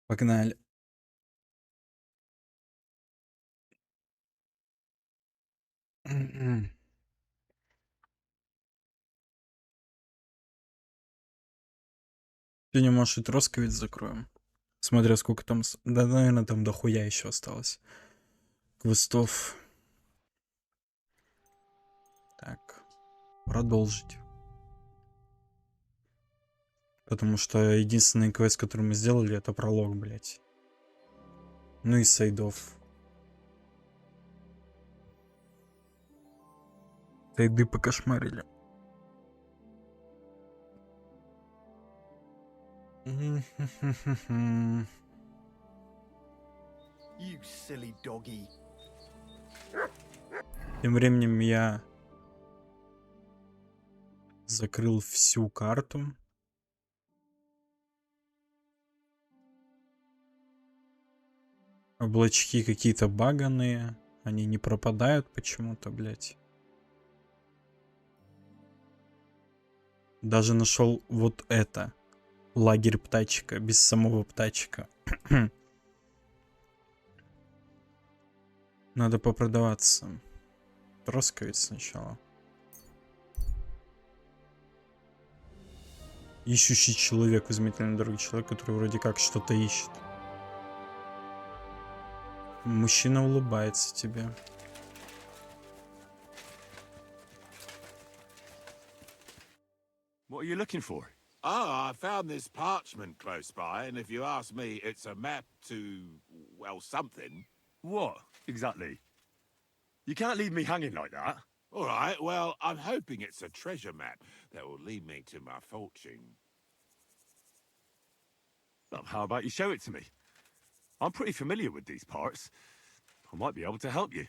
Погнали. Сегодня, может, и тросковец закроем. Смотря сколько там... Да, наверное, там дохуя еще осталось. Квестов. Так. Продолжить. Потому что единственный квест, который мы сделали, это пролог, блять. Ну и сайдов. Сайды покошмарили. You silly doggy. Тем временем я закрыл всю карту. Облачки какие-то баганые. Они не пропадают почему-то, блять. Даже нашел вот это. Лагерь птачика. Без самого птачика. Надо попродаваться. Тросковец сначала. Ищущий человек. Возьмите на дорогу человек, который вроде как что-то ищет. Мужчина улыбается тебе. What are you looking for? I found this parchment close by, and if you ask me, it's a map to, well, something. What, exactly? You can't leave me hanging like that. All right, well, I'm hoping it's a treasure map that will lead me to my fortune. Well, how about you show it to me? I'm pretty familiar with these parts. I might be able to help you.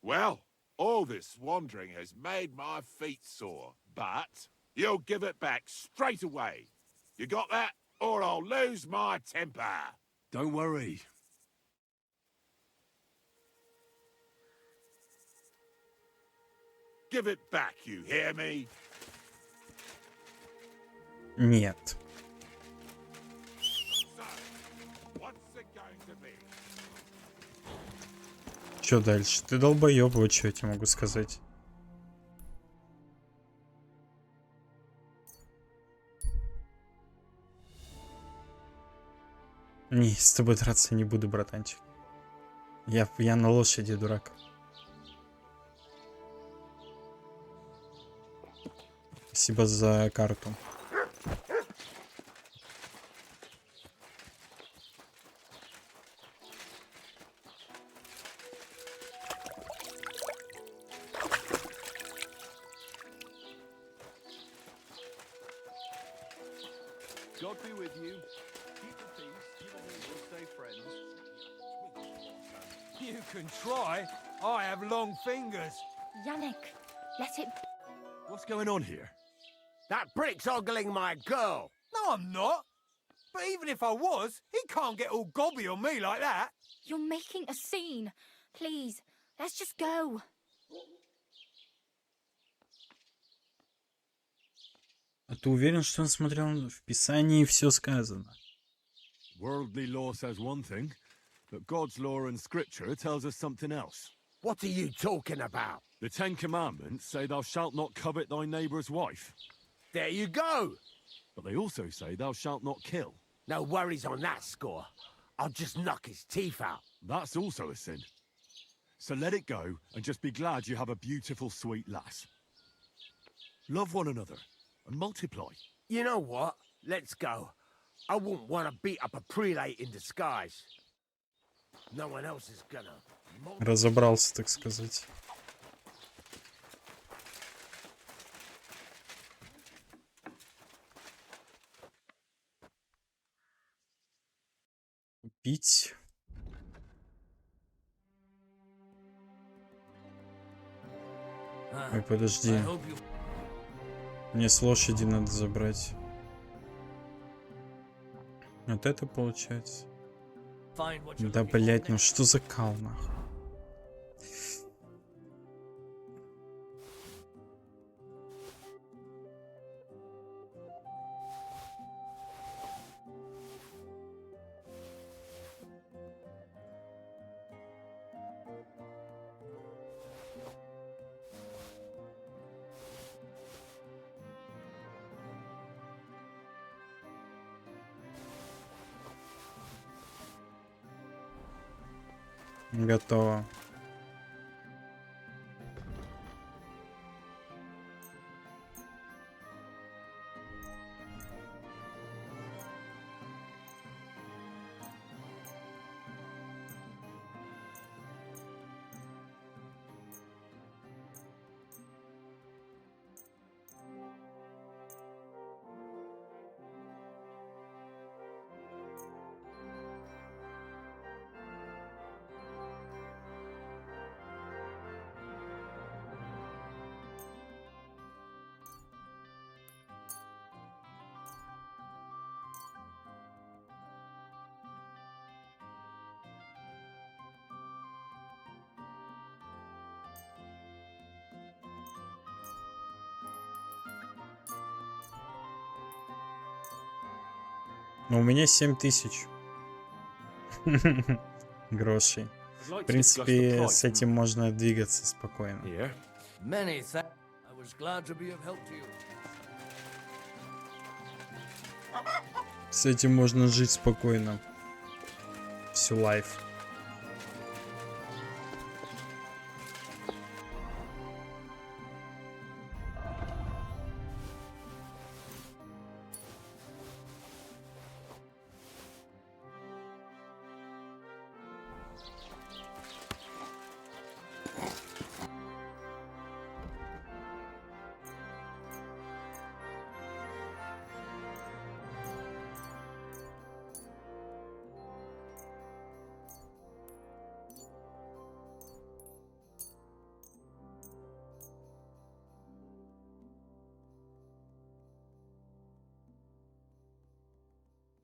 Well, all this wandering has made my feet sore, but you'll give it back straight away. You got that? Or I'll lose my temper. Don't worry. Give it back, you hear me? Нет. So, what's it going to be? Что дальше? Ты долбоёб, вот что я тебе могу сказать. Не, с тобой драться не буду, братанчик. Я на лошади, дурак. Спасибо за карту. God be with you. Keep the peace. You and me will stay friends. You can try. I have long fingers. Yannick, let it... What's going on here? That brick's ogling my girl. No, I'm not. But even if I was, he can't get all gobby on me like that. You're making a scene. Please, let's just go. А ты уверен, что он смотрел в Писании, все сказано? Worldly law says one thing, but God's law and scripture tells us something else. What are you talking about? The Ten Commandments say thou shalt not covet thy neighbour's wife. There you go. But they also say thou shalt not kill. No worries on that score. I'll just knock his teeth out. That's also a sin. So let it go and just be glad you have a beautiful, sweet lass. Love one another and multiply. You know what? Let's go. I wouldn't want to beat up a prelate in disguise. No one else is gonna. Разобрался, так сказать. Купить. Ой, подожди. Мне с лошади надо забрать. Вот это получается. Find what you're Да, looking for блять, ну next. что за кал, нахуй? Готово. Но у меня 7000 грошей. В принципе, с этим можно двигаться спокойно. Here. Many thanks. I was glad to be of help to you. С этим можно жить спокойно. Всю лайф.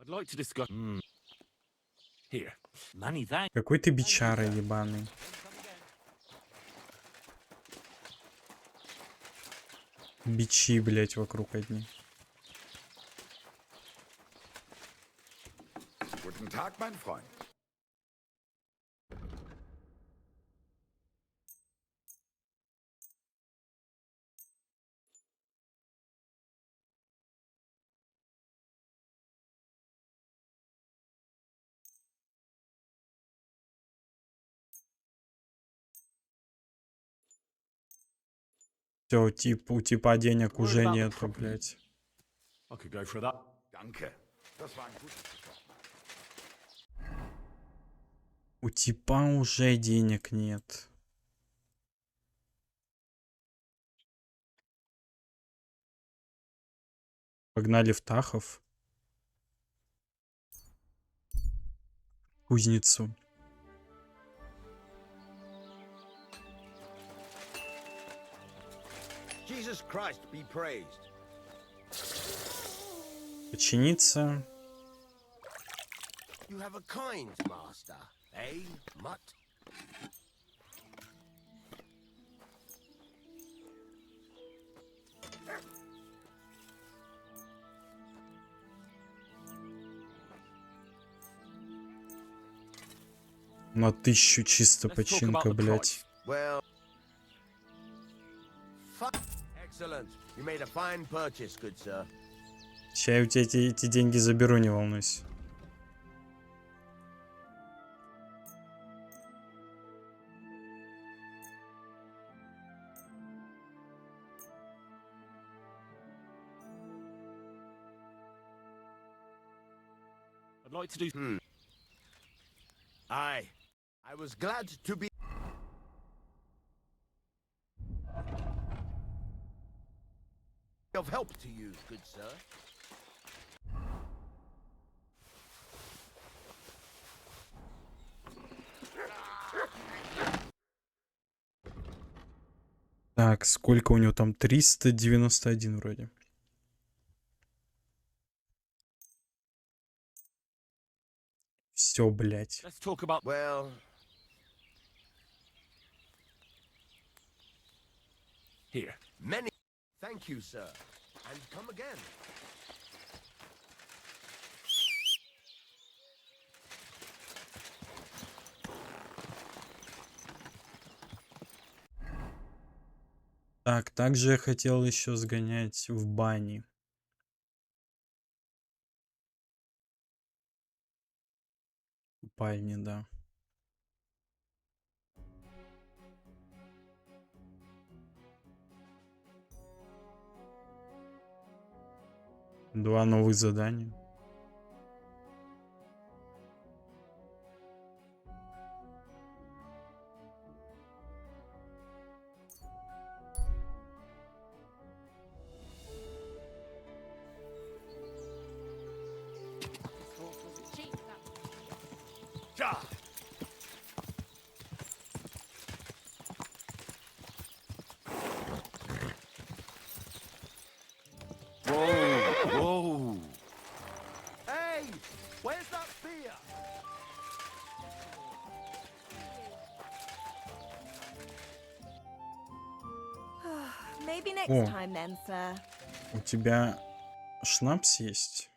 I'd like to discuss. Here. Many thanks. Какой ты бичара ебаный. Бичи, блять, вокруг одни. Guten Tag, mein Freund. Все, у типа денег уже Worried about the нету, property. блять. I could go for that. Danke. Das war ein gutes Geschäft. У типа уже денег нет. Погнали в Тахов. Кузницу. Jesus Christ be praised. Починиться. You have a kind master, eh, mutt? На 1000 чисто Let's talk about починка, the блять. price. Well, excellent. You made a fine purchase, good sir. Сейчас я у тебя эти деньги заберу, не волнуйся. I'd like to do. Aye, I was glad to be of help to you, good sir. Так, сколько у него там? 391 вроде. Все, блядь. Let's talk about. Well. Here. Many. Thank you, sir. And come again. Так, также я хотел еще сгонять в бани. Купальни, да. Два новых задания. Ja. Whoa, whoa. Hey, where's that beer? Maybe next О. time then, sir. У тебя шнапс есть?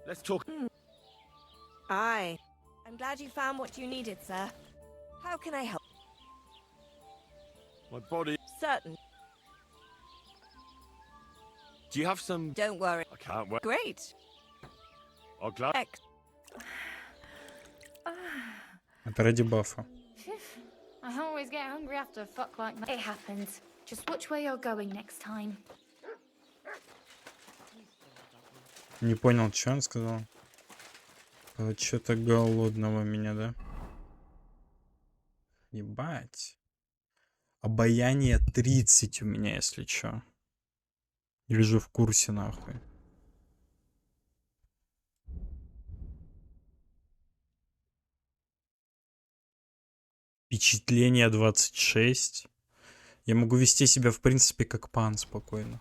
Let's talk. Aye. I'm glad you found what you needed, sir. How can I help? My body. Certain. Do you have some? Don't worry. I can't wait. Great. I'm glad. Ex- Это ради бафа. I always get hungry after a fuck like that. It happens. Just watch where you're going next time. Не понял, что он сказал. Что-то голодного меня, да? Ебать. Обаяние 30 у меня, если чё. Или же в курсе, нахуй. Впечатление 26. Я могу вести себя, в принципе, как пан спокойно.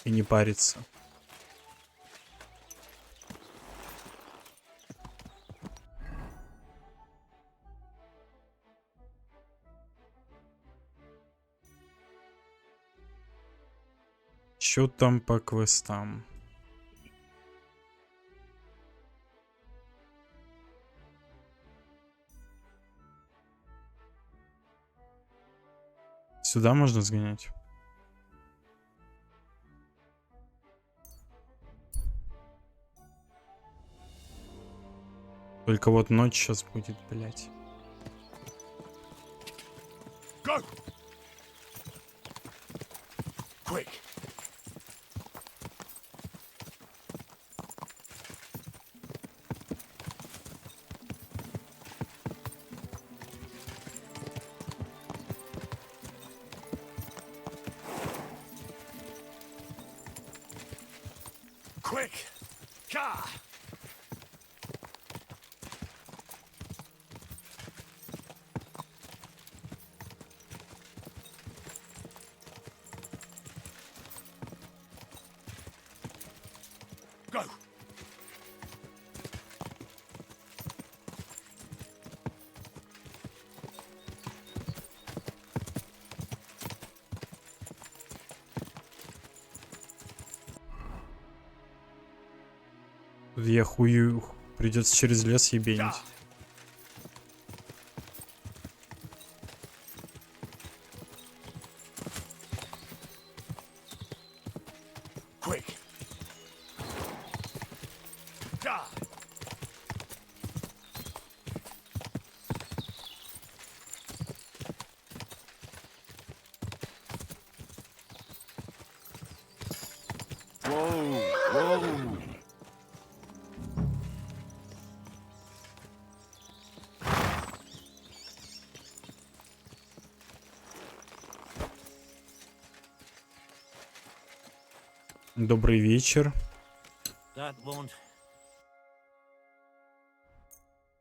И не париться. Чё там по квестам? Сюда можно сгонять? Только вот ночь сейчас будет, блять. Go. Quick. Quick. Ka. Go. Я хую. Придется через лес ебенить. Ja. Quick. Ja. Whoa, whoa. Добрый вечер. That won't.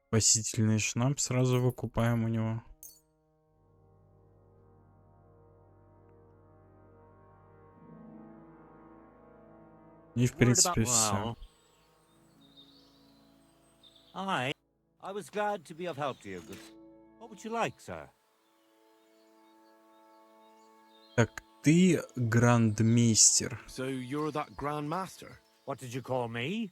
Спасительный шнапс сразу выкупаем у него. И, в принципе, все. Well, I was glad to be of help to you. What would you like, sir? Так, ты грандмейстер. So you're that Grand Master? What did you call me?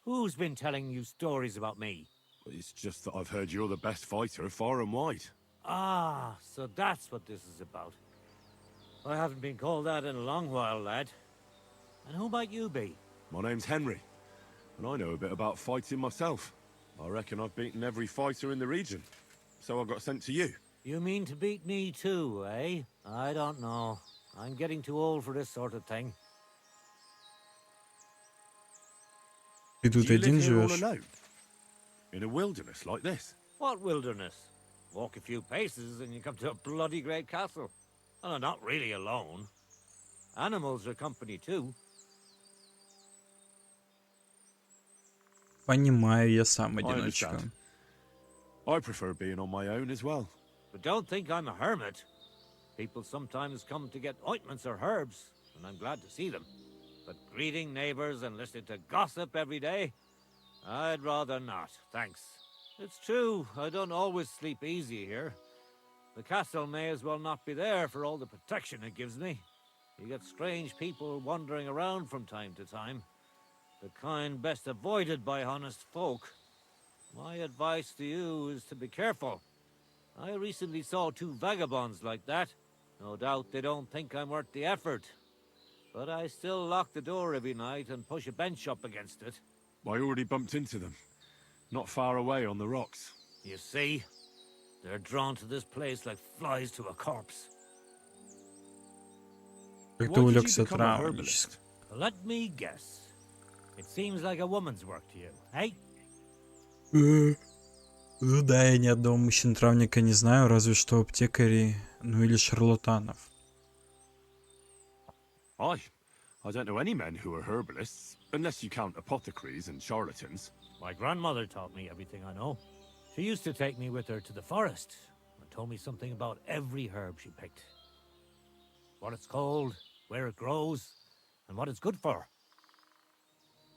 Who's been telling you stories about me? It's just that I've heard you're the best fighter far and wide. Ah, so that's what this is about. I haven't been called that in a long while, lad. And who might you be? My name's Henry, and I know a bit about fighting myself. I reckon I've beaten every fighter in the region, so I got sent to you. You mean to beat me too, eh? I don't know. I'm getting too old for this sort of thing. Ты Do тут you один live here all живешь? alone? In a wilderness like this? What wilderness? Walk a few paces and you come to a bloody great castle. And I'm not really alone. Animals are company too. Понимаю, я сам I одиночка. understand. I prefer being on my own as well. But don't think I'm a hermit. People sometimes come to get ointments or herbs, and I'm glad to see them. But greeting neighbors and listening to gossip every day? I'd rather not, thanks. It's true, I don't always sleep easy here. The castle may as well not be there for all the protection it gives me. You get strange people wandering around from time to time. The kind best avoided by honest folk. My advice to you is to be careful. I recently saw 2 vagabonds like that. No doubt they don't think I'm worth the effort. But I still lock the door every night and push a bench up against it. I already bumped into them. Not far away on the rocks. You see? They're drawn to this place like flies to a corpse. Как Why ты did you увлекся become a травмическим? herbalist? Let me guess. It seems like a woman's work to you, hey? Ну да, я ни одного мужчин-травника не знаю, разве что аптекарей, ну или шарлатанов. I don't know any men who are herbalists, unless you count apothecaries and charlatans. My grandmother taught me everything I know. She used to take me with her to the forest and told me something about every herb she picked. What it's called, where it grows, and what it's good for.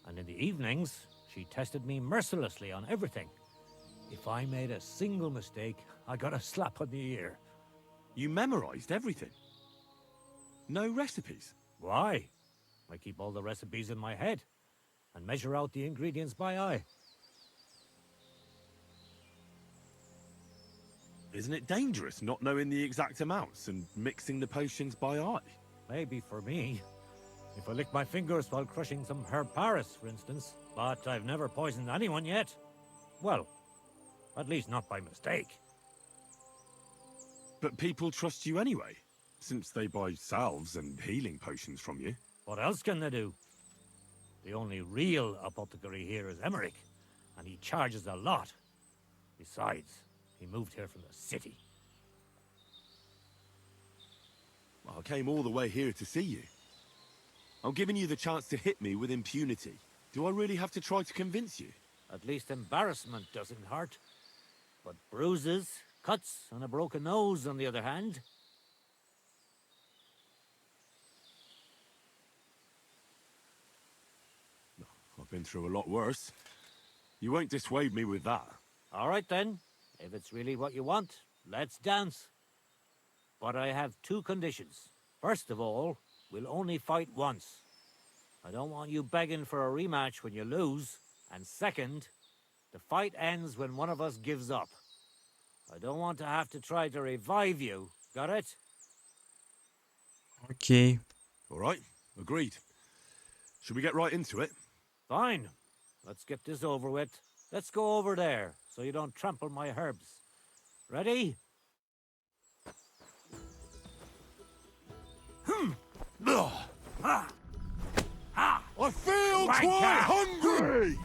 And in the evenings, she tested me mercilessly on everything. If I made a single mistake, I got a slap on the ear. You memorized everything? No recipes? Why? I keep all the recipes in my head and measure out the ingredients by eye. Isn't it dangerous not knowing the exact amounts and mixing the potions by eye? Maybe for me. If I lick my fingers while crushing some herb Paris, for instance. But I've never poisoned anyone yet. Well, at least not by mistake. But people trust you anyway, since they buy salves and healing potions from you. What else can they do? The only real apothecary here is Emmerich, and he charges a lot. Besides, he moved here from the city. I came all the way here to see you. I'm giving you the chance to hit me with impunity. Do I really have to try to convince you? At least embarrassment doesn't hurt. But bruises, cuts, and a broken nose, on the other hand. I've been through a lot worse. You won't dissuade me with that. All right then. If it's really what you want, let's dance. But I have 2 conditions. First of all, we'll only fight once. I don't want you begging for a rematch when you lose. And second, the fight ends when one of us gives up. I don't want to have to try to revive you. Got it? Окей. All right, agreed. Should we get right into it? Fine. Let's get this over with. Let's go over there, so you don't trample my herbs. Ready? I feel Right quite now. hungry!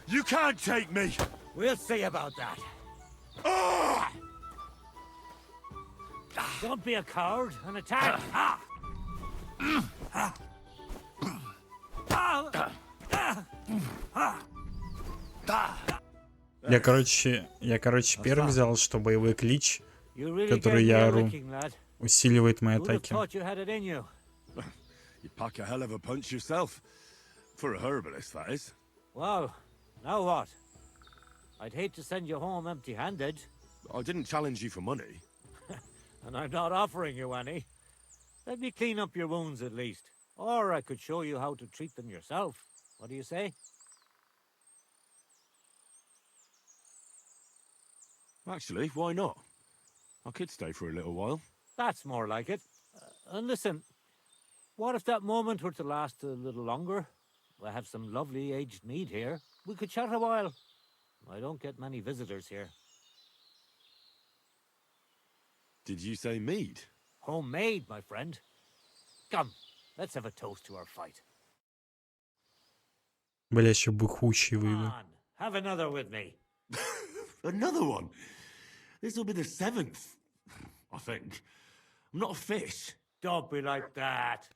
You can't take me! We'll see about that. Ah! Don't be a coward and attack. Я, короче, первый взял, что боевой клич, You really который gave me я a ору, licking, lad. усиливает мои Who'd have атаки. thought you had it in you? You pack a hell of a punch yourself. For a herbalist, that is. Well, now what? I'd hate to send you home empty-handed, I didn't challenge you for money. and I'm not offering you any. Let me clean up your wounds at least. Or I could show you how to treat them yourself. What do you say? Actually, why not? I could stay for a little while. That's more like it. And listen, what if that moment were to last a little longer? I have some lovely aged mead here. We could chat a while. I don't get many visitors here. Did you say mead? Homemade, my friend. Come, let's have a toast to our fight. Бля, еще бухущий Come выйду. on, have another with me. Another one? This will be the 7th, I think. I'm not a fish. Don't be like that.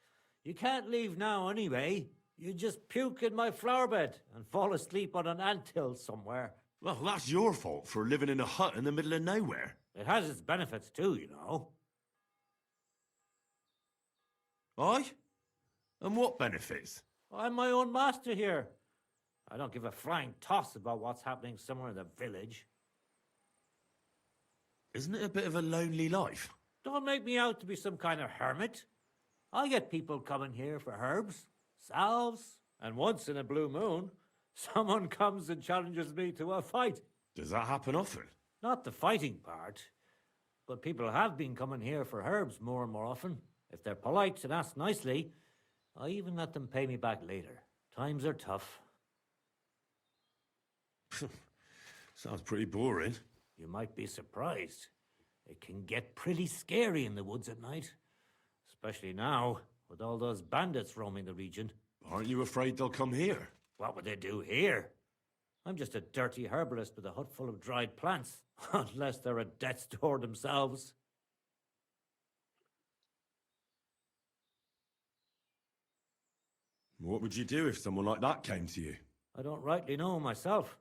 You can't leave now anyway. You just puke in my flower bed and fall asleep on an anthill somewhere. Well, that's your fault for living in a hut in the middle of nowhere. It has its benefits too, you know. Aye? And what benefits? I'm my own master here. I don't give a flying toss about what's happening somewhere in the village. Isn't it a bit of a lonely life? Don't make me out to be some kind of hermit. I get people coming here for herbs, salves, and once in a blue moon, someone comes and challenges me to a fight. Does that happen often? Not the fighting part, but people have been coming here for herbs more and more often. If they're polite and ask nicely, I even let them pay me back later. Times are tough. Sounds pretty boring. You might be surprised. It can get pretty scary in the woods at night. Especially now, with all those bandits roaming the region. Aren't you afraid they'll come here? What would they do here? I'm just a dirty herbalist with a hut full of dried plants. Unless they're at death's door themselves. What would you do if someone like that came to you? I don't rightly know myself.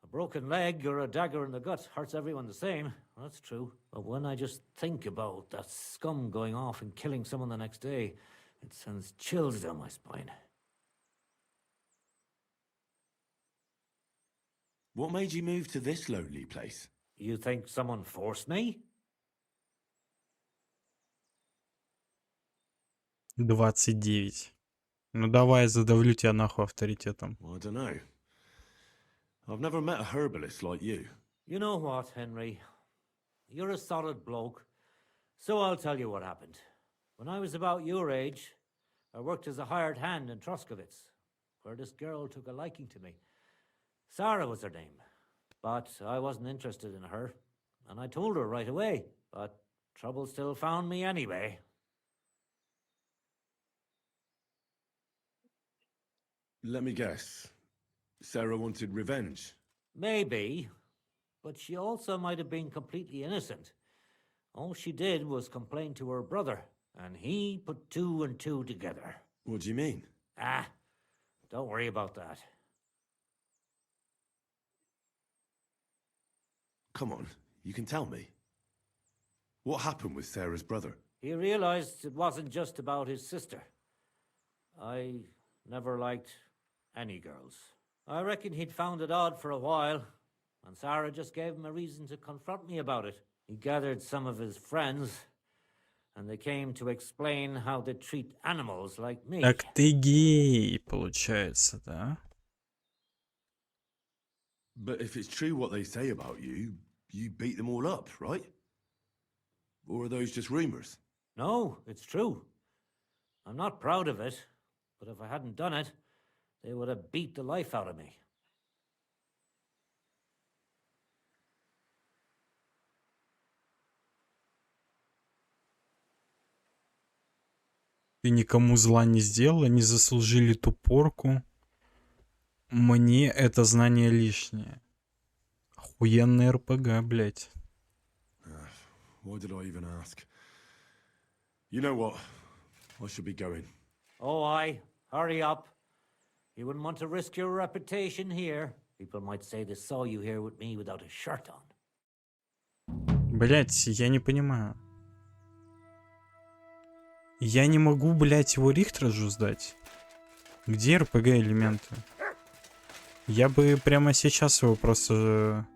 A broken leg or a dagger in the gut hurts everyone the same. That's true. But when I just think about that scum going off and killing someone the next day, it sends chills down my spine. What made you move to this lonely place? You think someone forced me? 29. Ну давай, задавлю тебя нахуй авторитетом. I don't know. I've never met a herbalist like you. You know what, Henry? You're a solid bloke. So I'll tell you what happened. When I was about your age, I worked as a hired hand in Troskovitz, where this girl took a liking to me. Sarah was her name. But I wasn't interested in her, and I told her right away. But trouble still found me anyway. Let me guess. Sarah wanted revenge. Maybe, but she also might have been completely innocent. All she did was complain to her brother, and he put 2 and 2 together. What do you mean? Ah, don't worry about that. Come on, you can tell me. What happened with Sarah's brother? He realized it wasn't just about his sister. I never liked any girls. I reckon he'd found it odd for a while, and Sarah just gave him a reason to confront me about it. He gathered some of his friends, and they came to explain how they treat animals like me. Так ты гей, получается, да? But if it's true what they say about you, you beat them all up, right? Or are those just rumors? No, it's true. I'm not proud of it, but if I hadn't done it, they would have beat the life out of me. Ты никому зла не сделал, они заслужили ту порку. Мне это знание лишнее. Охуенный РПГ, блядь. Why did I even ask? You know what? I should be going. Oh, aye. Hurry up. You wouldn't want to risk your reputation here. People might say they saw you here with me without a shirt on. Блять, я не понимаю. Я не могу, блять, его Рихтражу сдать. Где РПГ элементы? Я бы прямо сейчас его просто...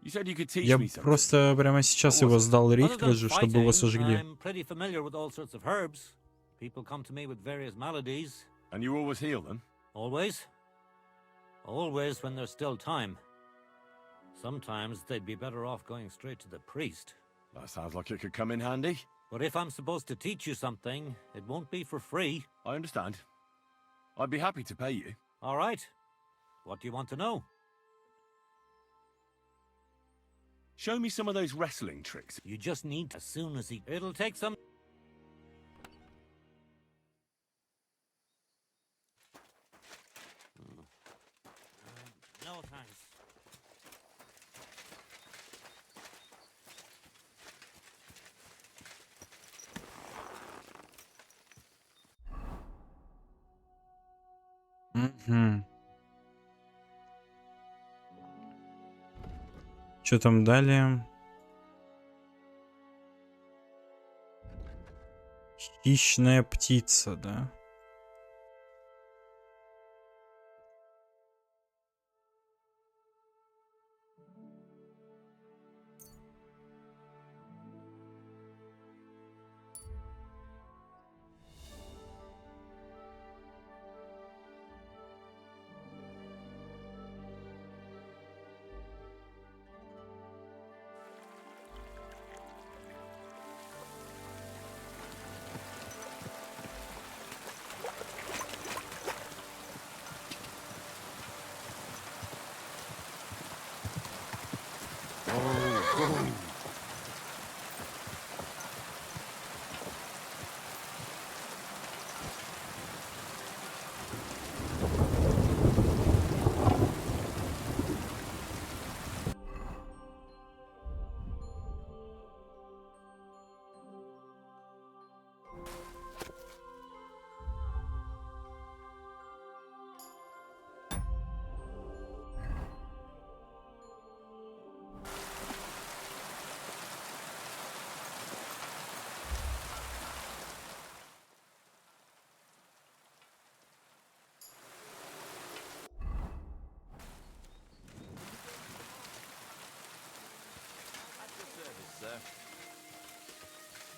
You said you could teach Я me something. просто прямо сейчас What was его it? сдал Other than Рихтражу, чтобы его fighting, сожгли. I'm pretty familiar with all sorts of herbs. People come to me with various maladies. And you always heal them? Always. Always when there's still time. Sometimes they'd be better off going straight to the priest. That sounds like it could come in handy. But if I'm supposed to teach you something, it won't be for free. I understand. I'd be happy to pay you. All right. What do you want to know? Show me some of those wrestling tricks. You just need as soon as he... It'll take some... No thanks. Угу. Что там далее? Хищная птица, да?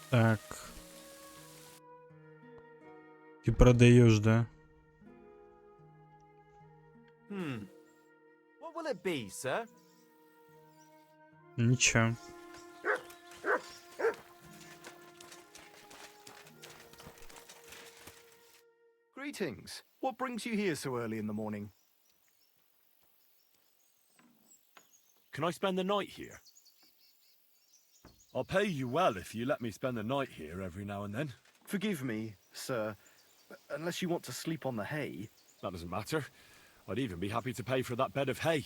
Так. Ты продаешь, да? What will it be, sir? Ничего. Greetings. What brings you here so early in the morning? Can I spend the night here? I'll pay you well if you let me spend the night here every now and then. Forgive me, sir, unless you want to sleep on the hay. That doesn't matter. I'd even be happy to pay for that bed of hay.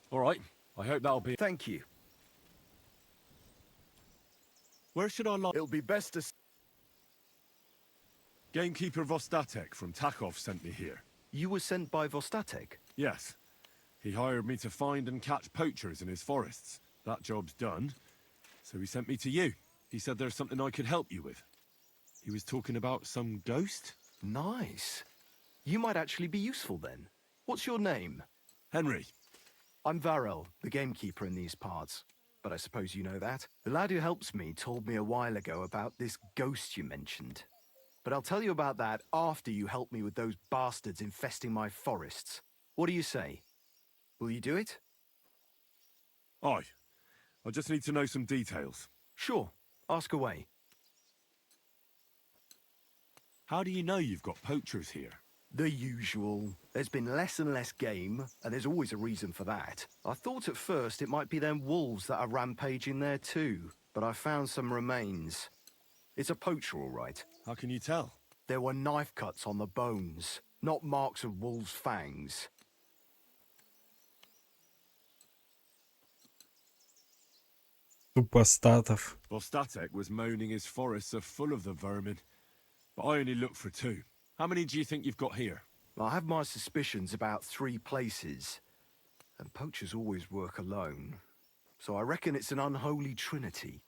All right, I hope that'll be... Thank you. Where should I lie? It'll be best to... Gamekeeper Vostatek from Takov sent me here. You were sent by Vostatek? Yes. He hired me to find and catch poachers in his forests. That job's done, so he sent me to you. He said there's something I could help you with. He was talking about some ghost? Nice. You might actually be useful then. What's your name? Henry. I'm Varel, the gamekeeper in these parts. But I suppose you know that. The lad who helps me told me a while ago about this ghost you mentioned. But I'll tell you about that after you help me with those bastards infesting my forests. What do you say? Will you do it? Aye. I just need to know some details. Sure. Ask away. How do you know you've got poachers here? The usual. There's been less and less game, and there's always a reason for that. I thought at first it might be them wolves that are rampaging there too, but I found some remains. It's a poacher, all right. How can you tell? There were knife cuts on the bones, not marks of wolves' fangs. Тупостатов. Vostatek was moaning his forests are full of the vermin, but I only looked for 2. How many do you think you've got here? I have my suspicions about 3 places. and poachers always work alone. So I reckon it's an unholy trinity.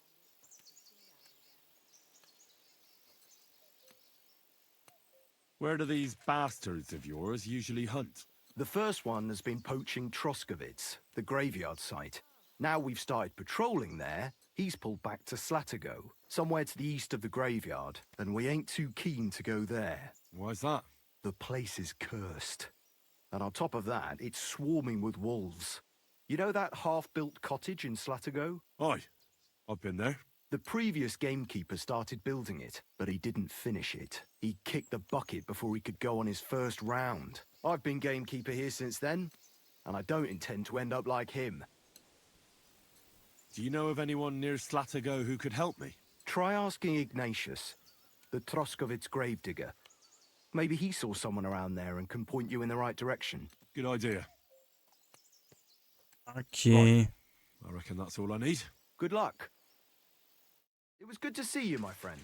Where do these bastards of yours usually hunt? The first one has been poaching Troskovitz, the graveyard site. Now we've started patrolling there, he's pulled back to Slatigo, somewhere to the east of the graveyard, and we ain't too keen to go there. Why's that? The place is cursed. And on top of that, it's swarming with wolves. You know that half-built cottage in Slatigo? Aye, I've been there. The previous gamekeeper started building it, but he didn't finish it. He kicked the bucket before he could go on his first round. I've been gamekeeper here since then, and I don't intend to end up like him. Do you know of anyone near Slatigo who could help me? Try asking Ignatius, the Troskovitz gravedigger. Maybe he saw someone around there and can point you in the right direction. Good idea. Окей. I reckon that's all I need. Good luck. It was good to see you, my friend.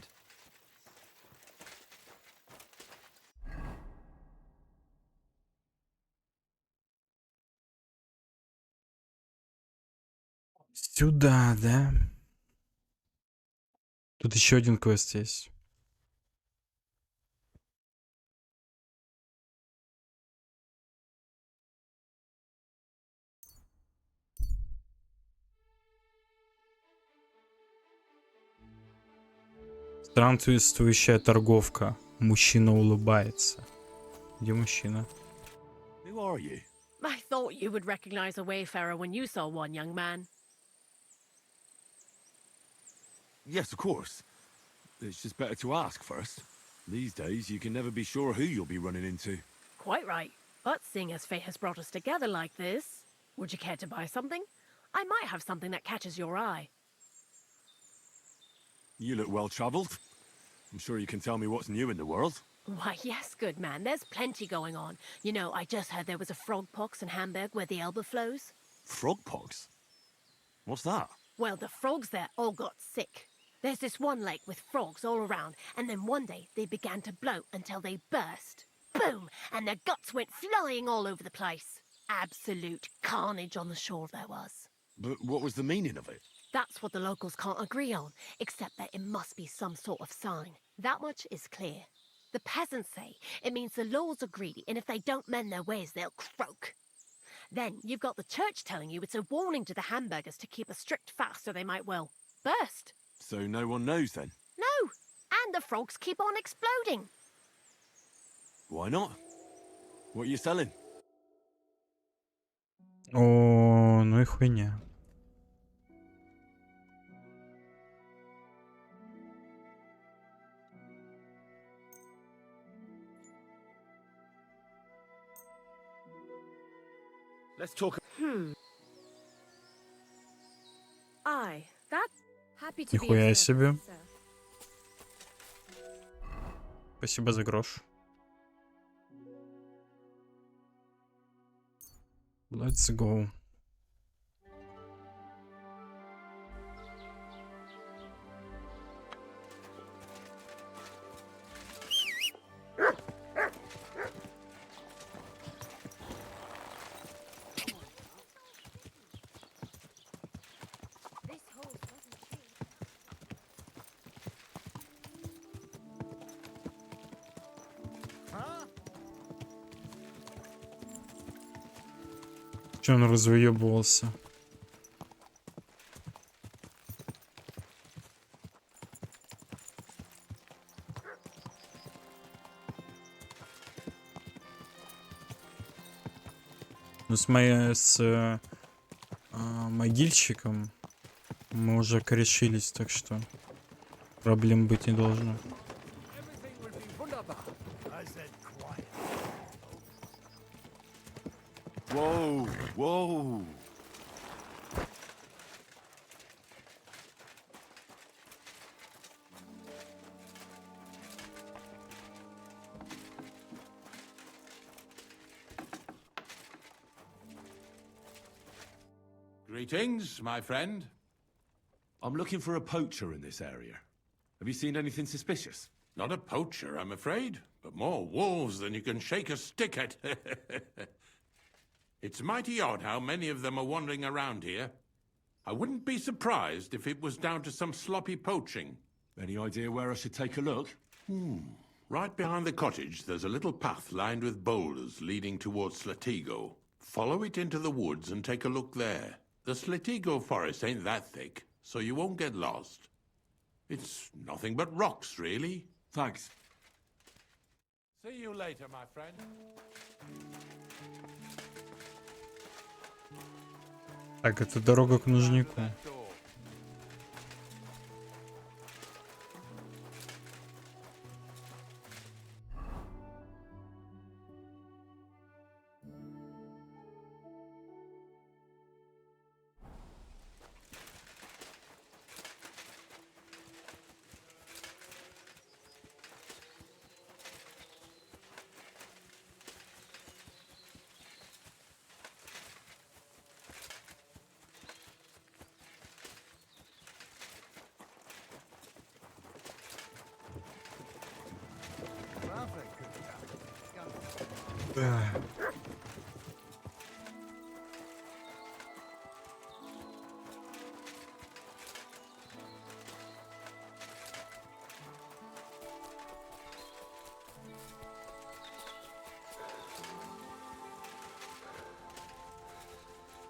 Сюда, да? Тут еще один квест есть. Странствующая торговка. Мужчина улыбается. Где мужчина? Who are you? I thought you would recognize a wayfarer when you saw one, young man. Yes, of course. It's just better to ask first. These days, you can never be sure who you'll be running into. Quite right. But seeing as fate has brought us together like this, would you care to buy something? I might have something that catches your eye. You look well-travelled. I'm sure you can tell me what's new in the world. Why, yes, good man. There's plenty going on. You know, I just heard there was a frog pox in Hamburg where the Elbe flows. Frog pox? What's that? Well, the frogs there all got sick. There's this one lake with frogs all around, and then one day they began to bloat until they burst. Boom! And their guts went flying all over the place. Absolute carnage on the shore there was. But what was the meaning of it? That's what the locals can't agree on, except that it must be some sort of sign. That much is clear. The peasants say it means the lords are greedy, and if they don't mend their ways, they'll croak. Then you've got the church telling you it's a warning to the hamburgers to keep a strict fast or they might well burst. So no one knows then? No! And the frogs keep on exploding. Why not? What are you selling? О, ну и хуйня. Let's talk. Aye, that. Happy to be Нихуя of себе. service, sir. Спасибо за грош. Let's go. This horse wasn't cheap. Че он разуебывался? Ну, с могильщиком мы уже корешились, так что проблем быть не должно. Everything will be wunderbar. I said quiet. Whoa, whoa. Greetings, my friend. I'm looking for a poacher in this area. Have you seen anything suspicious? Not a poacher, I'm afraid, but more wolves than you can shake a stick at. It's mighty odd how many of them are wandering around here. I wouldn't be surprised if it was down to some sloppy poaching. Any idea where I should take a look? Right behind the cottage, there's a little path lined with boulders leading towards Slatigo. Follow it into the woods and take a look there. The Slatigo forest ain't that thick, so you won't get lost. It's nothing but rocks, really. Thanks. See you later, my friend. Так, это дорога к нужнику.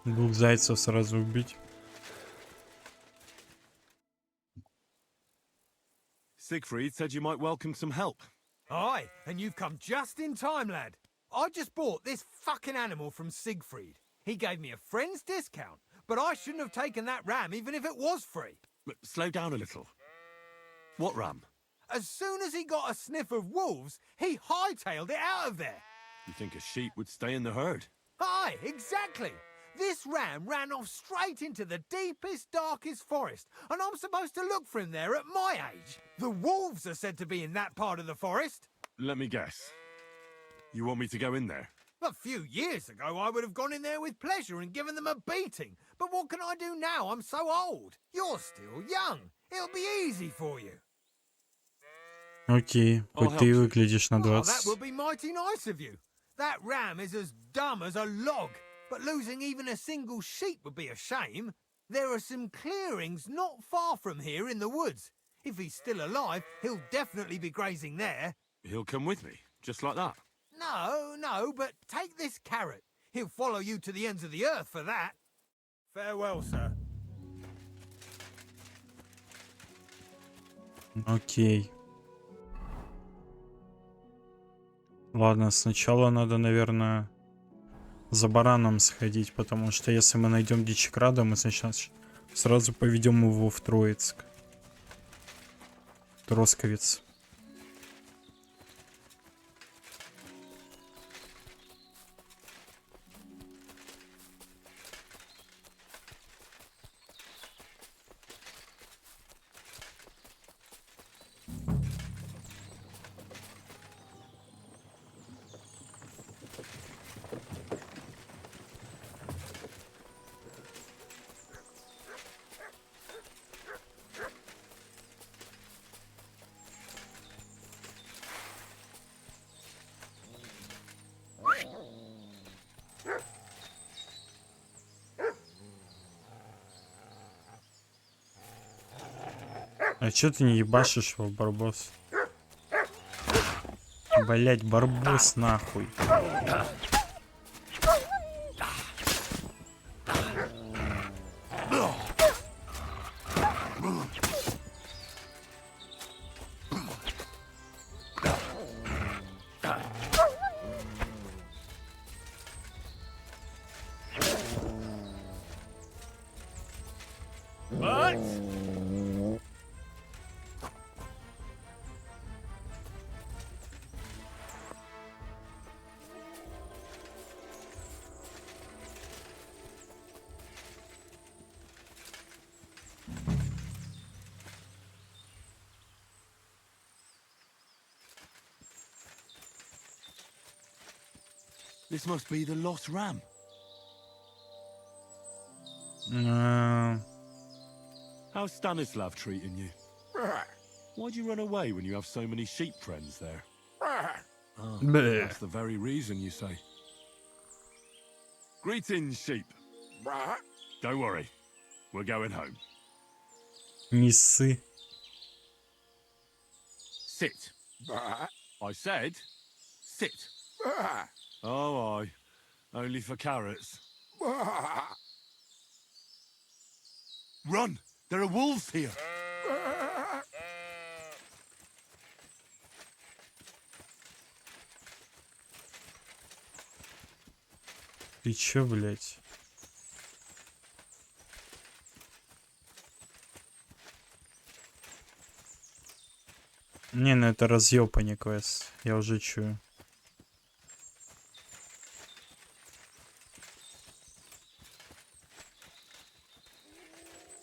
Двух зайцев сразу убить. Siegfried said you might welcome some help. Aye, and you've come just in time, lad. I just bought this fucking animal from Siegfried. He gave me a friend's discount, but I shouldn't have taken that ram even if it was free. But slow down a little. What ram? As soon as he got a sniff of wolves, he hightailed it out of there. You think a sheep would stay in the herd? Aye, exactly. This ram ran off straight into the deepest, darkest forest, and I'm supposed to look for him there at my age. The wolves are said to be in that part of the forest. Let me guess. You want me to go in there? A few years ago, I would have gone in there with pleasure and given them a beating. But what can I do now? I'm so old. You're still young. It'll be easy for you. Окей, хоть ты выглядишь на Oh, that 20. would be mighty nice of you. That ram is as dumb as a log. But losing even a single sheep would be a shame. There are some clearings not far from here in the woods. If he's still alive, he'll definitely be grazing there. He'll come with me, just like that. No, but take this carrot. He'll follow you to the ends of the earth for that. Farewell, sir. Окей. Ладно, сначала надо, наверное, за бараном сходить, потому что если мы найдем дичекрада, мы сейчас сразу поведем его в Троицк. Тросковец. А чё ты не ебашишь его, Барбос? Блять, Барбос нахуй. This must be the lost ram. How's Stanislav treating you? Why'd you run away when you have so many sheep friends there? Bleh. That's the very reason, you say. Greetings, sheep. Don't worry. We're going home. Не ссы. Sit. I said, sit. Oh, aye. Only for carrots. Run! There are wolves here! Ты чё, блядь? Не, ну это разъёбанный квест. Я уже чую.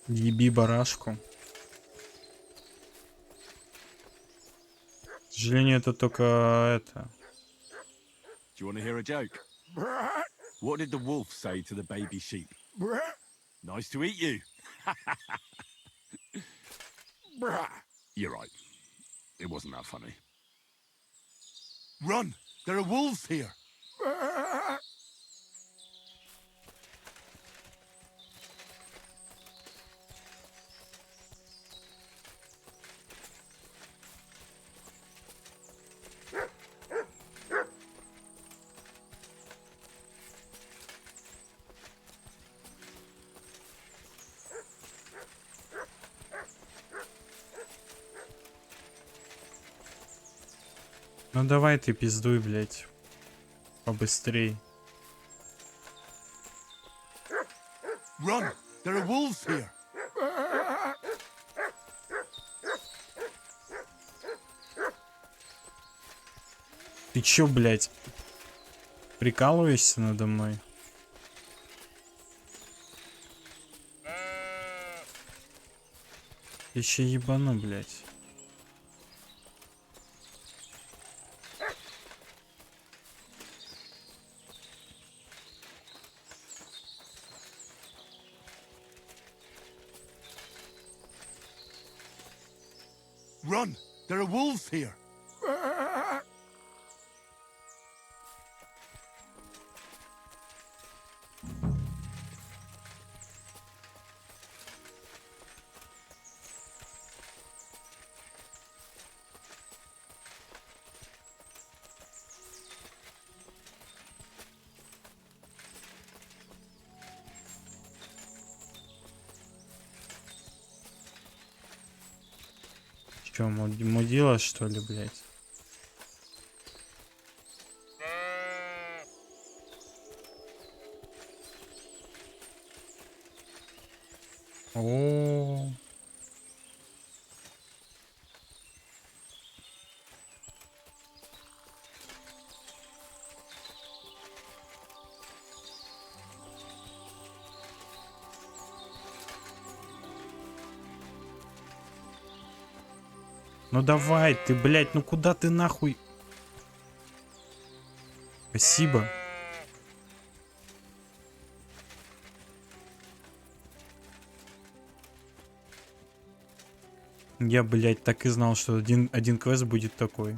Еби барашку. К сожалению, это только это. Do you want to hear a joke? What did the wolf say to the baby sheep? Nice to eat you. You're right. It wasn't that funny. Run! There are wolves here! Ну давай ты пиздуй, блядь. Побыстрей. Run! There are wolves here! Ты чё, блядь? Прикалываешься надо мной? Еще ебану, блядь. Run! There are wolves here! Чё, мудила, что ли, блядь? О. Ну давай ты, блядь, ну куда ты нахуй? Спасибо. Я, блядь, так и знал, что один квест будет такой.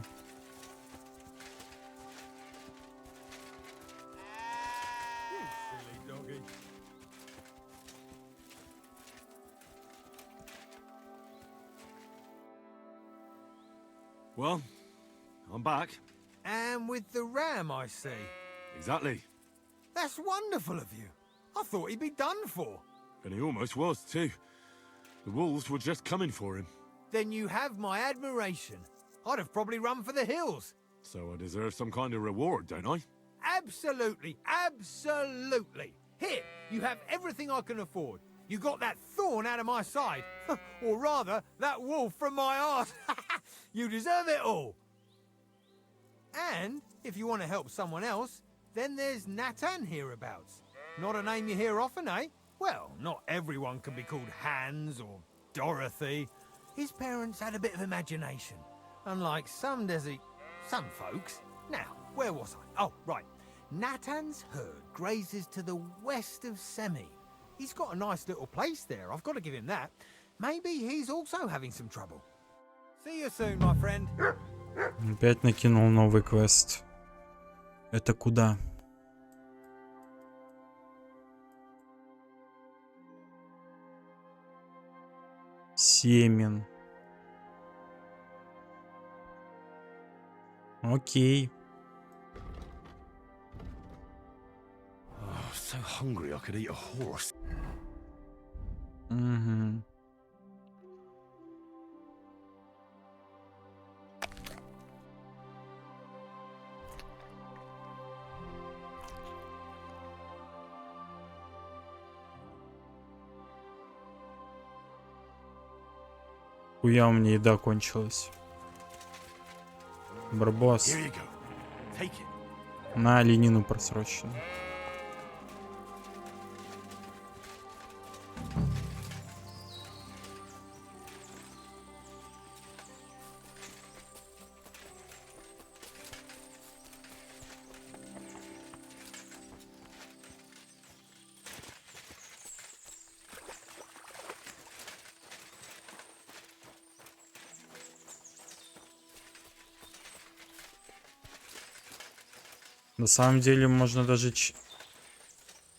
Well, I'm back. And with the ram, I see. Exactly. That's wonderful of you. I thought he'd be done for. And he almost was, too. The wolves were just coming for him. Then you have my admiration. I'd have probably run for the hills. So I deserve some kind of reward, don't I? Absolutely, absolutely. Here, you have everything I can afford. You got that thorn out of my side. Or rather, that wolf from my arse. You deserve it all. And if you want to help someone else, then there's Natan hereabouts. Not a name you hear often, eh? Well, not everyone can be called Hans or Dorothy. His parents had a bit of imagination. Unlike some folks. Now, where was I? Oh, right. Natan's herd grazes to the west of Semi. He's got a nice little place there, I've got to give him that. Maybe he's also having some trouble. See you soon, my friend. Опять накинул новый квест. Это куда? Семен. Окей. Oh, so hungry I could eat a horse. Угу. Хуя, у меня еда кончилась. Барбос. Here you go. Take it. На оленину просрочено. На самом деле можно даже...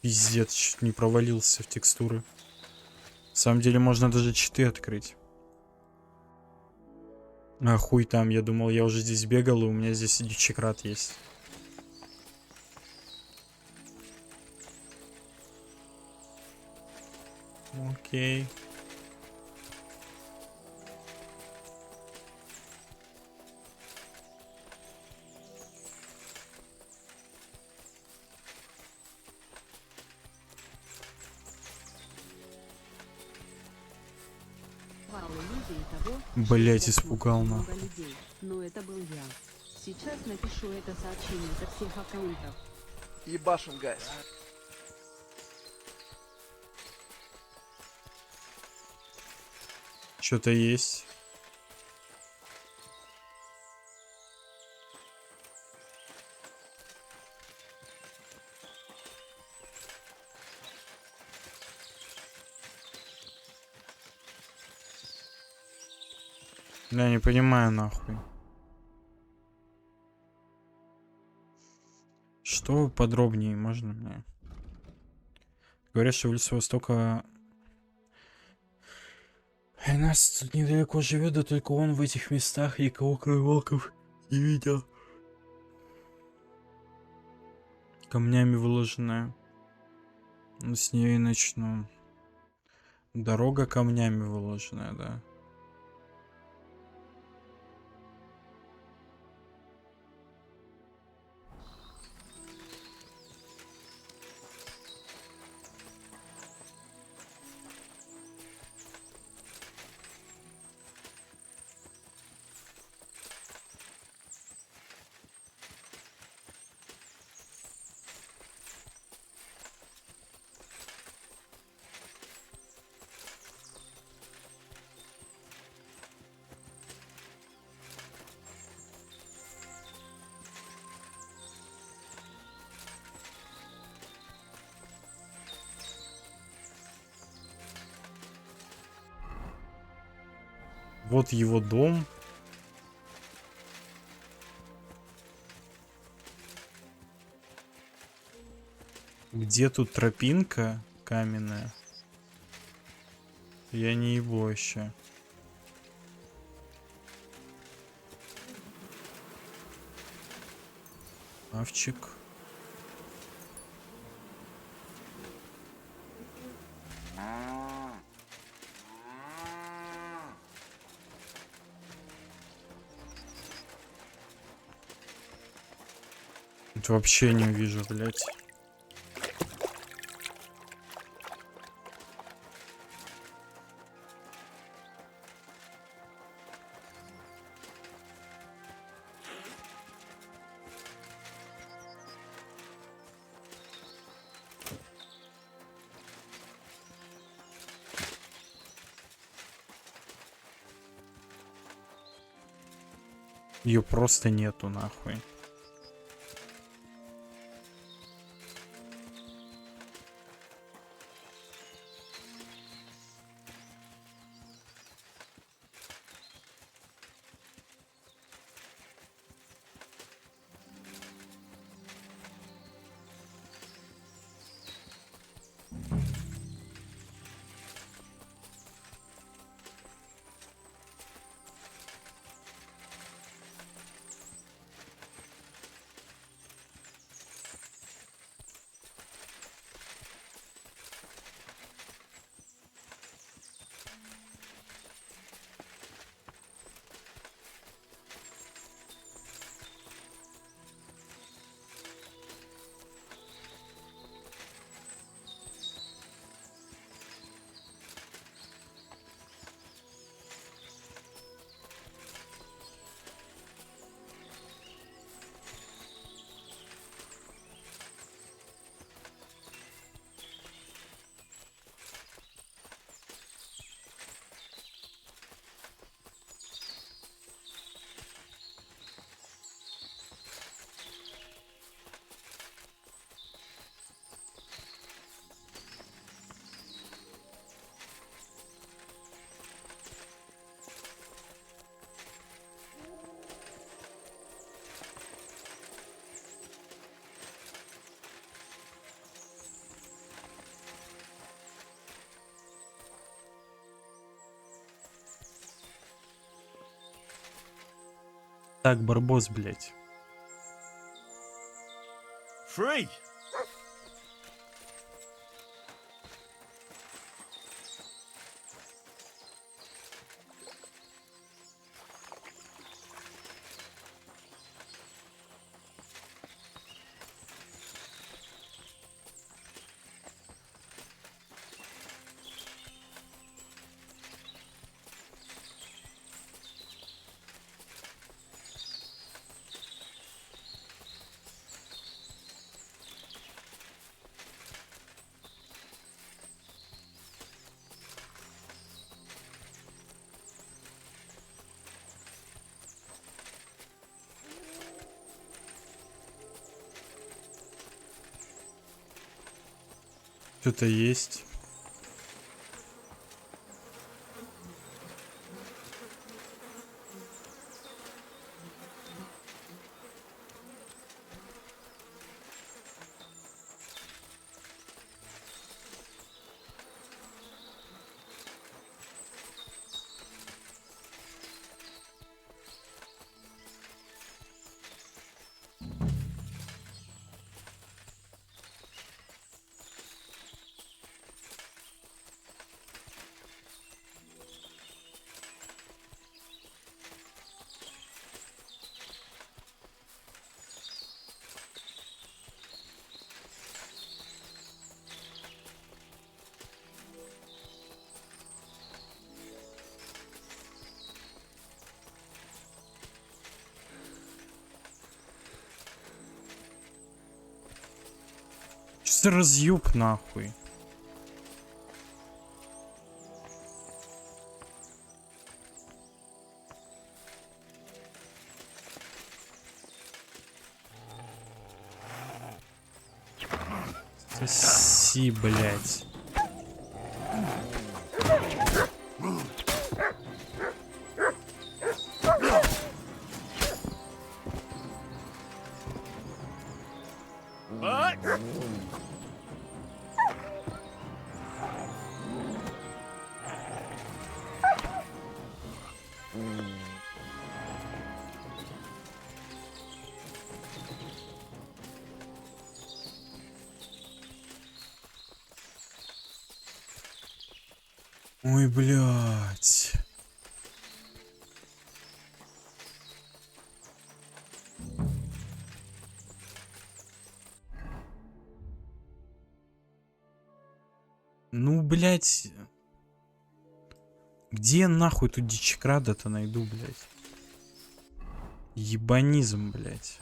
Пиздец, чуть не провалился в текстуры. На самом деле можно даже читы открыть. А хуй там, я думал, я уже здесь бегал, и у меня здесь дичикрат есть. Окей. Блять, испугал нахуй. Но это был я. Сейчас напишу это сообщение со всех аккаунтов. Ебашим, гайс. Что-то есть. Я не понимаю нахуй. Что подробнее можно мне? Говорят, что в лесу Востока... И нас тут недалеко живет, да только он в этих местах никого, кроме волков, не видел. Камнями выложенная. Ну, с нее и начну. Дорога камнями выложенная, да. Вот его дом. Где тут тропинка каменная? Я не ебу вообще. Авчик. Тут вообще не увижу, блядь. Ее просто нету нахуй. Так, барбос, блядь. Free! Что-то есть. Что за разъеб нахуй? Соси, блядь. Ой, блядь. Ну, блядь. Где я нахуй тут дичекрада-то найду, блядь? Ебанизм, блядь.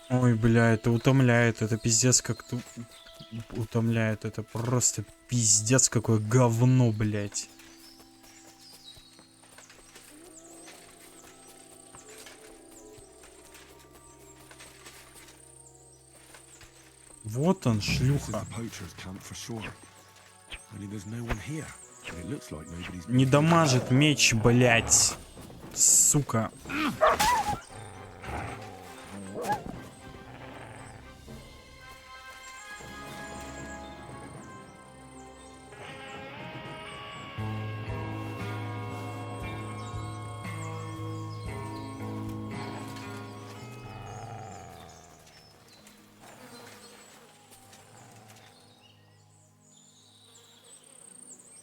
Ой, бля, это утомляет, это пиздец как утомляет, это просто пиздец какое говно, блядь. Вот он, шлюха. Не дамажит меч, блядь. Сука.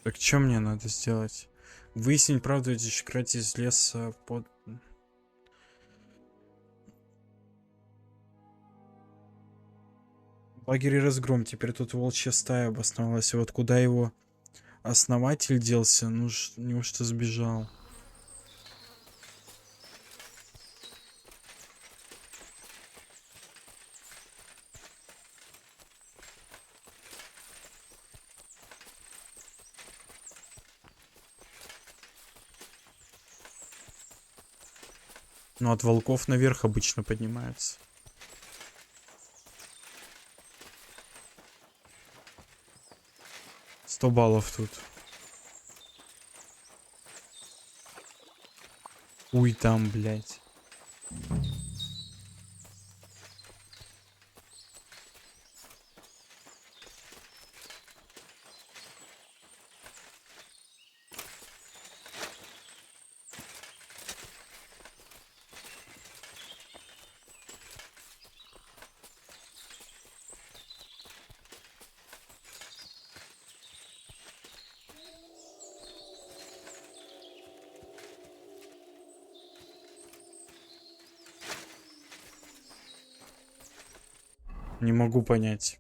Так что мне надо сделать? Выяснить правду о дичекраде из леса под... Лагерь разгром. Теперь тут волчья стая обосновалась. И вот куда его основатель делся? Ну, неужто сбежал? Ну, от волков наверх обычно поднимаются. $100 тут. Уй, там, блядь. Не могу понять.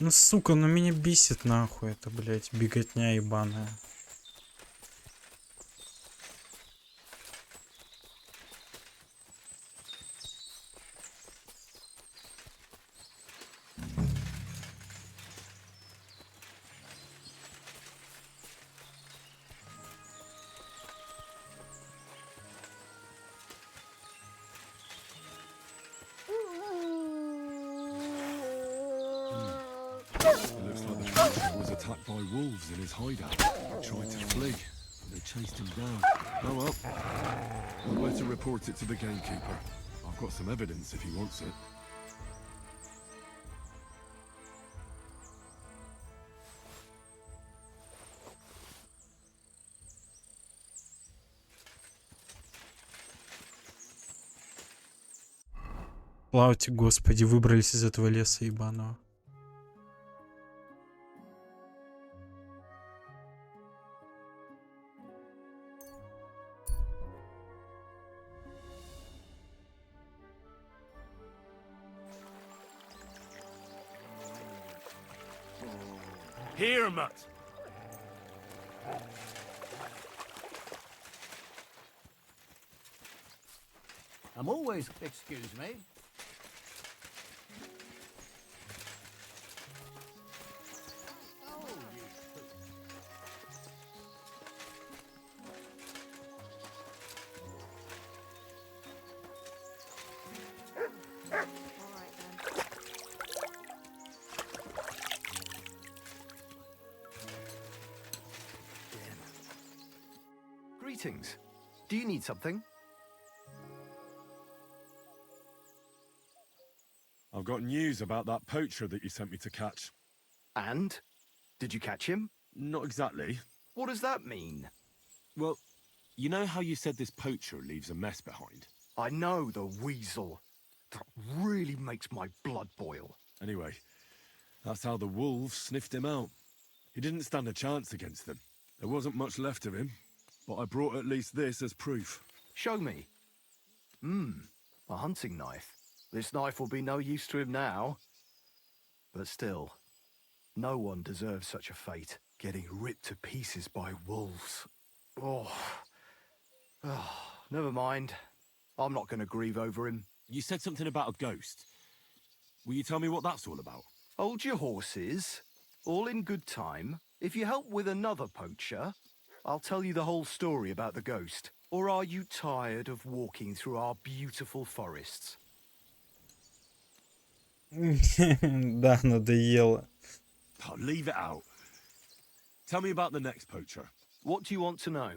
Ну, сука, ну меня бесит нахуй это, блядь, беготня ебаная. It looks like the poacher was attacked by wolves in his hideout. He tried to flee. They chased him down. Oh well. I'll better report it to the gamekeeper. I've got some evidence if he wants it. Плавьте, господи, выбрались из этого леса ебаного. Here, mutt. I'm always... Excuse me. Greetings. Do you need something? I've got news about that poacher that you sent me to catch. And? Did you catch him? Not exactly. What does that mean? Well, you know how you said this poacher leaves a mess behind? I know, the weasel. That really makes my blood boil. Anyway, that's how the wolves sniffed him out. He didn't stand a chance against them. There wasn't much left of him, but I brought at least this as proof. Show me. A hunting knife. This knife will be no use to him now. But still, no one deserves such a fate. Getting ripped to pieces by wolves. Oh. Never mind. I'm not going to grieve over him. You said something about a ghost. Will you tell me what that's all about? Hold your horses. All in good time. If you help with another poacher, I'll tell you the whole story about the ghost. Or are you tired of walking through our beautiful forests? Да, надоело. Oh, leave it out. Tell me about the next poacher. What do you want to know?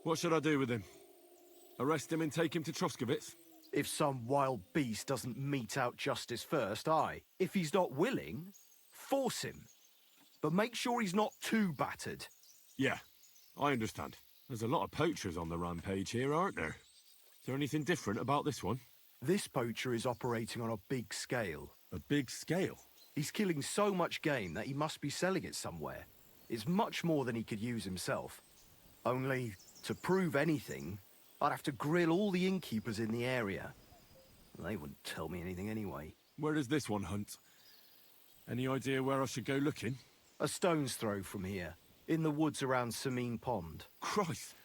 What should I do with him? Arrest him and take him to Troskovitz? If some wild beast doesn't mete out justice first, aye. If he's not willing, force him. but make sure he's not too battered. Yeah, I understand. There's a lot of poachers on the rampage here, aren't there? Is there anything different about this one? This poacher is operating on a big scale. A big scale? He's killing so much game that he must be selling it somewhere. It's much more than he could use himself. Only, to prove anything, I'd have to grill all the innkeepers in the area. They wouldn't tell me anything anyway. Where does this one hunt? Any idea where I should go looking? A stone's throw from here, in the woods around Samine Pond. Christ,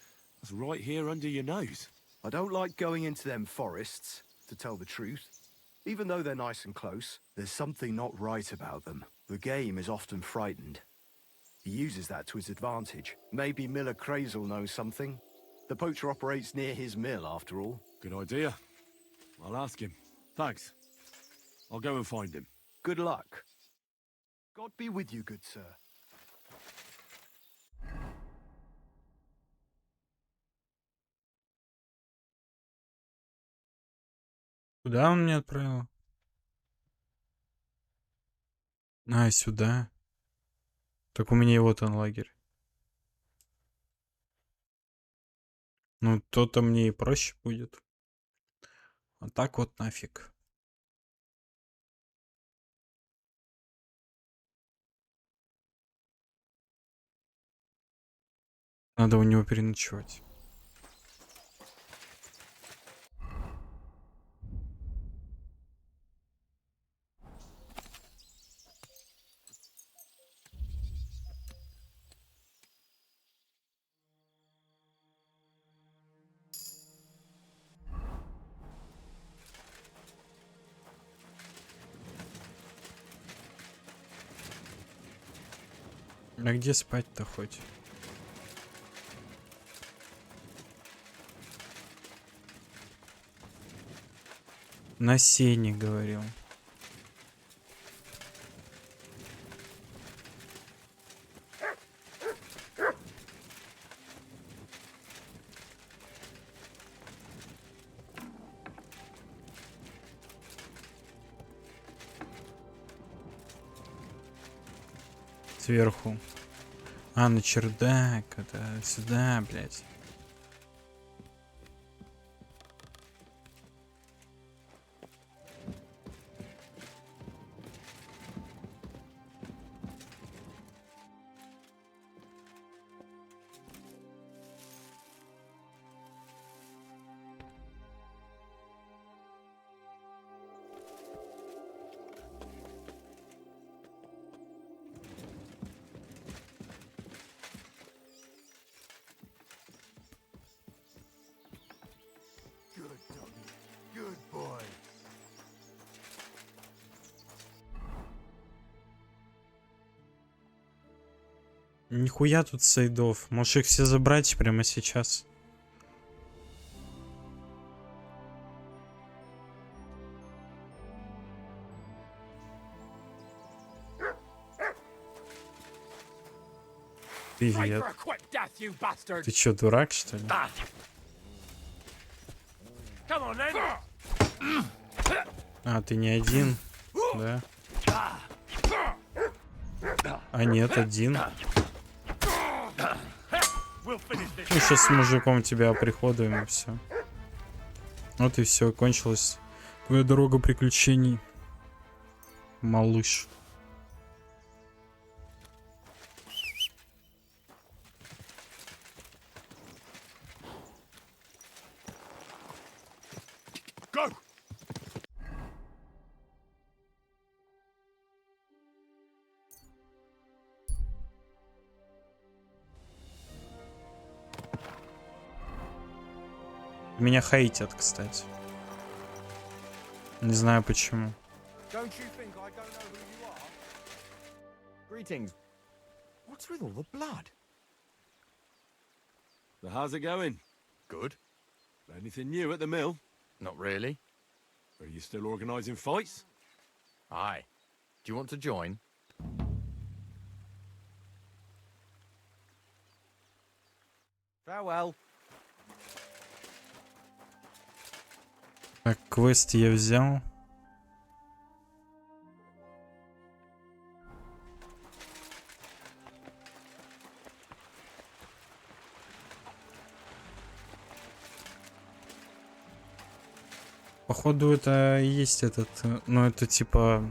that's right here under your nose. I don't like going into them forests, to tell the truth. Even though they're nice and close, there's something not right about them. The game is often frightened. He uses that to his advantage. Maybe Miller Crazel knows something. The poacher operates near his mill, after all. Good idea. I'll ask him. Thanks. I'll go and find him. Good luck. God be with you, good sir. Куда он меня отправил? А, сюда. Так у меня и вот он лагерь. Ну, то-то мне и проще будет. А так вот нафиг. Надо у него переночевать. А где спать-то хоть? На сене, говорил. Сверху. А, на чердак. Это сюда, блядь. Good doggy. Good boy. Нихуя тут сейдов. Можешь их все забрать прямо сейчас. Привет. Ты чё, дурак, что ли? А, ты не один, да? А нет, один. Ну, сейчас с мужиком тебя оприходуем и все. Вот и все, кончилась твоя дорога приключений, малыш. Go! Меня хейтят, кстати. Не знаю почему. Don't you think I don't know who you are? Greetings. What's with all the blood? So how's it going? Good. Anything new at the mill? Not really. Are you still organising fights? Aye. Do you want to join? Farewell. Так, квест я взял. Походу, это и есть этот... Ну, это типа...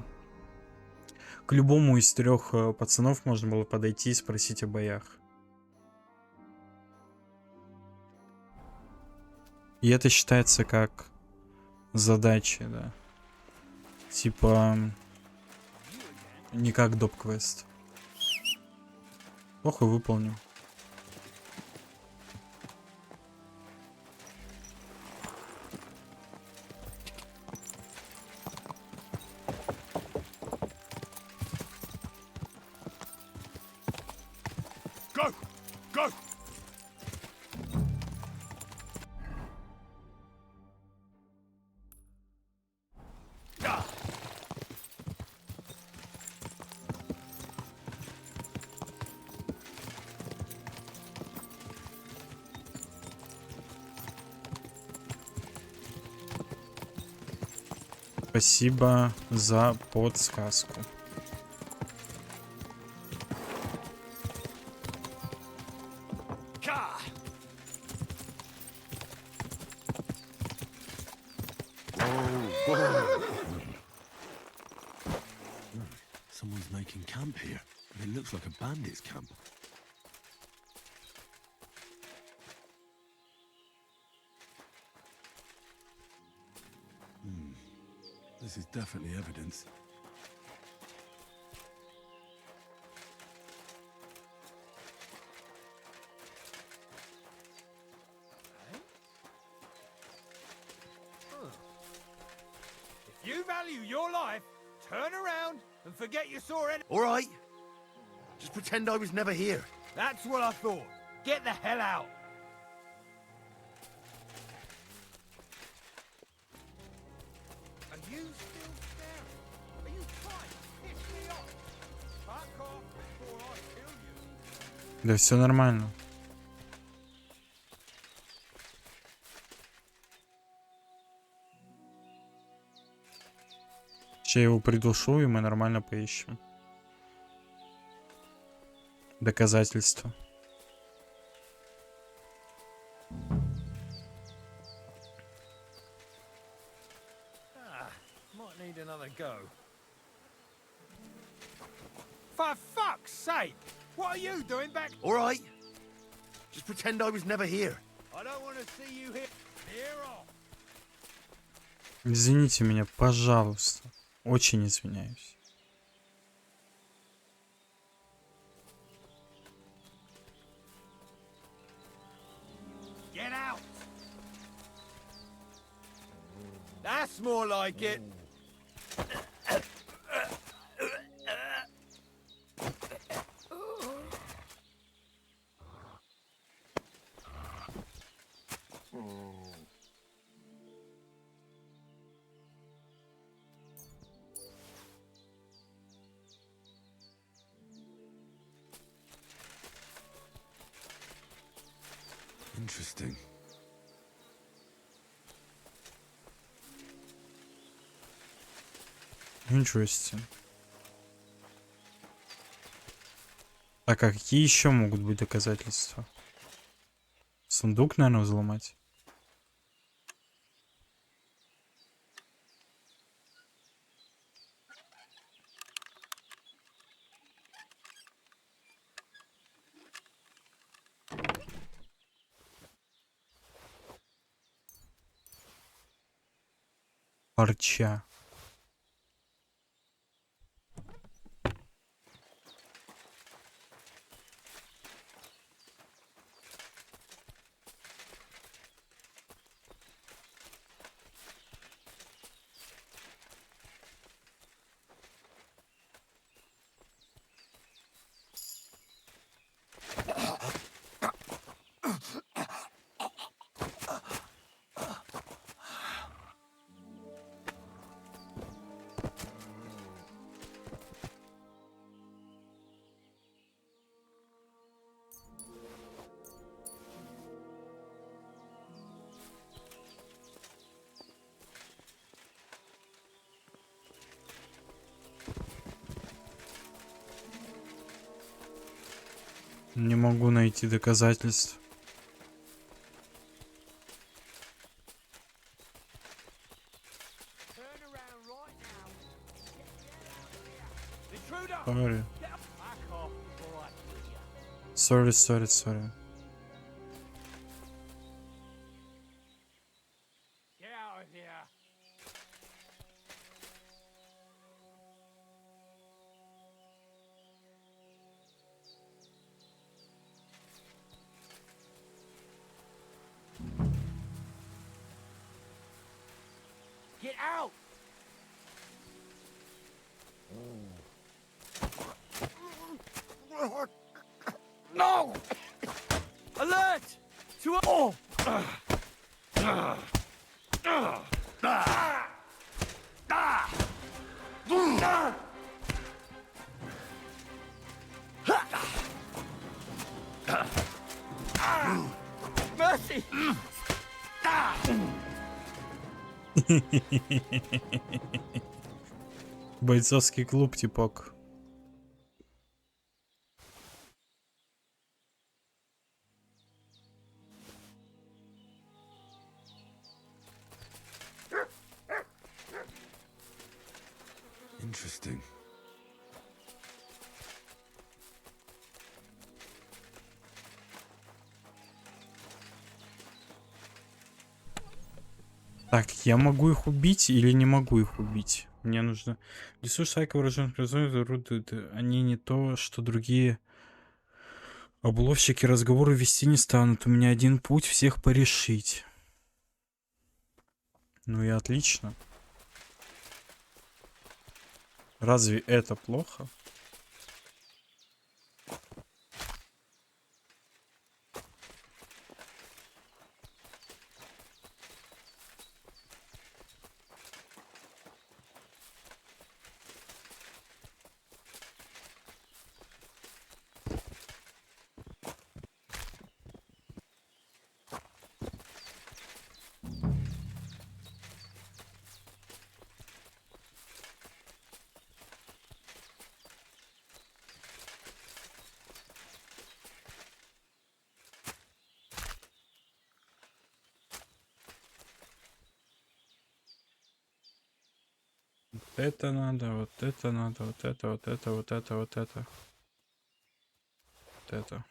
К любому из 3 пацанов можно было подойти и спросить о боях. И это считается как задача, да. Типа... Не как доп-квест. Похуй, выполню. Go! Go! Спасибо за подсказку. Someone's making camp here, but it looks like a bandit's camp. This is definitely evidence. If you value your life, turn around and forget you saw any. All right. Just pretend I was never here. That's what I thought. Get the hell out. Are you still staring? Are you trying to piss me off? Fuck off before I kill you. Да все нормально. Сейчас я его придушу, и мы нормально поищем. Доказательства. Might need another go. For fuck's sake! What are you doing back? All right. Just pretend I was never here. I don't want to see you here. Here off. Извините меня, пожалуйста. Очень извиняюсь. Get out. That's more like it. Interesting. Interesting. Так, а какие еще могут быть доказательства? Сундук, наверное, взломать. Парча. Не могу найти доказательств. Sorry. Back off before I kill you. Sorry, sorry, sorry. Get out of here. Get out! No! Alert! To all! Mercy! Бойцовский клуб, типок. Interesting. Так, я могу их убить или не могу их убить? Мне нужно... В лесу шайка вооруженных разумеет, они не то, что другие обловщики разговоры вести не станут. У меня один путь всех порешить. Ну и отлично. Разве это плохо? Вот это надо, вот это надо, вот это, вот это, вот это, вот это. Вот это.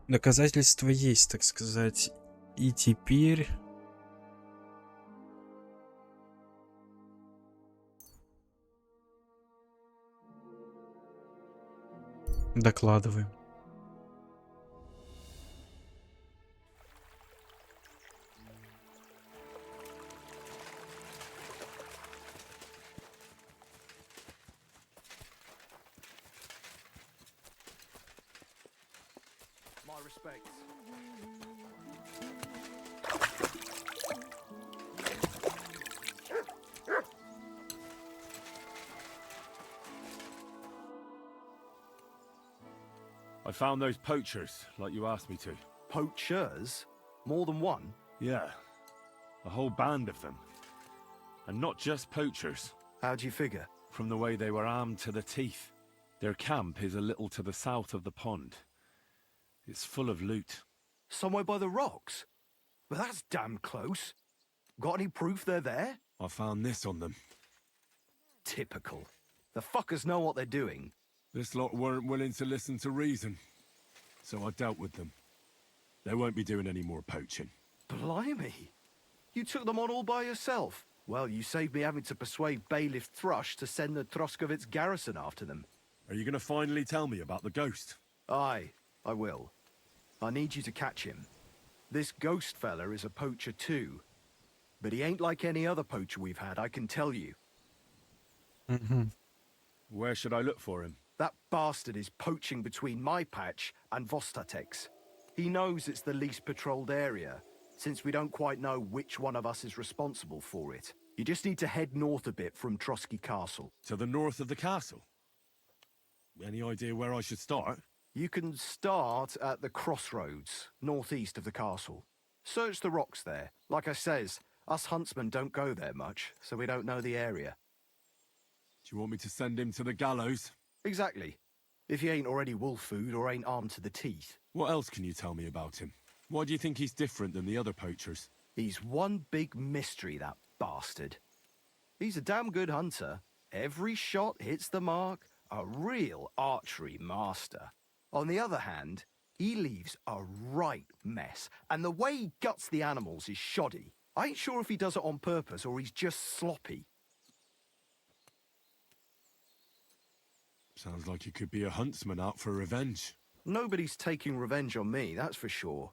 Доказательства есть, так сказать. И теперь... Докладываем. My respects. I found those poachers, like you asked me to. Poachers? More than one? Yeah, a whole band of them. And not just poachers. How'd you figure? From the way they were armed to the teeth. Their camp is a little to the south of the pond. It's full of loot. Somewhere by the rocks? But that's damn close. Got any proof they're there? I found this on them. Typical. The fuckers know what they're doing. This lot weren't willing to listen to reason. So I dealt with them. They won't be doing any more poaching. Blimey. You took them on all by yourself. Well, you saved me having to persuade Bailiff Thrush to send the Troskovitz garrison after them. Are you going to finally tell me about the ghost? Aye, I will. I need you to catch him. This ghost fella is a poacher too. But he ain't like any other poacher we've had, I can tell you. Where should I look for him? That bastard is poaching between my patch and Vostatek's. He knows it's the least patrolled area, since we don't quite know which one of us is responsible for it. You just need to head north a bit from Trotsky Castle. To the north of the castle? Any idea where I should start? You can start at the crossroads, northeast of the castle. Search the rocks there. Like I says, us huntsmen don't go there much, so we don't know the area. Do you want me to send him to the gallows? Exactly. If he ain't already wolf food or ain't armed to the teeth. What else can you tell me about him? Why do you think he's different than the other poachers? He's one big mystery, that bastard. He's a damn good hunter. Every shot hits the mark. A real archery master. On the other hand, he leaves a right mess, and the way he guts the animals is shoddy. I ain't sure if he does it on purpose or he's just sloppy. Sounds like you could be a huntsman out for revenge. Nobody's taking revenge on me, that's for sure.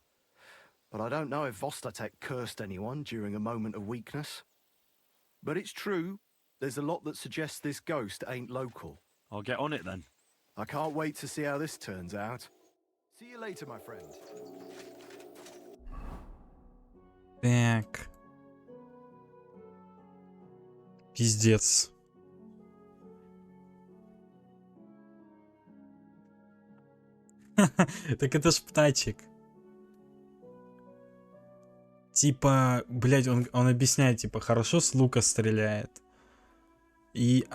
But I don't know if Vostatek cursed anyone during a moment of weakness. But it's true, there's a lot that suggests this ghost ain't local. I'll get on it then. I can't wait to see how this turns out. See you later, my friend. Так. Пиздец. Так это ж птачек. Типа, блядь, он объясняет, типа, хорошо с лука стреляет.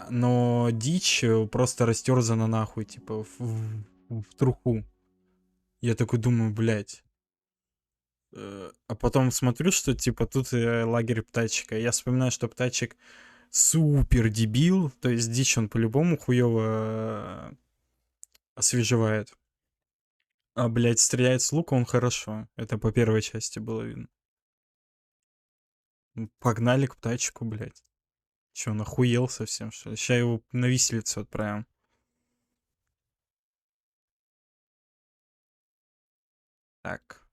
Но дичь просто растерзана нахуй, типа, в труху. Я такой думаю, блядь. А потом смотрю, что, типа, тут лагерь птачика. Я вспоминаю, что птачик супер дебил. То есть дичь он по-любому хуёво освежевает. А, блядь, стреляет с лука он хорошо. Это по первой части было видно. Погнали к птачику, блядь. Чё, он охуел совсем, что ли? Сейчас его на виселицу отправим. Так.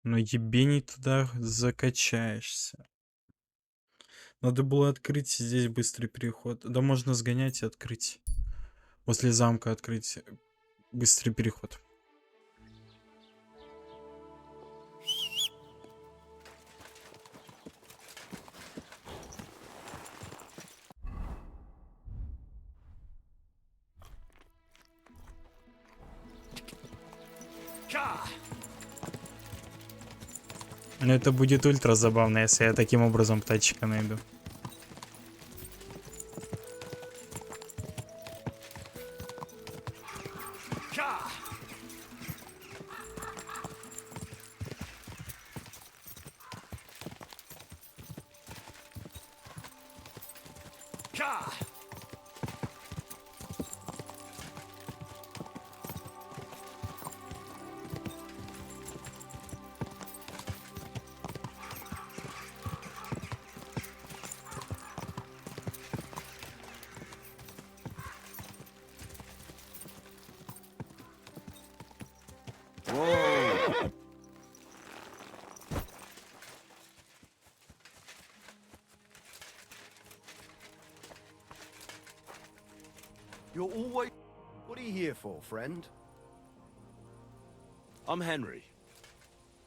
Но ебеней туда закачаешься. Надо было открыть здесь быстрый переход. Да можно сгонять и открыть. После замка открыть быстрый переход. Но это будет ультра забавно, если я таким образом птачика найду. You're always... What are you here for, friend? I'm Henry.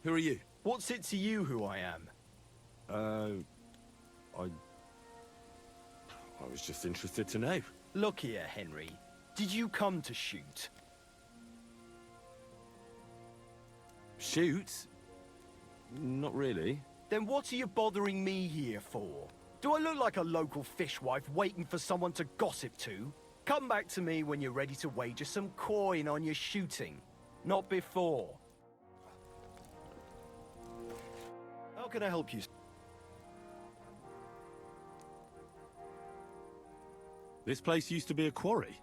Who are you? What's it to you who I am? I was just interested to know. Look here, Henry. Did you come to shoot? Shoot? Not really. Then what are you bothering me here for? Do I look like a local fishwife waiting for someone to gossip to? Come back to me when you're ready to wager some coin on your shooting. Not before. How can I help you? This place used to be a quarry.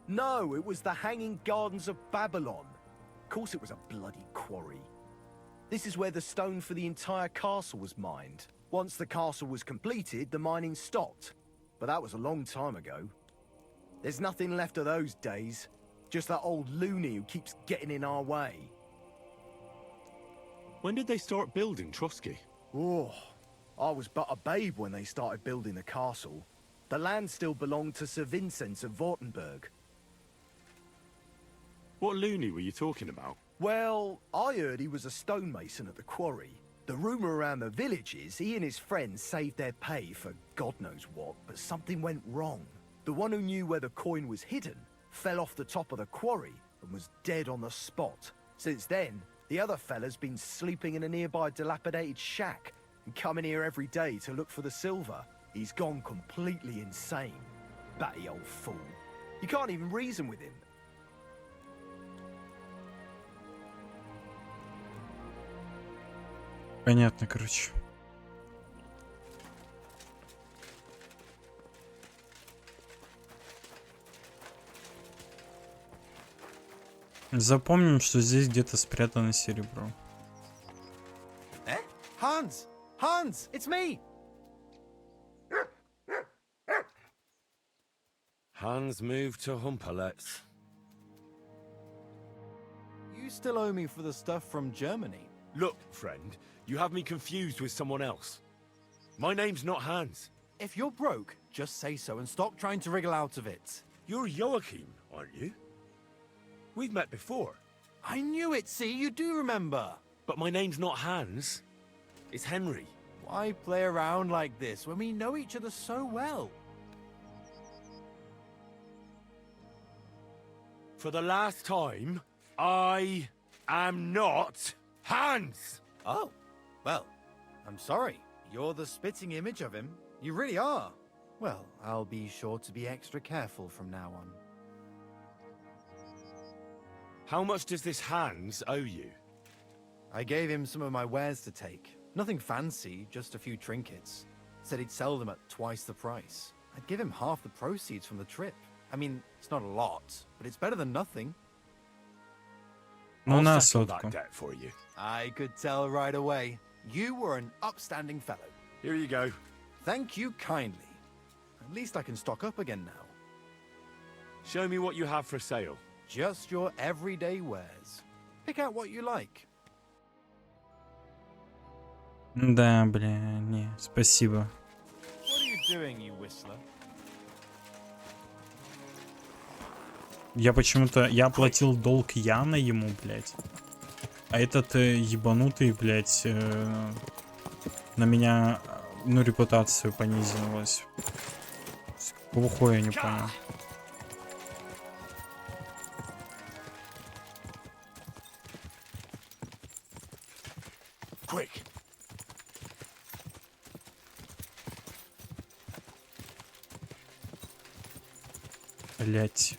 No, it was the Hanging Gardens of Babylon. Of course it was a bloody quarry. This is where the stone for the entire castle was mined. Once the castle was completed, the mining stopped. But that was a long time ago. There's nothing left of those days. Just that old loony who keeps getting in our way. When did they start building Trusky? Oh, I was but a babe when they started building the castle. The land still belonged to Sir Vincent of Vortenberg. What loony were you talking about? Well, I heard he was a stonemason at the quarry. The rumour around the village is he and his friends saved their pay for God knows what, but something went wrong. The one who knew where the coin was hidden fell off the top of the quarry and was dead on the spot. Since then, the other fella's been sleeping in a nearby dilapidated shack and coming here every day to look for the silver. He's gone completely insane. Batty old fool. You can't even reason with him. Понятно, короче. Запомним, что здесь где-то спрятано серебро. Eh? Hans! Hans! It's me! Hans moved to Humperlet's. You still owe me for the stuff from Germany. Look, friend, you have me confused with someone else. My name's not Hans. If you're broke, just say so and stop trying to wriggle out of it. You're Joachim, aren't you? We've met before. I knew it, see? You do remember. But my name's not Hans. It's Henry. Why play around like this when we know each other so well? For the last time, I am not Hans! Oh, well, I'm sorry. You're the spitting image of him. You really are. Well, I'll be sure to be extra careful from now on. How much does this Hans owe you? I gave him some of my wares to take. Nothing fancy, just a few trinkets. Said he'd sell them at twice the price. I'd give him half the proceeds from the trip. I mean, it's not a lot, but it's better than nothing. Ну, на I'll settle сотку. that debt for you. I could tell right away. You were an upstanding fellow. Here you go. Thank you kindly. At least I can stock up again now. Show me what you have for sale. Just your everyday wares. Pick out what you like. Да, бля, не, спасибо. What are you doing, you whistler? Я почему-то... Я оплатил долг Яна ему, блядь. А этот ебанутый, блядь, на меня, ну, репутацию понизилась. С какого хуя, я не понял. Quick! Блядь.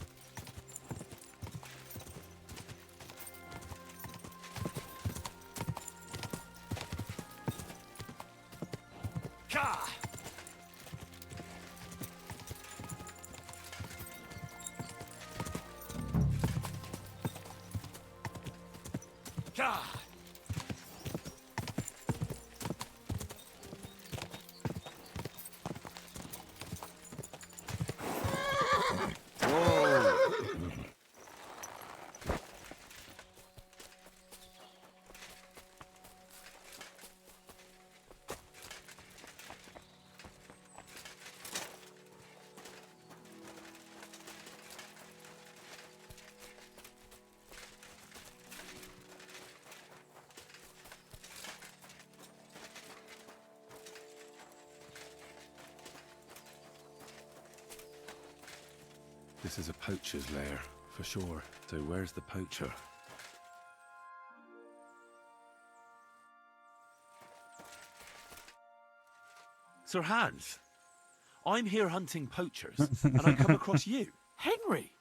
This is a poacher's lair, for sure. So where's the poacher? Sir Hans, I'm here hunting poachers, and I come across you. Henry!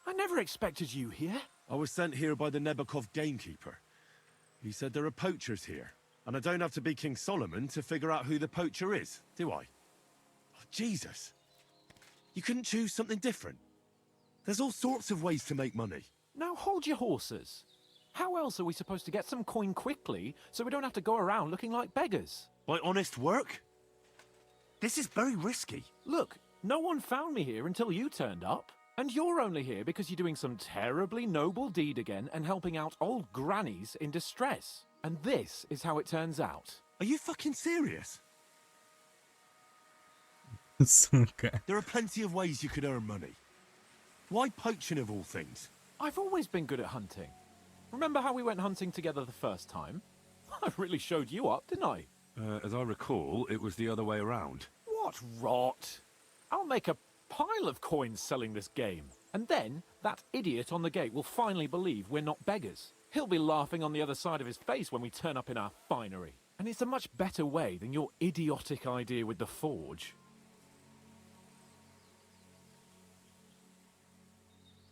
I never expected you here. I was sent here by the Nebakov gamekeeper. He said there are poachers here, and I don't have to be King Solomon to figure out who the poacher is, do I? Oh, Jesus. You couldn't choose something different? There's all sorts of ways to make money. Now hold your horses. How else are we supposed to get some coin quickly so we don't have to go around looking like beggars? By honest work? This is very risky. Look, no one found me here until you turned up. And you're only here because you're doing some terribly noble deed again and helping out old grannies in distress. And this is how it turns out. Are you fucking serious? Сука. There are plenty of ways you could earn money. Why poaching of all things? I've always been good at hunting. Remember how we went hunting together the first time? I really showed you up, didn't I? As I recall, it was the other way around. What rot! I'll make a pile of coins selling this game. And then, that idiot on the gate will finally believe we're not beggars. He'll be laughing on the other side of his face when we turn up in our finery. And it's a much better way than your idiotic idea with the forge.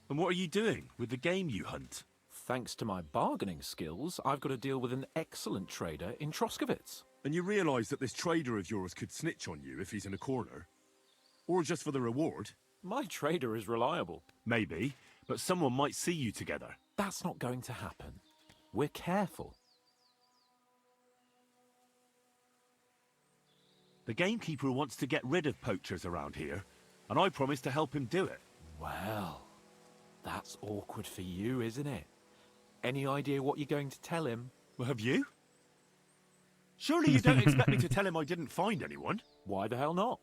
And what are you doing with the game you hunt? Thanks to my bargaining skills, I've got to deal with an excellent trader in Troskowitz. And you realise that this trader of yours could snitch on you if he's in a corner? Or just for the reward? My trader is reliable. Maybe, but someone might see you together. That's not going to happen. We're careful. The gamekeeper wants to get rid of poachers around here, and I promised to help him do it. Well, that's awkward for you, isn't it? Any idea what you're going to tell him? Well, have you? Surely you don't expect me to tell him I didn't find anyone? Why the hell not?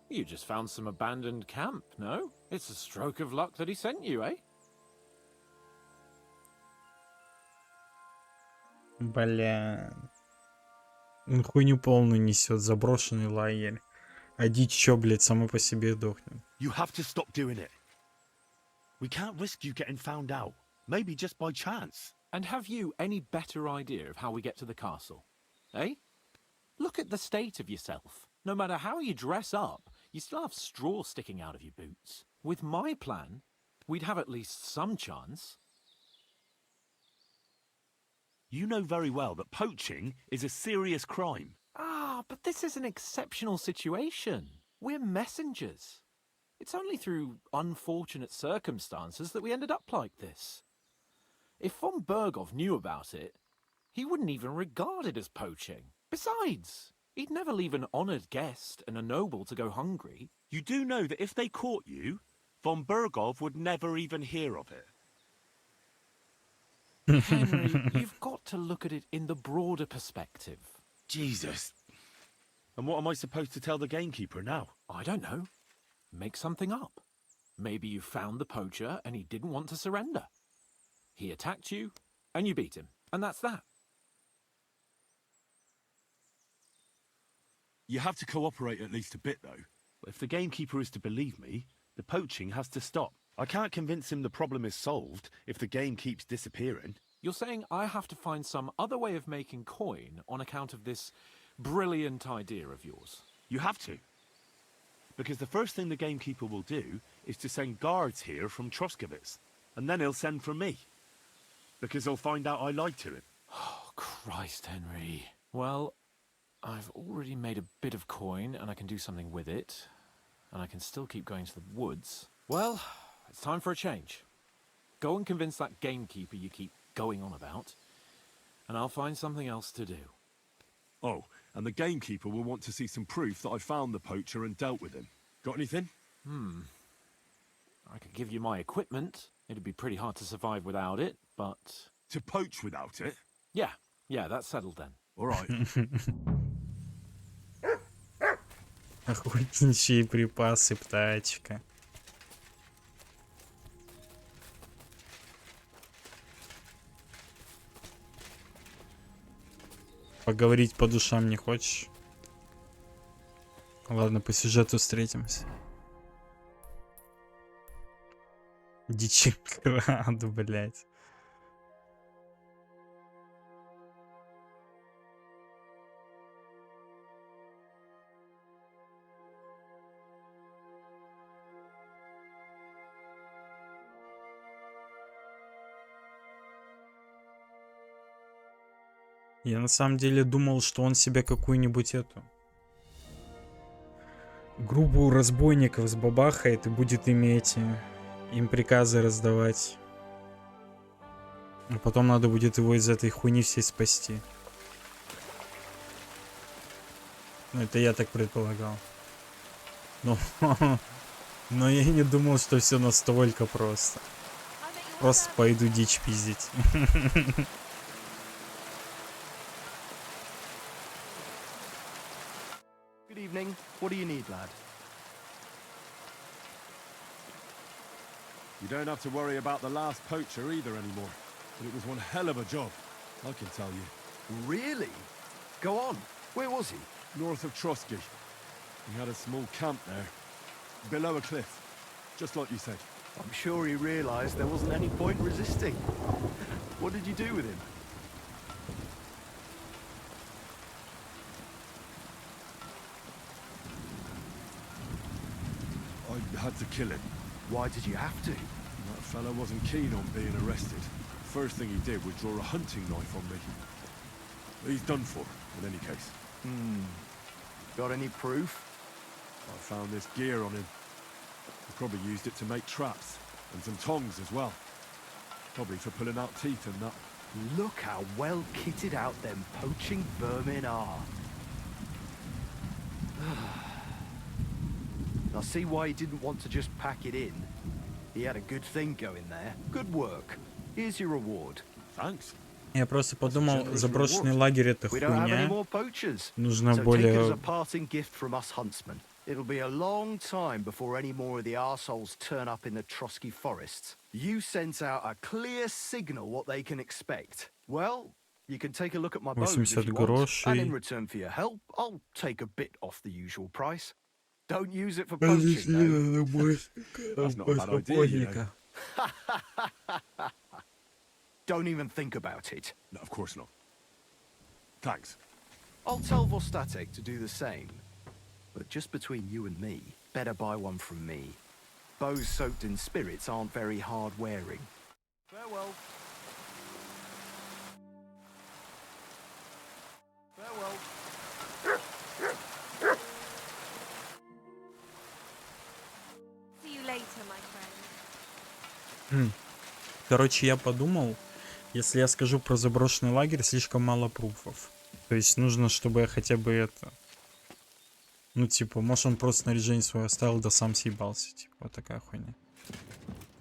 You just found some abandoned camp, no? It's a stroke of luck that he sent you, eh? Бля. Он хуйню полную несет, заброшенный лагерь. А дичь чё, блядь, само по себе дохнет. You have to stop doing it. We can't risk you getting found out. Maybe just by chance. And have you any better idea of how we get to the castle? Eh? Look at the state of yourself. No matter how you dress up, you still have straw sticking out of your boots. With my plan, we'd have at least some chance. You know very well that poaching is a serious crime. Ah, but this is an exceptional situation. We're messengers. It's only through unfortunate circumstances that we ended up like this. If von Bergov knew about it, he wouldn't even regard it as poaching. Besides, he'd never leave an honoured guest and a noble to go hungry. You do know that if they caught you, von Bergov would never even hear of it. Henry, you've got to look at it in the broader perspective. Jesus. And what am I supposed to tell the gamekeeper now? I don't know. Make something up. Maybe you found the poacher and he didn't want to surrender. He attacked you and you beat him. And that's that. You have to cooperate at least a bit, though. If the gamekeeper is to believe me, the poaching has to stop. I can't convince him the problem is solved if the game keeps disappearing. You're saying I have to find some other way of making coin on account of this brilliant idea of yours? You have to. Because the first thing the gamekeeper will do is to send guards here from Troskowitz. And then he'll send for me. Because he'll find out I lied to him. Oh, Christ, Henry. Well, I've already made a bit of coin and I can do something with it. And I can still keep going to the woods. Well, it's time for a change. Go and convince that gamekeeper you keep going on about. And I'll find something else to do. Oh, and the gamekeeper will want to see some proof that I found the poacher and dealt with him. Got anything? I could give you my equipment. It'd be pretty hard to survive without it, but... To poach without it? Yeah, that's settled then. All right. Охотничьи припасы, птачка. Поговорить по душам не хочешь? Ладно, по сюжету встретимся. Дичикрад, блять. Я на самом деле думал, что он себе какую-нибудь эту группу разбойников сбабахает и будет иметь им приказы раздавать. А потом надо будет его из этой хуйни всей спасти. Ну, это я так предполагал. Но я не думал, что все настолько просто. Просто пойду дичь пиздить. Good evening. What do you need, lad? You don't have to worry about the last poacher either anymore. But it was one hell of a job, I can tell you. Really? Go on. Where was he? North of Trotsky. He had a small camp there. Below a cliff. Just like you said. I'm sure he realized there wasn't any point resisting. What did you do with him? I had to kill him. Why did you have to? That fella wasn't keen on being arrested. First thing he did was draw a hunting knife on me. He's done for, in any case. Got any proof? I found this gear on him. He probably used it to make traps, and some tongs as well. Probably for pulling out teeth and that. Look how well kitted out them poaching vermin are. I see why he didn't want to just pack it in. He had a good thing going there. Good work. Here's your reward. Thanks. Я просто подумал, заброшенный лагерь это We don't have any хуйня. more poachers. Нужно So take it as более... a parting gift from us huntsmen. It'll be a long time before any more of the arseholes turn up in the Trotsky forests. You sent out a clear signal what they can expect. Well, you can take a look at my bows if 80 you want, and грошей. in return for your help, I'll take a bit off the usual price. Don't use it for poaching, though. That's not a bad idea, you know. Don't even think about it. No, of course not. Thanks. I'll tell Vostatek to do the same. But just between you and me, better buy one from me. Bows soaked in spirits aren't very hard wearing. Farewell. Farewell. See you later, my friend. Короче, я подумал, если я скажу про заброшенный лагерь, слишком мало пруфов. То есть нужно, чтобы я хотя бы это... Ну, типа, может он просто снаряжение свое оставил, да сам съебался. Типа, вот такая хуйня.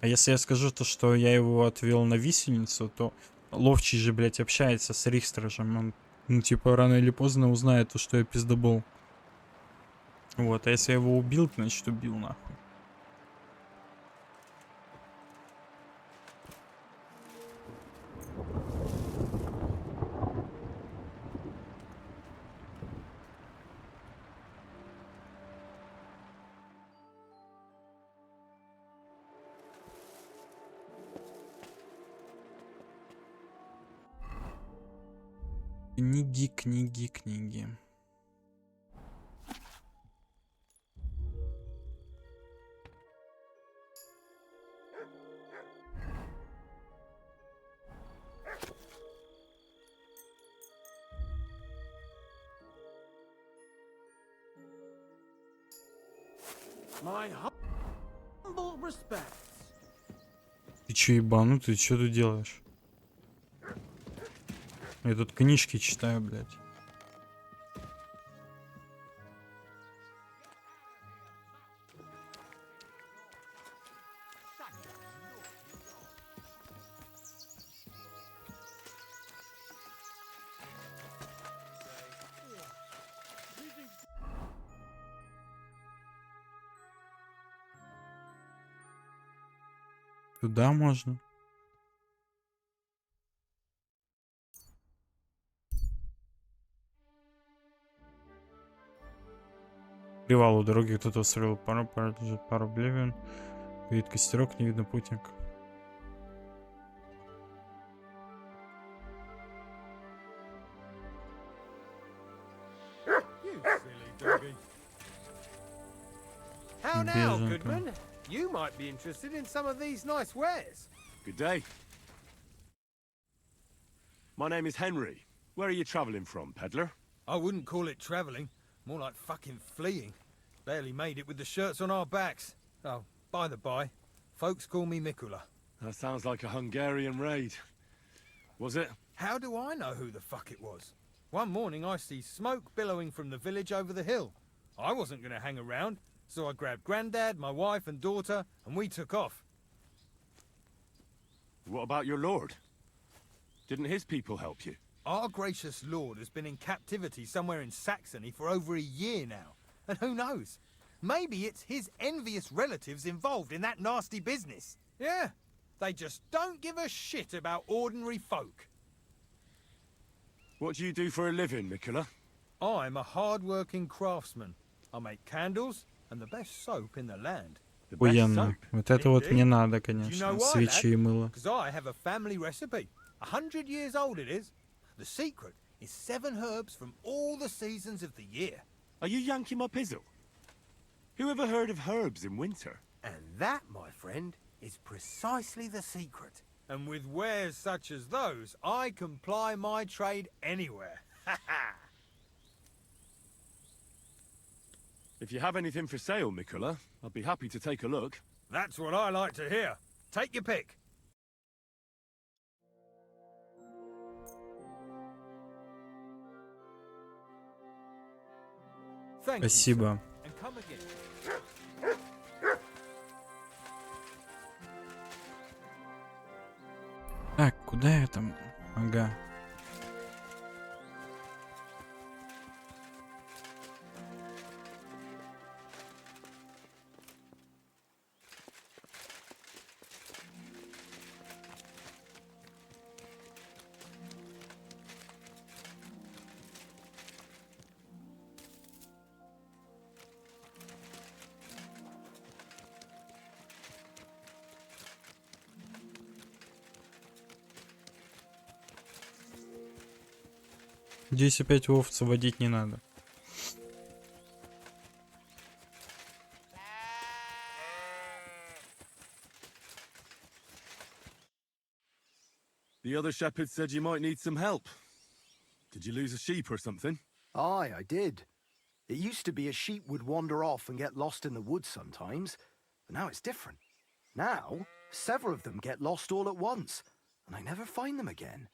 А если я скажу то, что я его отвел на висельницу, то ловчий же, блядь, общается с Рихстером. Он, ну, типа, рано или поздно узнает то, что я пиздобол. Вот, а если я его убил, значит убил, нахуй. Книги, книги, книги. My humble respects. Ты чё, ебанутый? Ты чё тут делаешь? Я тут книжки читаю, блядь. Туда можно. Привал у дороги кто-то устроил пару Обливион. Видит костерок, не видно путника. How now, Goodman? You might be interested in some of these nice wares. Good day. My name is Henry. Where are you travelling from, peddler? I wouldn't call it travelling. More like fucking fleeing. Barely made it with the shirts on our backs. Oh, by the by, folks call me Mikula. That sounds like a Hungarian raid. Was it? How do I know who the fuck it was? One morning I see smoke billowing from the village over the hill. I wasn't going to hang around, so I grabbed Grandad, my wife and daughter, and we took off. What about your lord? Didn't his people help you? Our gracious lord has been in captivity somewhere in Saxony for over a year now. And who knows? Maybe it's his envious relatives involved in that nasty business. Yeah, they just don't give a shit about ordinary folk. What do you do for a living, Mikula? I'm a hard-working craftsman. I make candles and the best soap in the land. Охуенно. Вот это вот мне надо, конечно. Свечи и мыло. Because I have a family recipe. 100 years old it is. The secret is 7 herbs from all the seasons of the year. Are you yanking my pizzle? Who ever heard of herbs in winter? And that, my friend, is precisely the secret. And with wares such as those, I can ply my trade anywhere. Ha ha! If you have anything for sale, Mikula, I'd be happy to take a look. That's what I like to hear. Take your pick. Thank you, Спасибо. sir. And come again. Так, куда я там? Ага. Здесь опять овца водить не надо. The other shepherd said you might need some help. Did you lose a sheep or something? Aye, I did. It used to be a sheep would wander off and get lost in the woods sometimes, but now it's different. Now, several of them get lost all at once, and I never find them again.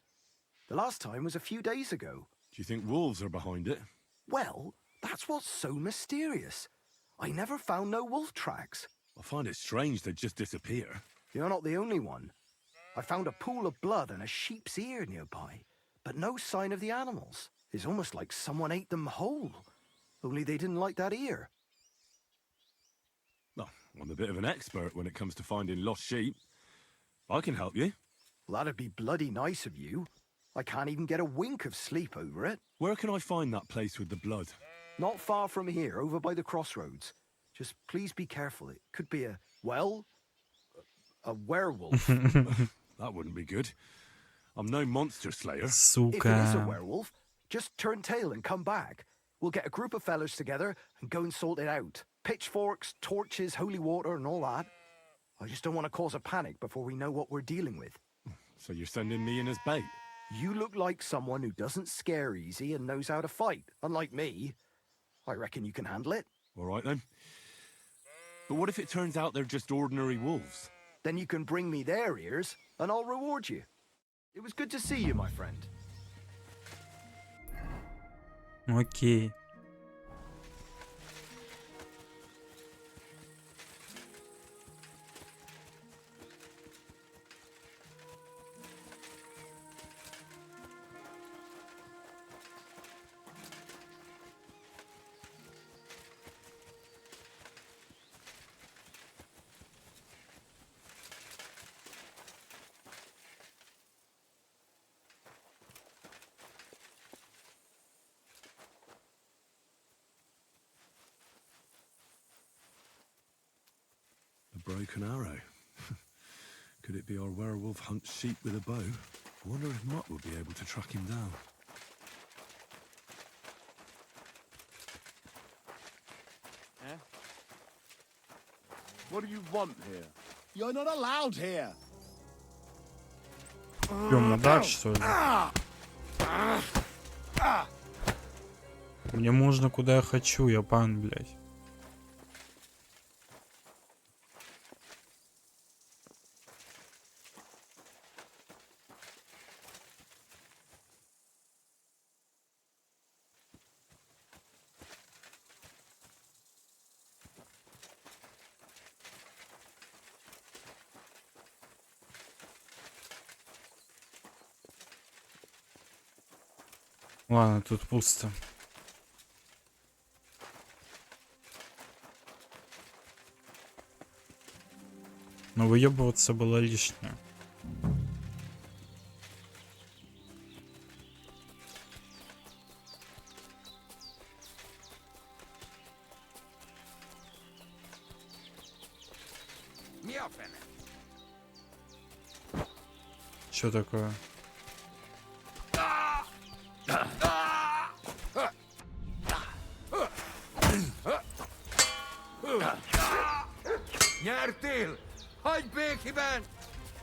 The last time was a few days ago. Do you think wolves are behind it? Well, that's what's so mysterious. I never found no wolf tracks. I find it strange they'd just disappear. You're not the only one. I found a pool of blood and a sheep's ear nearby, but no sign of the animals. It's almost like someone ate them whole. Only they didn't like that ear. Well, I'm a bit of an expert when it comes to finding lost sheep. I can help you. Well, that'd be bloody nice of you. I can't even get a wink of sleep over it. Where can I find that place with the blood? Not far from here, over by the crossroads. Just please be careful. It could be a werewolf. That wouldn't be good. I'm no monster slayer. If it is a werewolf, just turn tail and come back. We'll get a group of fellas together and go and sort it out. Pitchforks, torches, holy water and all that. I just don't want to cause a panic before we know what we're dealing with. So you're sending me in as bait? You look like someone who doesn't scare easy and knows how to fight, unlike me. I reckon you can handle it. All right then. But what if it turns out they're just ordinary wolves? Then you can bring me their ears and I'll reward you. It was good to see you, my friend. Окей. A broken arrow. Could it be our werewolf hunts sheep with a bow? I wonder if Mutt would be able to track him down. What do you want here? You're not allowed here. Идем на дачу, что ли? Мне можно куда я хочу, я пан, блядь. Ладно, тут пусто. Но выебываться было лишнее. Что такое?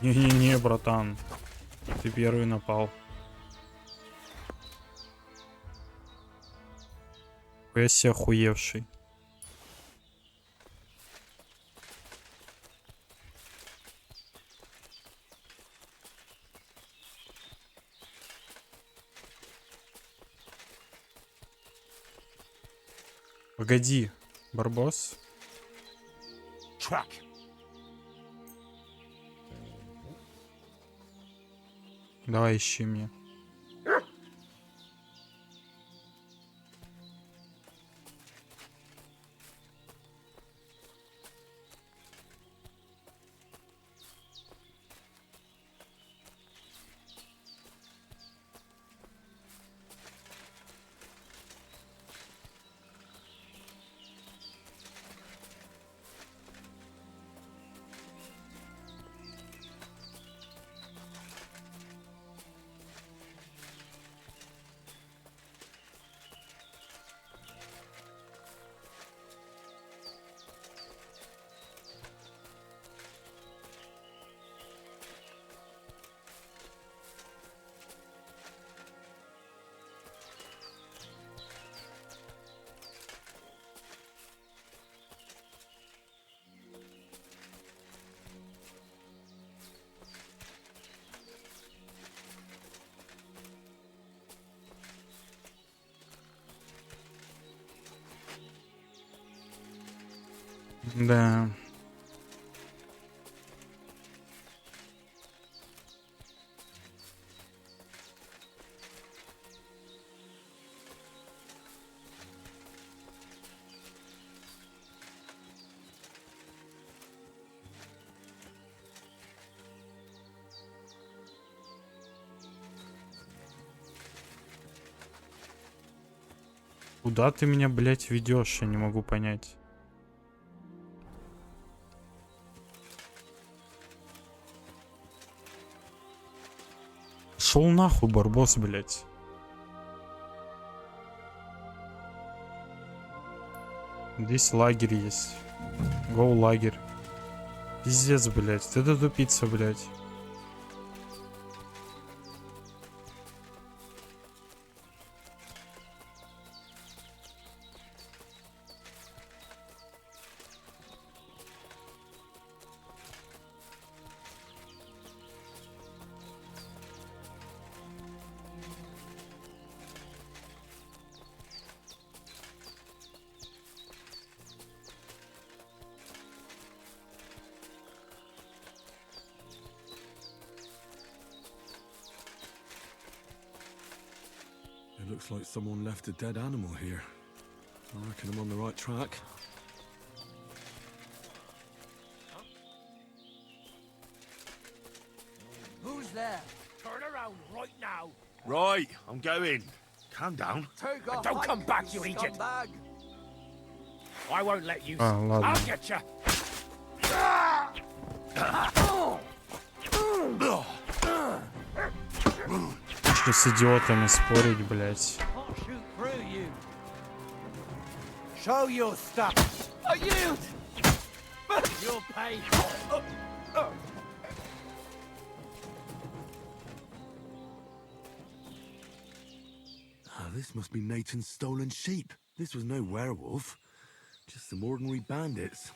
Не-не-не, братан. Ты первый напал. Я себе охуевший. Погоди, Барбос. Track. Давай ищи мне. Да. Куда ты меня, блядь, ведешь? Я не могу понять. Шел нахуй, Барбос, блядь. Здесь лагерь есть. Гоу лагерь. Пиздец, блядь. Ты тупица, блядь. It looks like someone left a dead animal here. I reckon I'm on the right track. Who's there? Turn around right now. Right, I'm going. Calm down. Take off. Don't come back, you idiot. Scumbag. I won't let you. А, ладно. I'll get you. Что с идиотами спорить, блядь. I'll shoot through you. Show your stuff. I yield. You'll pay. This must be Nathan's stolen sheep. This was no werewolf. Just some ordinary bandits.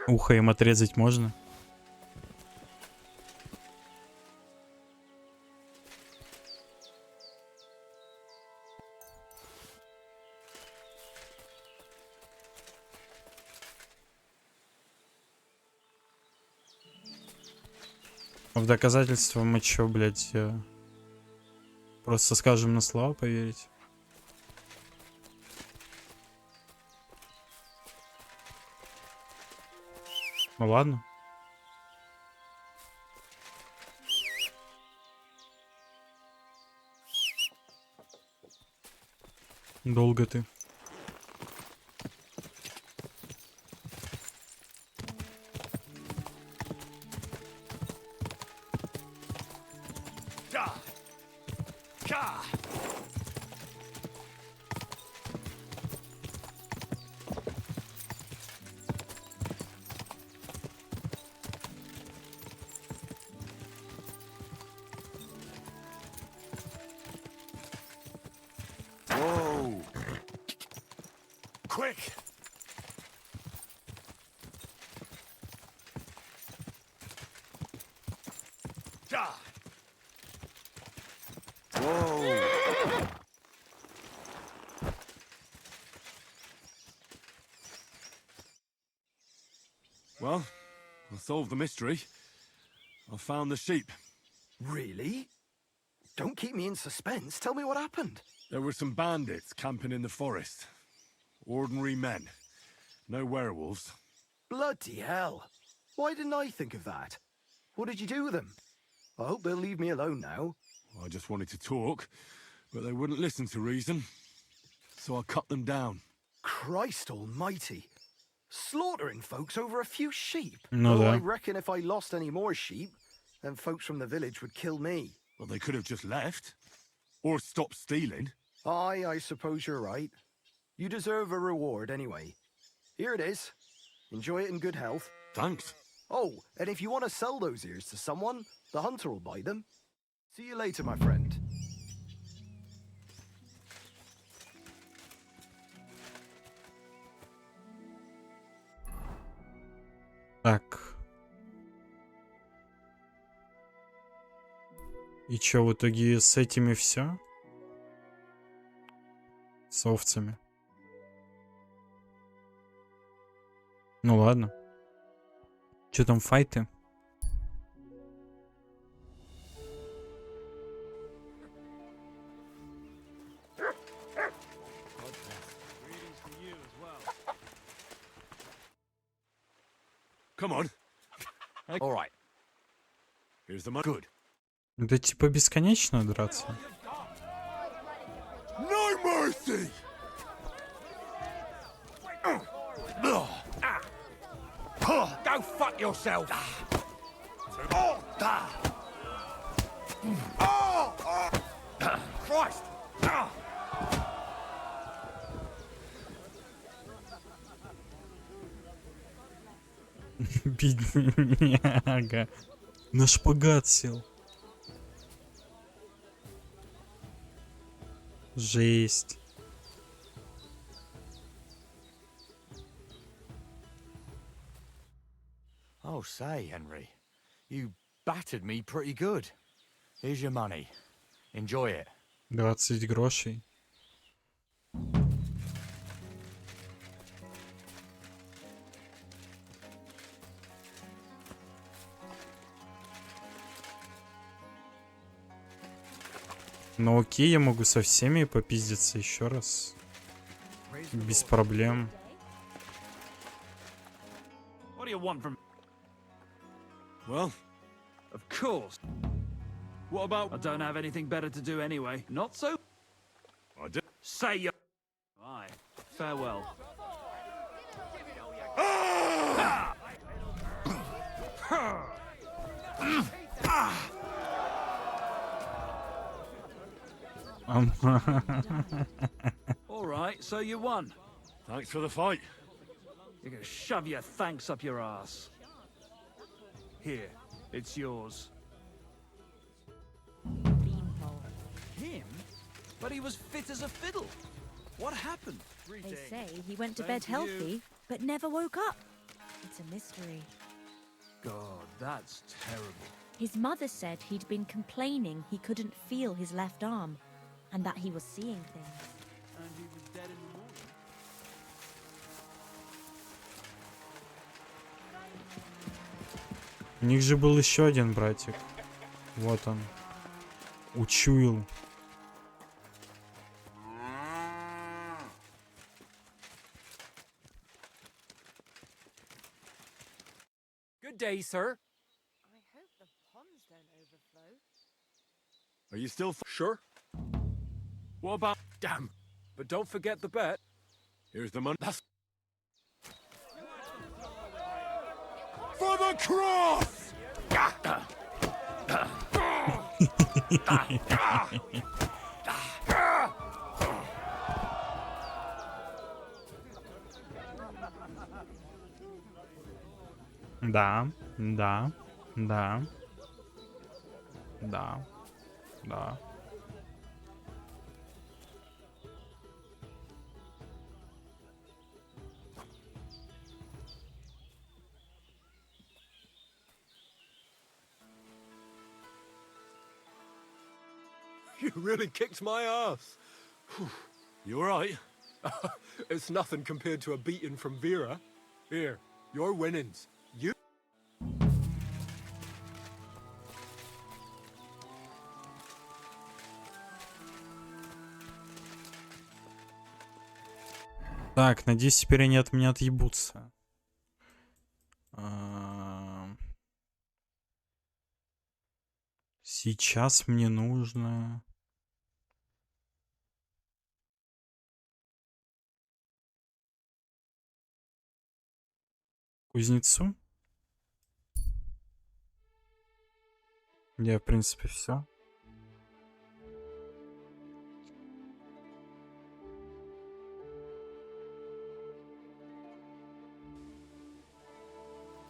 Ухо им отрезать можно? В доказательство мы чё, блядь, просто скажем на слова поверить? Ну ладно. Долго ты. Whoa! Quick! Whoa! Well, I solved the mystery. I found the sheep. Really? Don't keep me in suspense. Tell me what happened. There were some bandits camping in the forest. Ordinary men. No werewolves. Bloody hell. Why didn't I think of that? What did you do with them? I hope they'll leave me alone now. I just wanted to talk, but they wouldn't listen to reason. So I cut them down. Christ almighty. Slaughtering folks over a few sheep. No, I да. reckon if I lost any more sheep, then folks from the village would kill me. Well, they could have just left. Or stopped stealing. Aye, I suppose you're right. You deserve a reward anyway. Here it is. Enjoy it in good health. Thanks. Oh, and if you want to sell those ears to someone, the hunter will buy them. See you later, my friend. Так. И чё, в итоге с этими все? С овцами. Ну ладно. Чё там, файты? Come on. All right. Here's the money. Good. Это типа бесконечно драться? No mercy! Go fuck yourself! Christ! Бедняга. На шпагат сел. Жесть. Oh, say, Henry, you battered me pretty good. Here's your money. Enjoy it. 20 грошей. Ну окей, я могу со всеми попиздиться еще раз. Без проблем. What do you want from... Well, Of course. what about... I don't have anything better to do anyway. Not so... I did. Say your... Aye. Farewell. All right, so you won. Thanks for the fight. You're gonna shove your thanks up your ass. Here, it's yours. Him? But he was fit as a fiddle. What happened? They say he went to bed healthy, but never woke up. It's a mystery. God, that's terrible. His mother said he'd been complaining he couldn't feel his left arm, and that he was seeing things. And he was dead in the morning. У них же был еще один братик. Вот он. Учуял. Good day, sir. I hope the ponds don't overflow. Are you still... Sure. What about... Damn. But don't forget the bet. Here's the money. That's... For the cross! Да, да, да. Да, да. You really kicked my ass. You alright? It's nothing compared to a beating from Vera. Here, your winnings. Так, надеюсь, теперь они от меня отъебутся. Сейчас мне нужно... Кузнецу? Я, в принципе, все.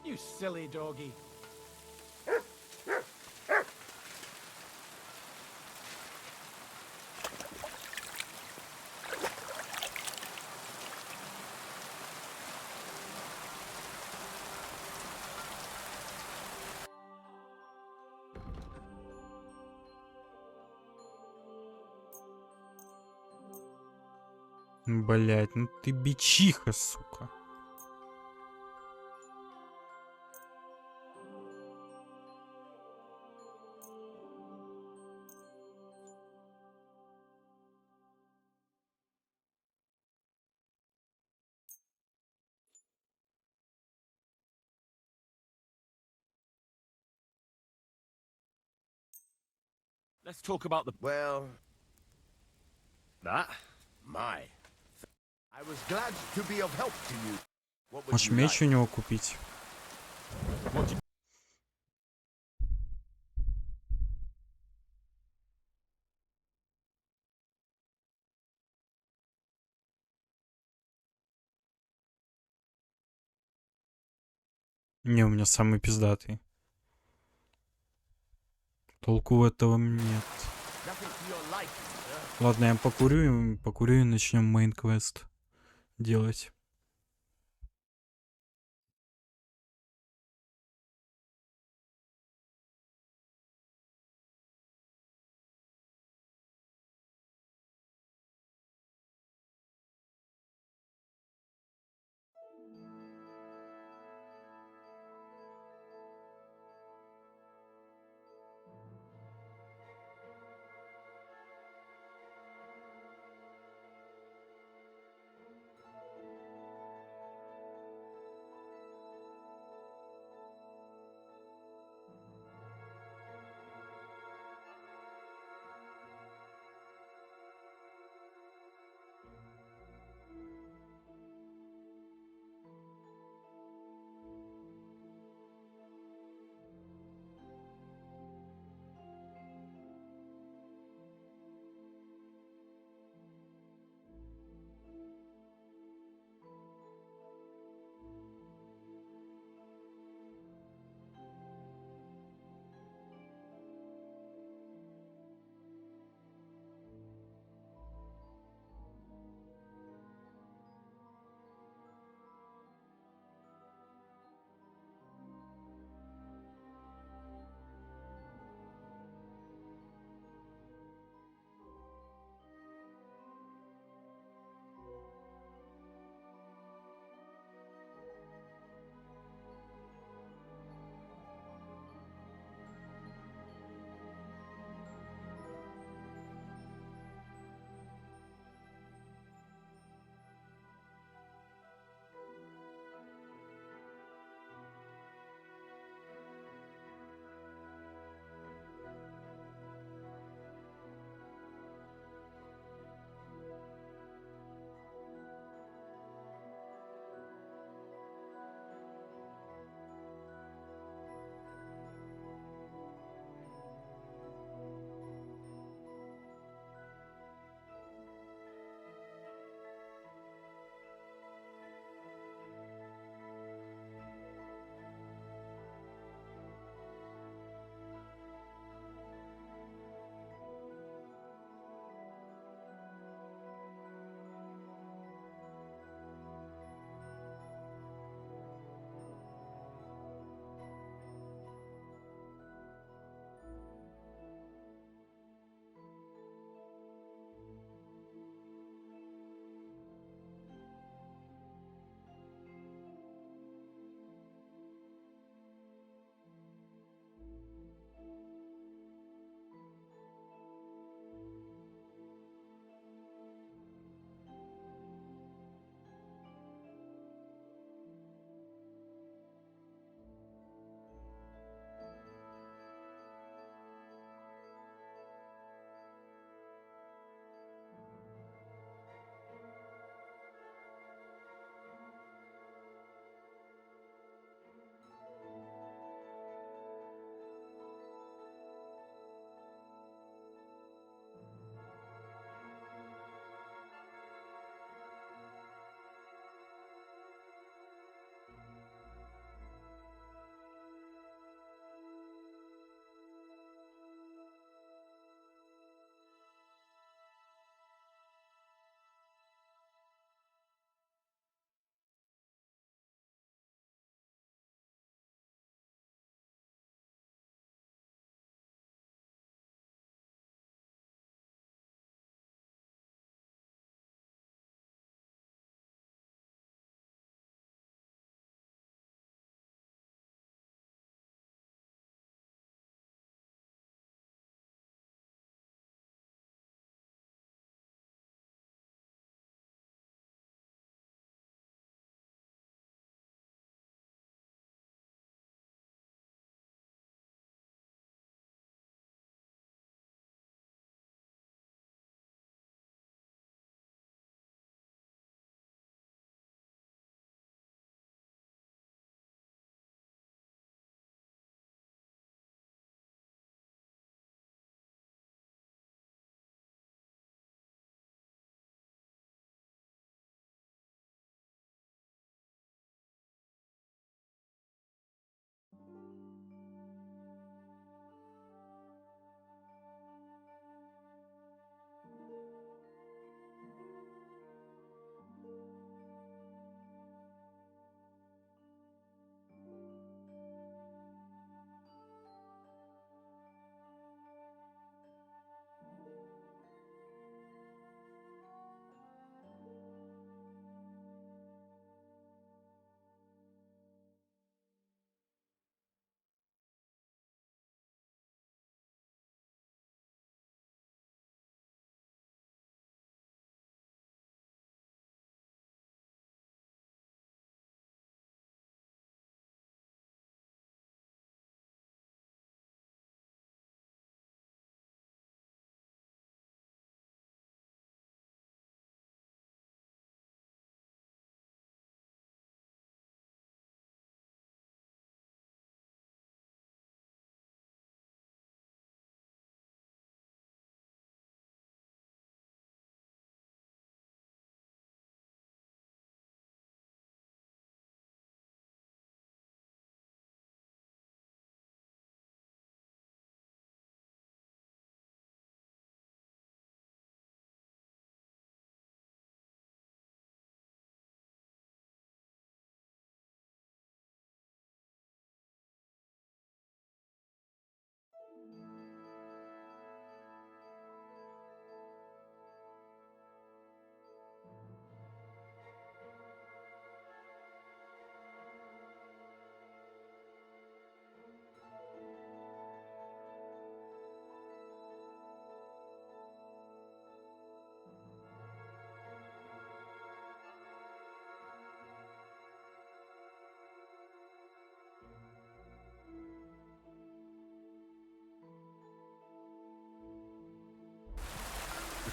You silly doggy. Блять, ну ты бичиха, сука. Let's talk about the... Well... That? My. I was glad to be of help to you. What would Можешь you меч like? у него купить? Не, у меня самый пиздатый. Толку в этом нет. Ладно, я покурю и начнем мейн-квест делать.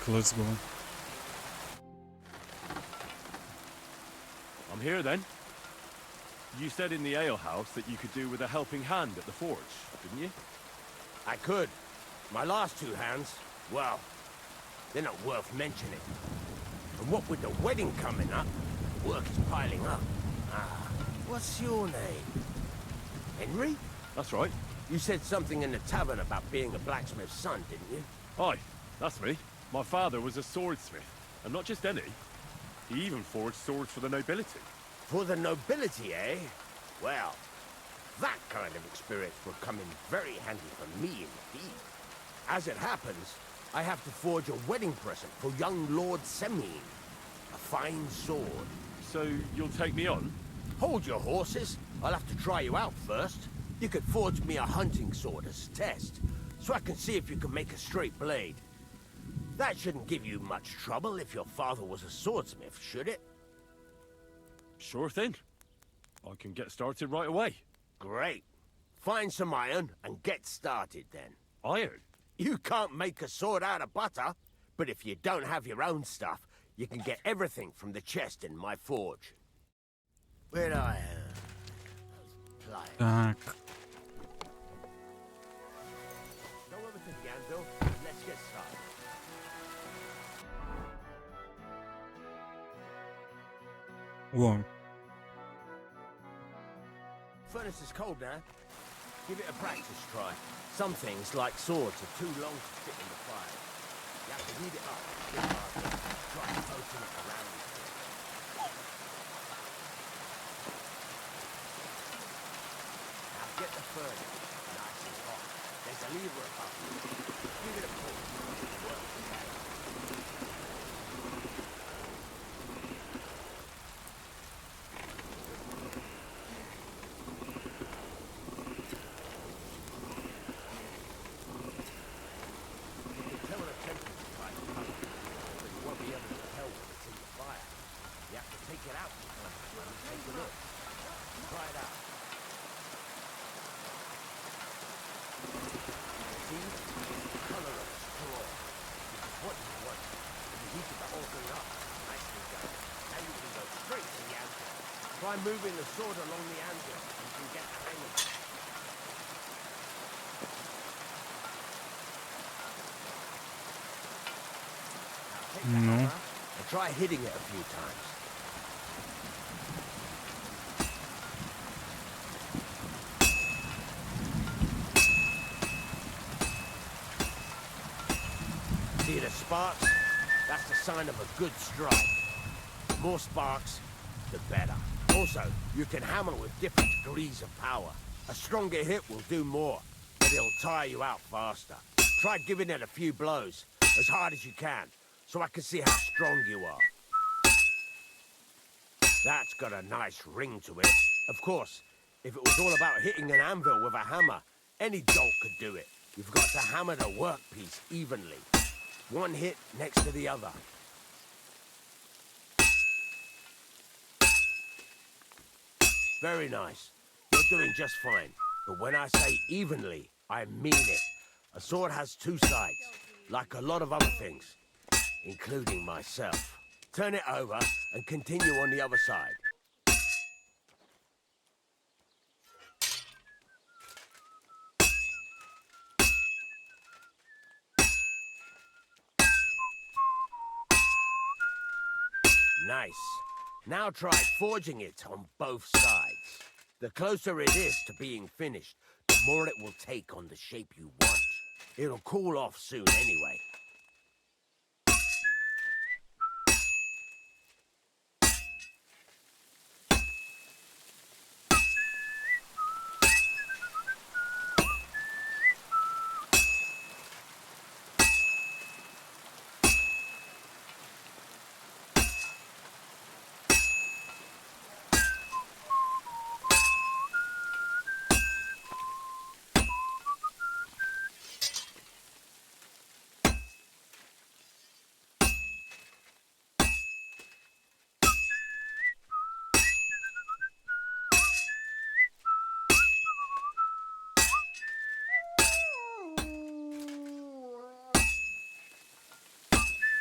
Let's go. I'm here then. You said in the alehouse that you could do with a helping hand at the forge, didn't you? I could. My last two hands, well, they're not worth mentioning. And what with the wedding coming up, work is piling up. What's your name? Henry? That's right. You said something in the tavern about being a blacksmith's son, didn't you? Aye, that's me. My father was a swordsmith, and not just any. He even forged swords for the nobility. For the nobility, eh? Well, that kind of experience will come in very handy for me indeed. As it happens, I have to forge a wedding present for young Lord Semine. A fine sword. So you'll take me on? Hold your horses. I'll have to try you out first. You could forge me a hunting sword as a test, so I can see if you can make a straight blade. That shouldn't give you much trouble if your father was a swordsmith, should it? Sure thing. I can get started right away. Great. Find some iron and get started then. Iron? You can't make a sword out of butter, but if you don't have your own stuff, you can get everything from the chest in my forge. Where I am. Так. Go over to the anvil and let's get started. Во. Furnace is cold now. Give it a practice try. Some things, like swords, are too long to fit in the fire. You have to heat it up. Try poking it around. Now get the furnace nice and hot. There's a lever above you. Give it a pull. Work it out. Try moving the sword along the anvil. You can get the hang of it. Now take the hammer and try hitting it a few times. See the sparks? That's the sign of a good strike. The more sparks, the better. Also, you can hammer with different degrees of power. A stronger hit will do more, but it'll tire you out faster. Try giving it a few blows, as hard as you can, so I can see how strong you are. That's got a nice ring to it. Of course, if it was all about hitting an anvil with a hammer, any dolt could do it. You've got to hammer the workpiece evenly. One hit next to the other. Very nice. You're doing just fine. But when I say evenly, I mean it. A sword has two sides, like a lot of other things, including myself. Turn it over and continue on the other side. Nice. Now try forging it on both sides. The closer it is to being finished, the more it will take on the shape you want. It'll cool off soon anyway.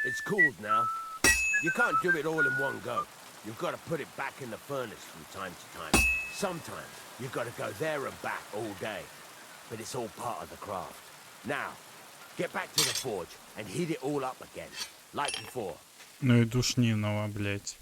It's cooled now. You can't do it all in one go. You've got to put it back in the furnace from time to time. Sometimes you've got to go there and back all day. But it's all part of the craft. Now, get back to the forge and heat it all up again, like before. Ну и душнилова, блядь.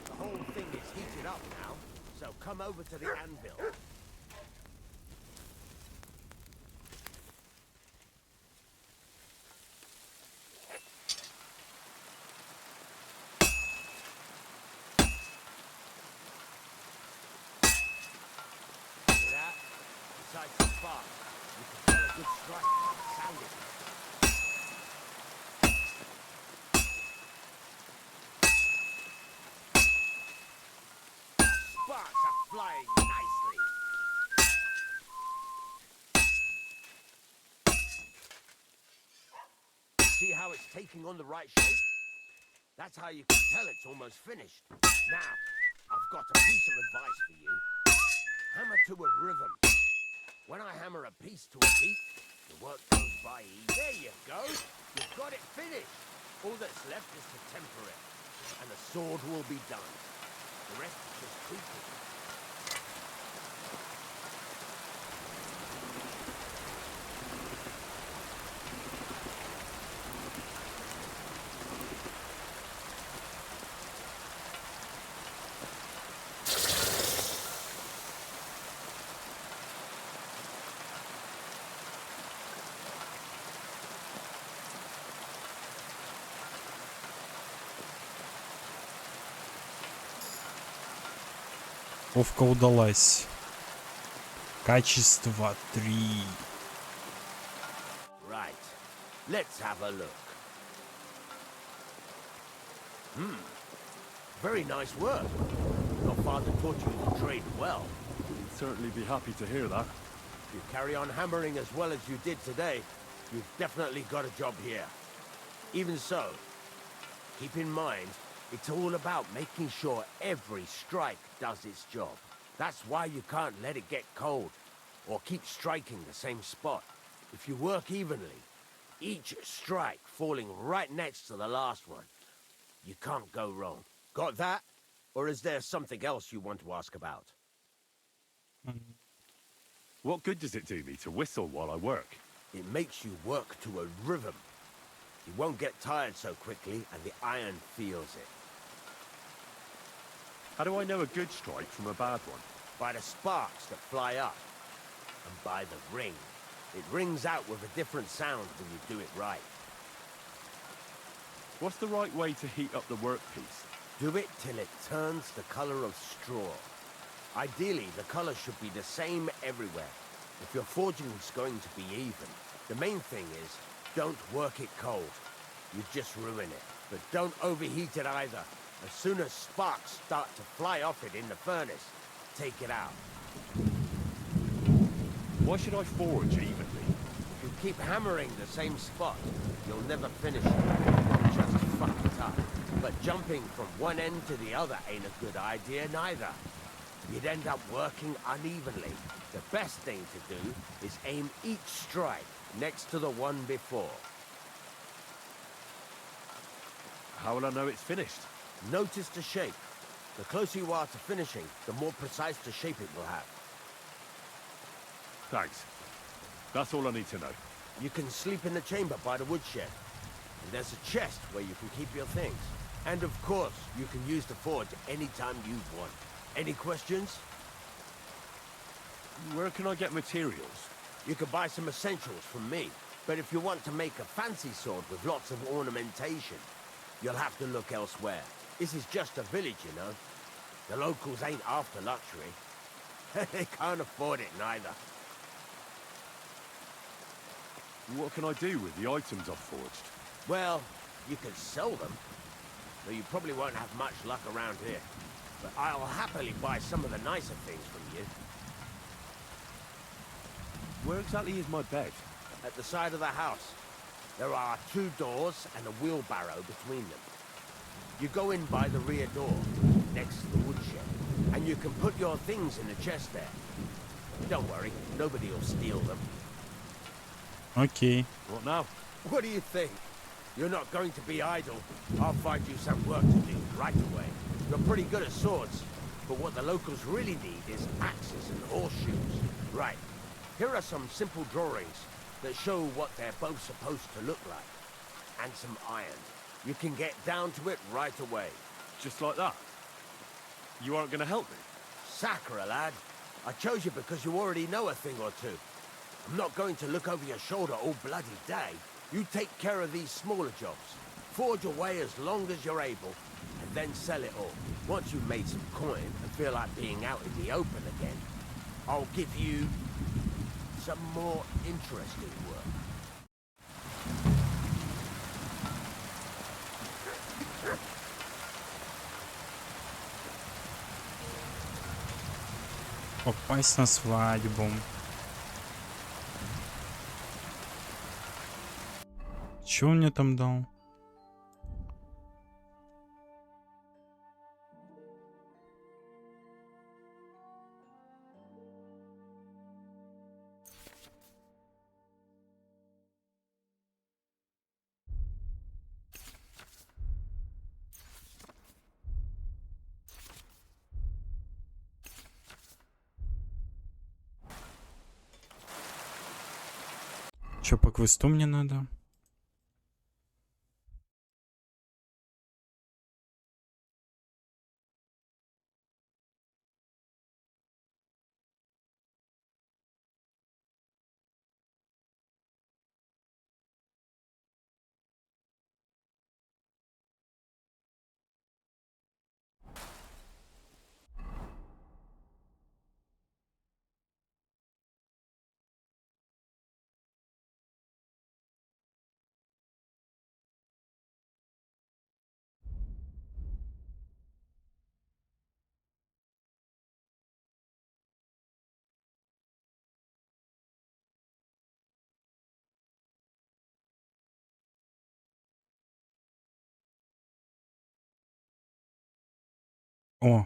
The whole thing is heated up now, so come over to the anvil. See that? Besides the spark, you can tell a good strike by the sound it makes. Sparks are flying nicely. See how it's taking on the right shape? That's how you can tell it's almost finished. Now, I've got a piece of advice for you. Hammer to a rhythm. When I hammer a piece to a beat, the work goes by easy. There you go. You've got it finished. All that's left is to temper it, and the sword will be done. The rest is just tweaking. Ковка удалась. Качество 3. Right. Let's have a look. Very nice work. Your father taught you the trade well. He'd certainly be happy to hear that. If you carry on hammering as well as you did today, you've definitely got a job here. Even so, keep in mind, it's all about making sure every strike does its job. That's why you can't let it get cold, or keep striking the same spot. If you work evenly, each strike falling right next to the last one, you can't go wrong. Got that? Or is there something else you want to ask about? What good does it do me to whistle while I work? It makes you work to a rhythm. You won't get tired so quickly, and the iron feels it. How do I know a good strike from a bad one? By the sparks that fly up, and by the ring. It rings out with a different sound when you do it right. What's the right way to heat up the workpiece? Do it till it turns the color of straw. Ideally, the color should be the same everywhere. If your forging's going to be even, the main thing is, don't work it cold. You just ruin it. But don't overheat it either. As soon as sparks start to fly off it in the furnace, take it out. Why should I forge evenly? If you keep hammering the same spot, you'll never finish it. You'll just fuck it up. But jumping from one end to the other ain't a good idea neither. You'd end up working unevenly. The best thing to do is aim each strike next to the one before. How will I know it's finished? Notice the shape. The closer you are to finishing, the more precise the shape it will have. Thanks. That's all I need to know. You can sleep in the chamber by the woodshed. And there's a chest where you can keep your things. And of course, you can use the forge anytime you want. Any questions? Where can I get materials? You can buy some essentials from me. But if you want to make a fancy sword with lots of ornamentation, you'll have to look elsewhere. This is just a village, you know. The locals ain't after luxury. They can't afford it neither. What can I do with the items I've forged? Well, you could sell them, though you probably won't have much luck around here. But I'll happily buy some of the nicer things from you. Where exactly is my bed? At the side of the house. There are 2 doors and a wheelbarrow between them. You go in by the rear door, next to the woodshed, and you can put your things in the chest there. Don't worry, nobody will steal them. Окей. What now? What do you think? You're not going to be idle. I'll find you some work to do right away. You're pretty good at swords, but what the locals really need is axes and horseshoes. Right. Here are some simple drawings that show what they're both supposed to look like. And some iron. You can get down to it right away. Just like that? You aren't gonna help me? Sacre, lad. I chose you because you already know a thing or two. I'm not going to look over your shoulder all bloody day. You take care of these smaller jobs. Forge away as long as you're able, and then sell it all. Once you've made some coin and feel like being out in the open again, I'll give you some more interesting work. Попасть на свадьбу. Чё он мне там дал? Чё по квесту мне надо? О.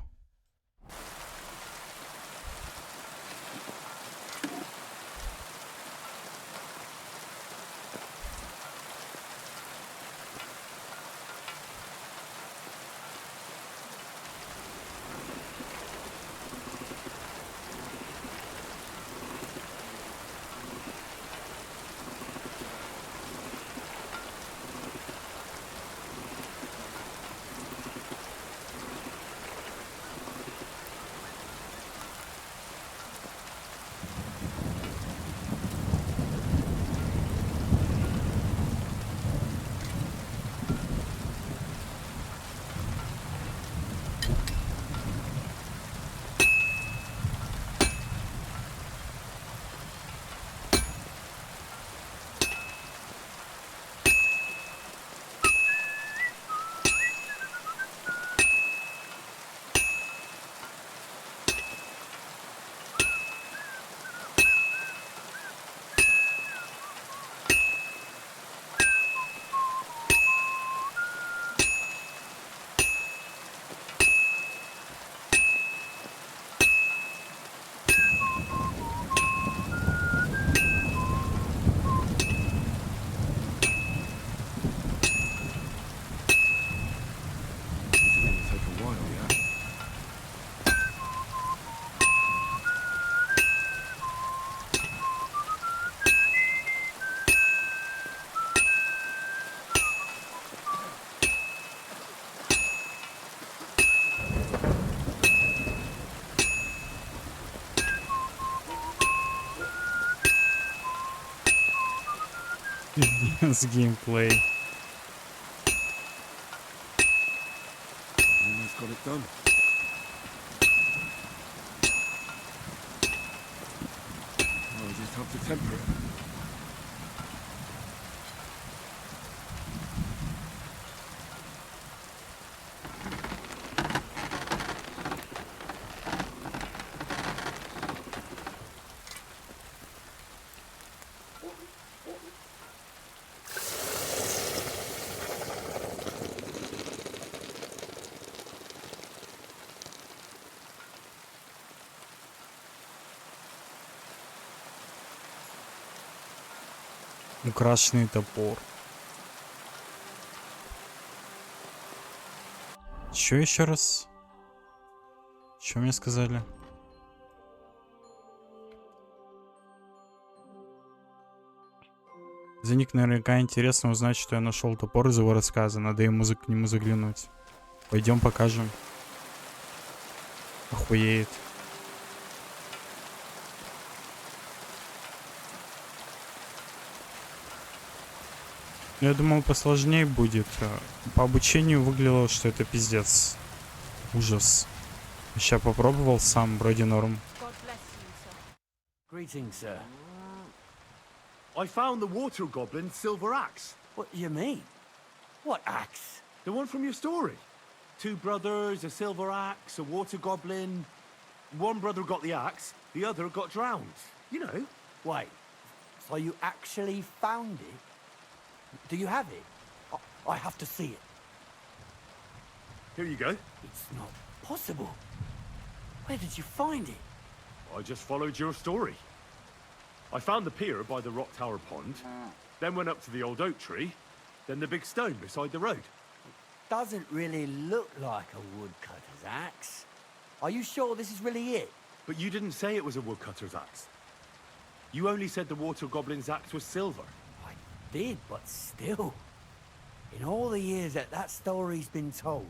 С геймплей. Almost got it done. I'll just have to temper it. Украшенный топор. Чё еще раз? Что мне сказали? За ник наверняка интересно узнать, что я нашел топор из его рассказа. Надо ему к нему заглянуть. Пойдем покажем. Охуеет. Я думал, посложнее будет. По обучению выглядело, что это пиздец. Ужас. Сейчас попробовал сам, вроде норм. Greetings, sir. I found the water goblin's silver axe. What do you mean? What axe? The one from your story. 2 brothers, a silver axe, a water goblin. One brother got the axe, the other got drowned. You know. Wait, so you actually found it? Do you have it? I have to see it. Here you go. It's not possible. Where did you find it? I just followed your story. I found the pier by the rock tower pond, then went up to the old oak tree, then the big stone beside the road. Doesn't really look like a woodcutter's axe. Are you sure this is really it? But you didn't say it was a woodcutter's axe. You only said the water goblin's axe was silver. I did, but still. In all the years that story's been told,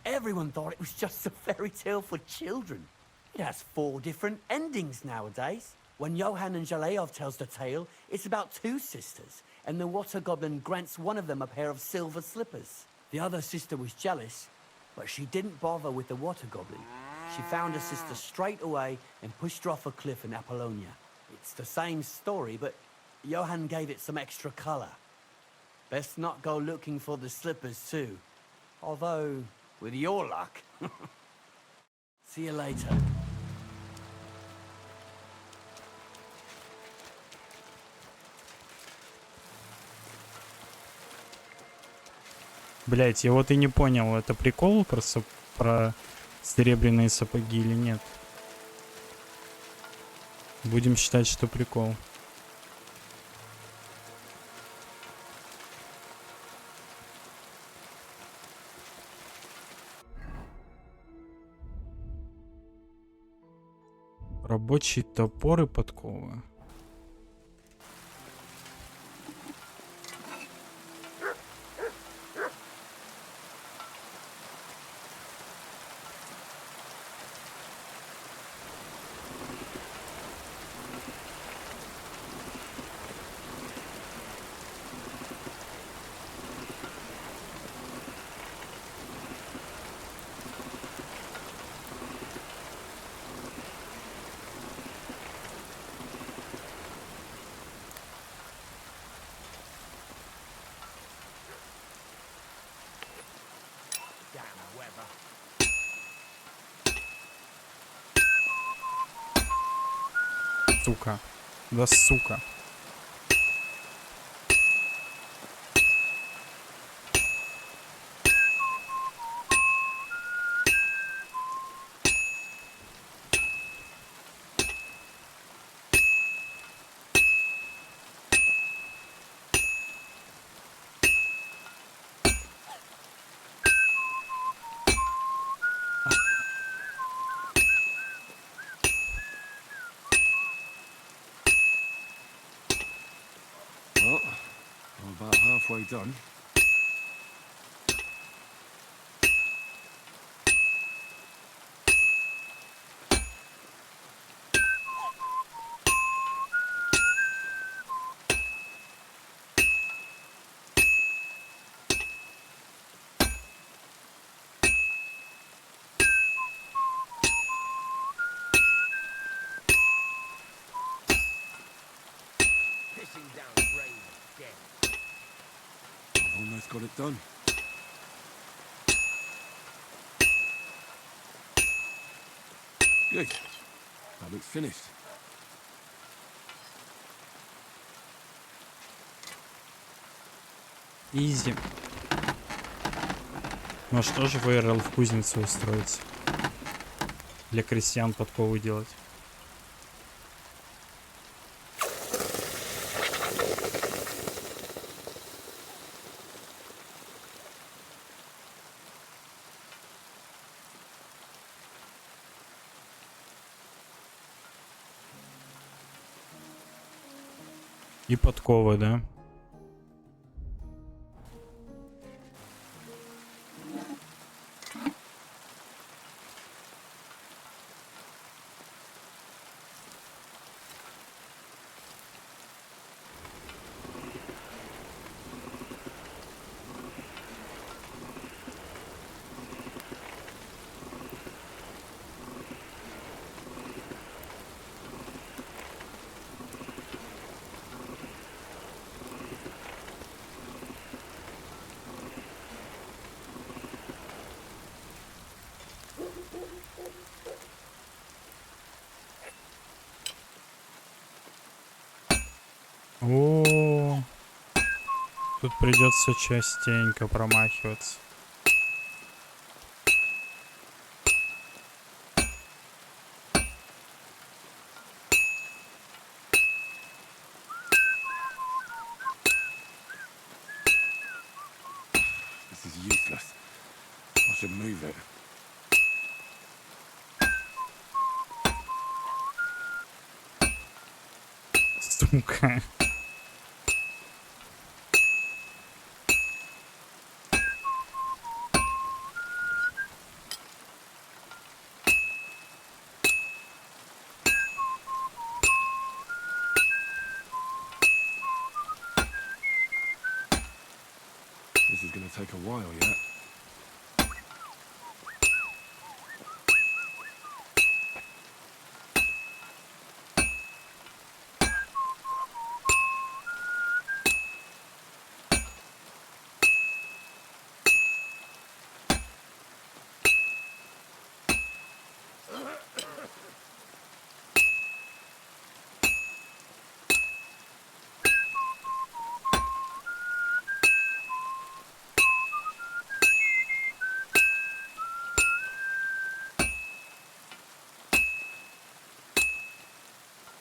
everyone thought it was just a fairy tale for children. It has 4 different endings nowadays. When Johann and Jaleov tells the tale, it's about 2 sisters, and the water goblin grants one of them a pair of silver slippers. The other sister was jealous, but she didn't bother with the water goblin. She found her sister straight away and pushed her off a cliff in Apollonia. It's the same story, but Johann gave it some extra color. Best not go looking for the slippers too. Although, with your luck. See you later. Блять, я вот и не понял, это прикол про серебряные сапоги или нет. Будем считать, что прикол. Рабочий топор и подковы. Сука. Да сука. Well, I'm about halfway done. Pissing down rain again. I've almost got it done. Good. That looks finished. Изи. Может тоже ВРЛ в кузницу устроить? Для крестьян подковы делать. И подковы, да? О, тут придется частенько промахиваться. This is useless. I should move it. Сука. This is gonna take a while yet.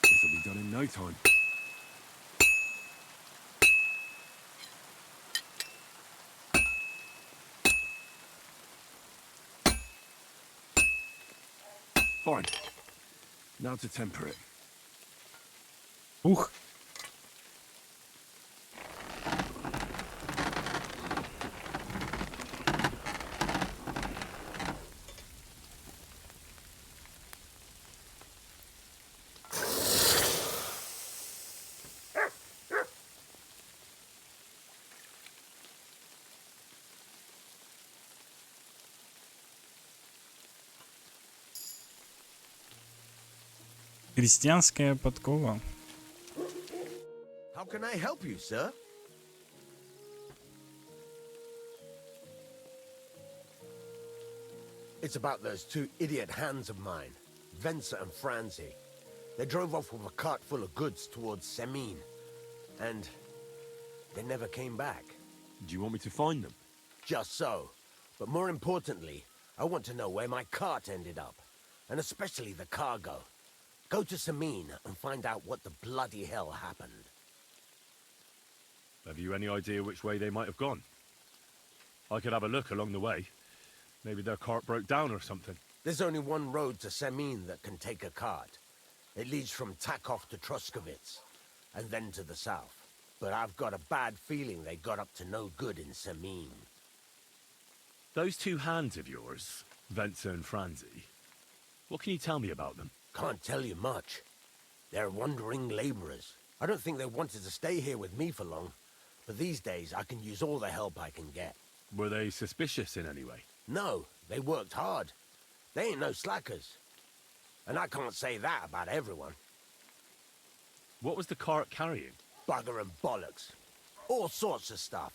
This'll be done in no time. Fine. Now to temper it. Ух. Крестьянская подкова. How can I help you, sir? It's about those two idiot hands of mine, Venser and Franzi. They drove off with a cart full of goods towards Semin, and they never came back. Do you want me to find them? Just so. But more importantly, I want to know where my cart ended up, and especially the cargo. Go to Semin and find out what the bloody hell happened. Have you any idea which way they might have gone? I could have a look along the way. Maybe their cart broke down or something. There's only one road to Semin that can take a cart. It leads from Takov to Troskovitz, and then to the south. But I've got a bad feeling they got up to no good in Semin. Those two hands of yours, Venser and Franzi, what can you tell me about them? Can't tell you much. They're wandering laborers. I don't think they wanted to stay here with me for long, but these days I can use all the help I can get. Were they suspicious in any way? No, they worked hard. They ain't no slackers. And I can't say that about everyone. What was the cart carrying? Bugger and bollocks. All sorts of stuff.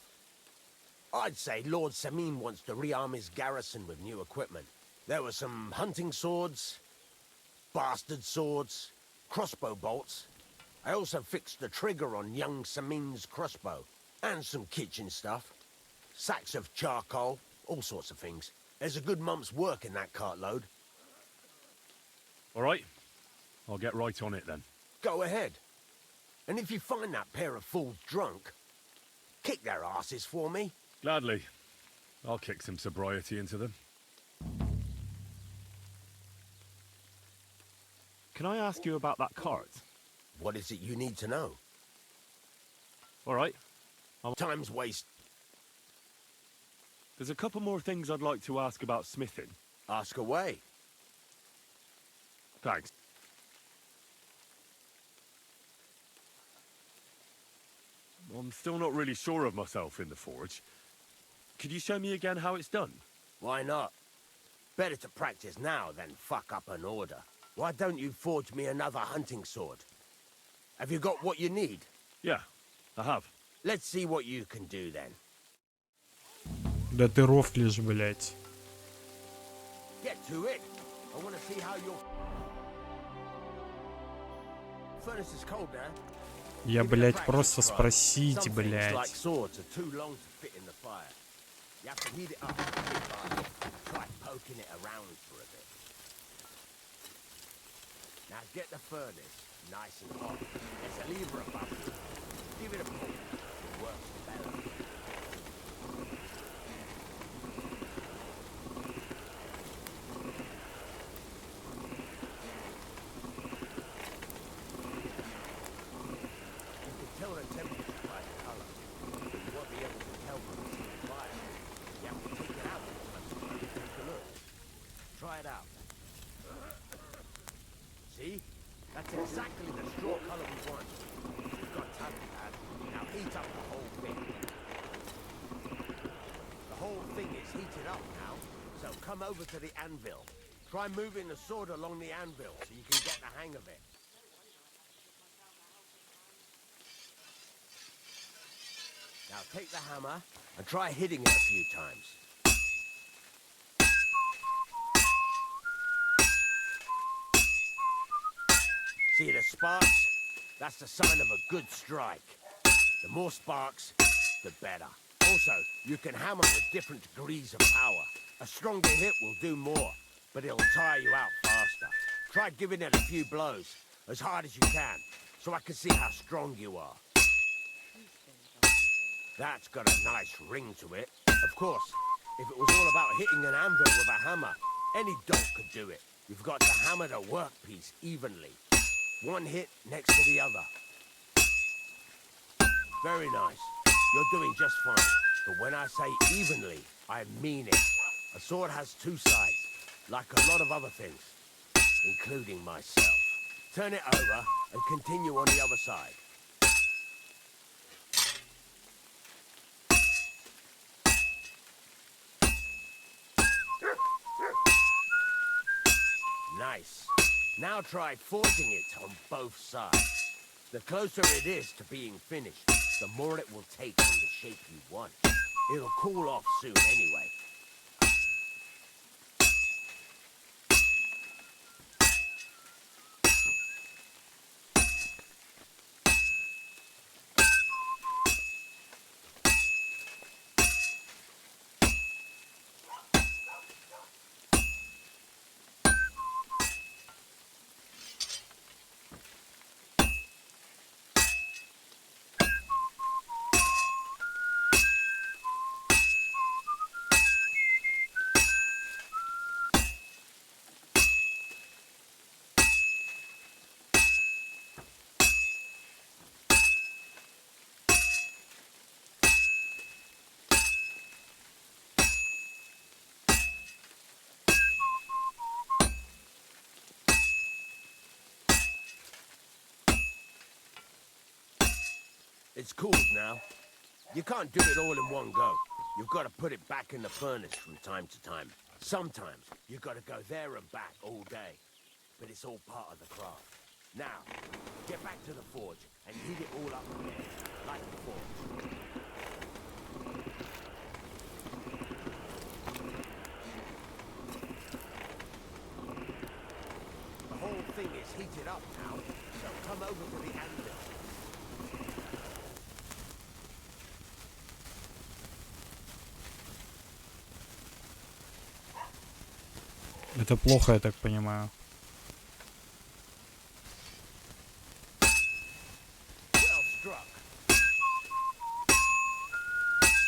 I'd say Lord Semin wants to rearm his garrison with new equipment. There were some hunting swords, bastard swords, crossbow bolts. I also fixed the trigger on young Semin's crossbow. And some kitchen stuff. Sacks of charcoal, all sorts of things. There's a good month's work in that cartload. All right. I'll get right on it then. Go ahead. And if you find that pair of fools drunk, kick their asses for me. Gladly. I'll kick some sobriety into them. Can I ask you about that cart? What is it you need to know? All right. Time's waste. There's a couple more things I'd like to ask about smithing. Ask away. Thanks. I'm still not really sure of myself in the forge. Could you show me again how it's done? Why not? Better to practice now than fuck up an order. Why don't you forge me another hunting sword? Have you got what you need? Yeah, I have. Let's see what you can do then. Да ты рофлишь, блядь. Get to it. I want to see how your furnace is cold now. Я, блядь, просто спросить, блядь. Like swords are too long to fit in the fire. You have to heat it up. Try poking it around for a bit. Now get the furnace nice and hot. There's a lever above it. Give it a pull. It works better. You can tell the temperature by the color. You won't be able to tell from the fire. You have to take it out first to take a look. Try it out. See? That's exactly the straw color we want. You've got time for that. Now heat up the whole thing. The whole thing is heated up now, so come over to the anvil. Try moving the sword along the anvil so you can get the hang of it. Now take the hammer and try hitting it a few times. See the sparks? That's the sign of a good strike. The more sparks, the better. Also, you can hammer with different degrees of power. A stronger hit will do more, but it'll tire you out faster. Try giving it a few blows, as hard as you can, so I can see how strong you are. That's got a nice ring to it. Of course, if it was all about hitting an anvil with a hammer, any dolt could do it. You've got to hammer the workpiece evenly. One hit next to the other. Very nice. You're doing just fine. But when I say evenly, I mean it. A sword has two sides, like a lot of other things, including myself. Turn it over and continue on the other side. Nice. Now try forging it on both sides. The closer it is to being finished, the more it will take on the shape you want. It'll cool off soon anyway. It's cooled now. You can't do it all in one go. You've got to put it back in the furnace from time to time. Sometimes you've got to go there and back all day. But it's all part of the craft. Now, get back to the forge and heat it all up again, like before. The whole thing is heated up now, so come over to the anvil. Это плохо, я так понимаю. Well struck.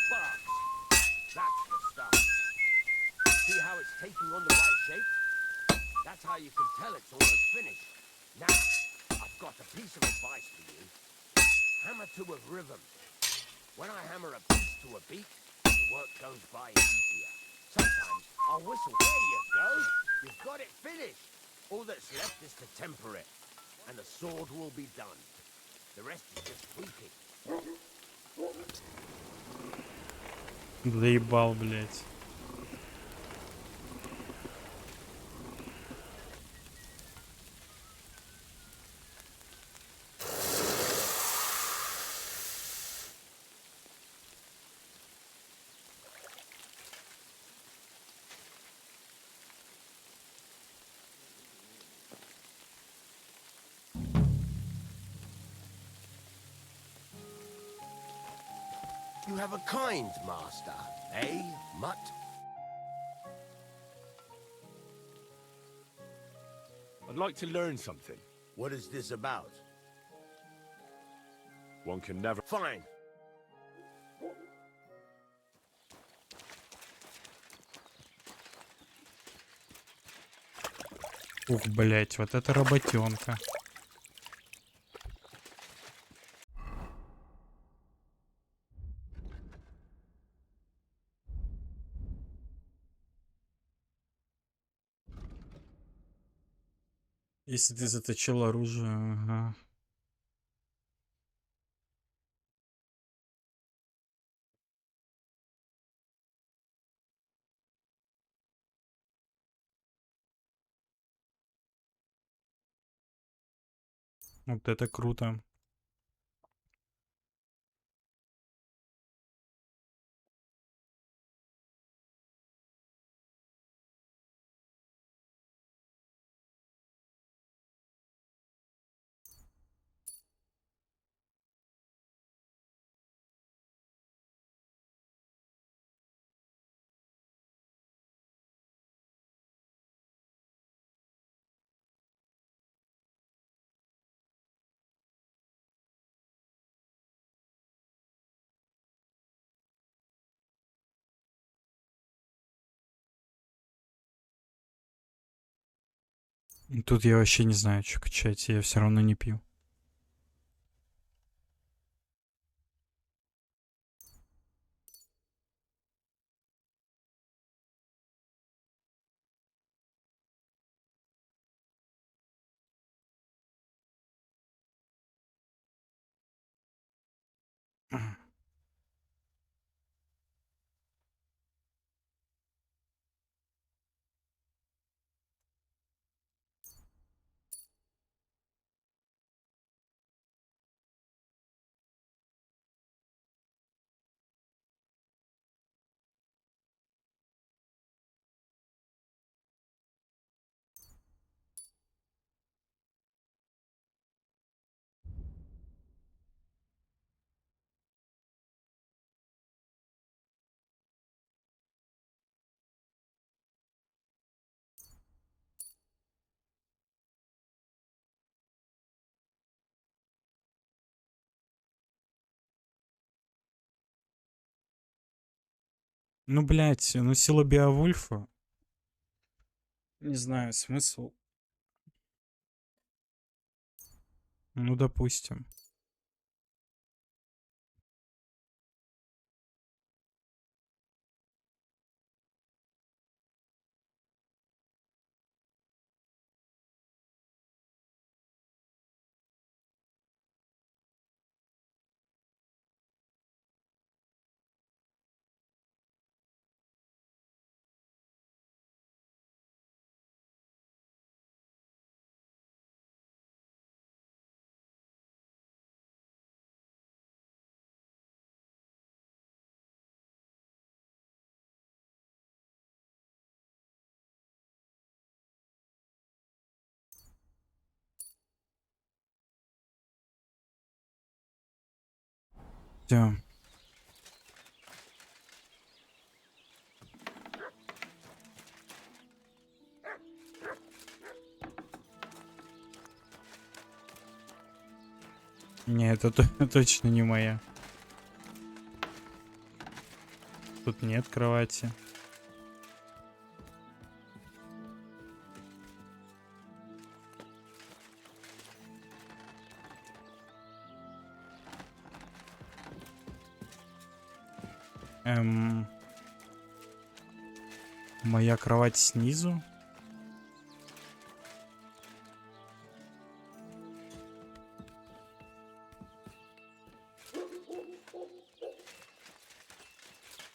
Sparks. That's the stuff. See how it's taking on the right shape? That's how you can tell it's almost finished. Now, I've got a piece of advice for you. Hammer to a rhythm. When I hammer a piece to a beat, the work goes by easier. Sometimes I'll whistle. There you go. You've got it finished. All that's left is to temper it, and the sword will be done. The rest is just tweaking. Заебал, блядь. You have a kind master, eh, Mutt? I'd like to learn something. What is this about? One can never... Fine. Ух, блядь, вот это работенка. Если ты заточил оружие, ага. Вот это круто. Тут я вообще не знаю, что качать, я все равно не пью. Ну, блядь, ну сила Беовульфа. Не знаю, смысл. Ну, допустим. Всё. Не, это точно не моя. Тут нет кровати. Моя кровать снизу.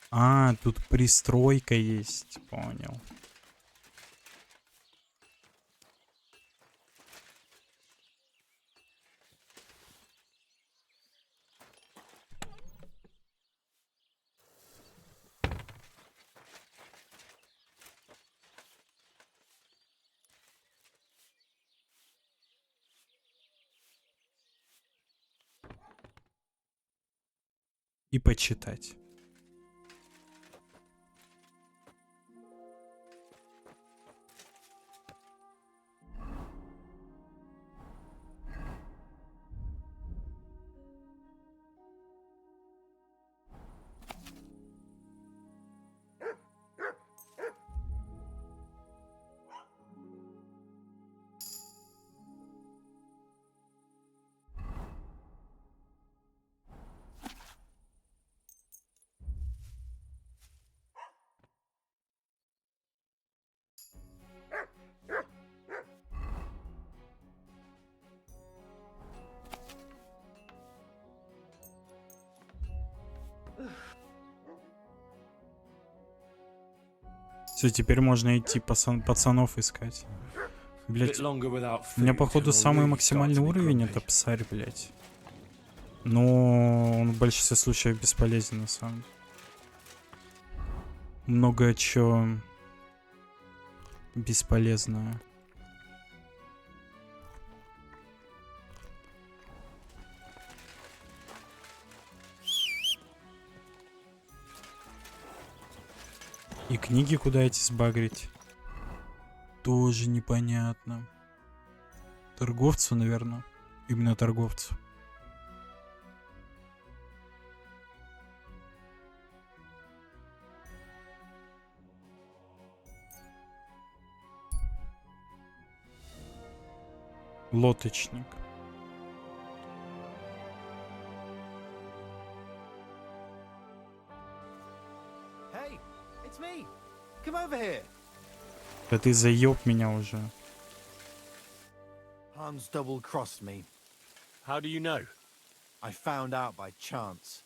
А, тут пристройка есть, понял. И почитать. Все, теперь можно идти пацанов искать. Блять, у меня походу самый максимальный уровень это псарь, блять. Но он в большинстве случаев бесполезен на самом деле. Много чего бесполезное. И книги куда эти сбагрить? Тоже непонятно. Торговцу, наверное. Именно торговцу. Лодочник. Hey, it's me. Come over here. Да ты заеб меня уже. Hans double-crossed me. How do you know? I found out by chance.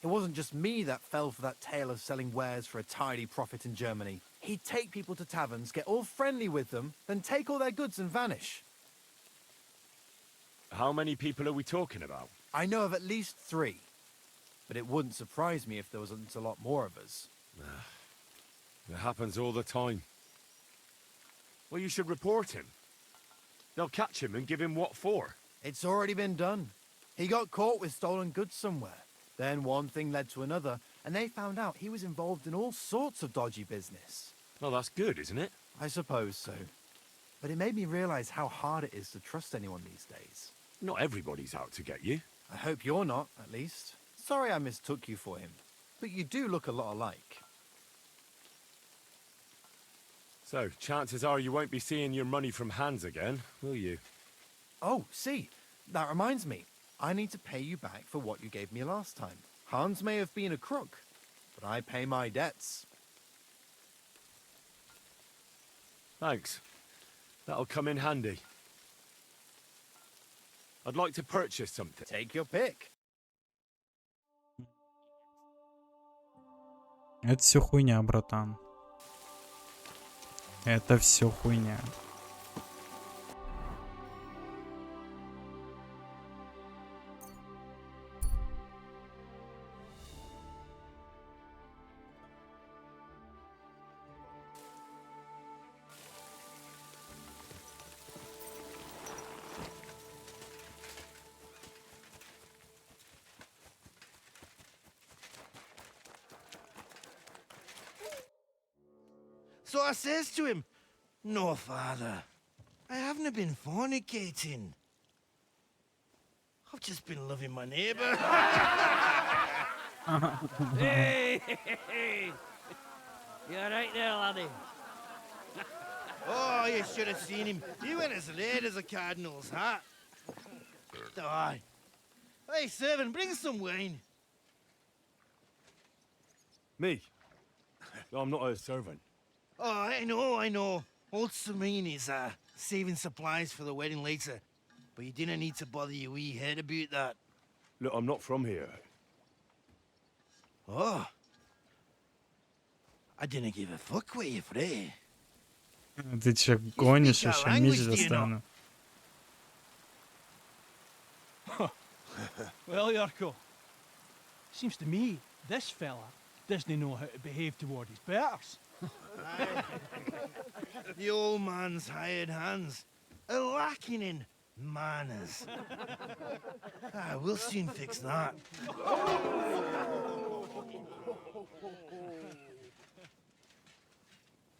It wasn't just me that fell for that tale of selling wares for a tidy profit in Germany. He'd take people to taverns, get all friendly with them, then take all their goods and vanish. How many people are we talking about? I know of at least 3. But it wouldn't surprise me if there wasn't a lot more of us. It happens all the time. Well, you should report him. They'll catch him and give him what for. It's already been done. He got caught with stolen goods somewhere. Then one thing led to another, and they found out he was involved in all sorts of dodgy business. Well, that's good, isn't it? I suppose so. But it made me realize how hard it is to trust anyone these days. Not everybody's out to get you. I hope you're not, at least. Sorry I mistook you for him. But you do look a lot alike. So, chances are you won't be seeing your money from Hans again, will you? Oh, see, that reminds me. I need to pay you back for what you gave me last time. Hans may have been a crook, but I pay my debts. Thanks. That'll come in handy. I'd like to purchase something. Take your pick. Это все хуйня, братан. Это все хуйня. So I says to him, "No, father, I haven't been fornicating. I've just been loving my neighbour." Hey! You alright there, laddie? Oh, you should have seen him. He went as late as a cardinal's hat. Aye. Hey, servant, bring some wine. Me? I'm not a servant. Oh, I know. Old Serene is saving supplies for the wedding later. But you didn't need to bother your wee head about that. Look, I'm not from here. Oh. I didn't give a fuck where you're from. Ты че гонишь, вообще меч достану. Well, Yurko, seems to me this fella doesn't know how to behave toward his betters. The old man's hired hands are lacking in manners. We'll soon fix that.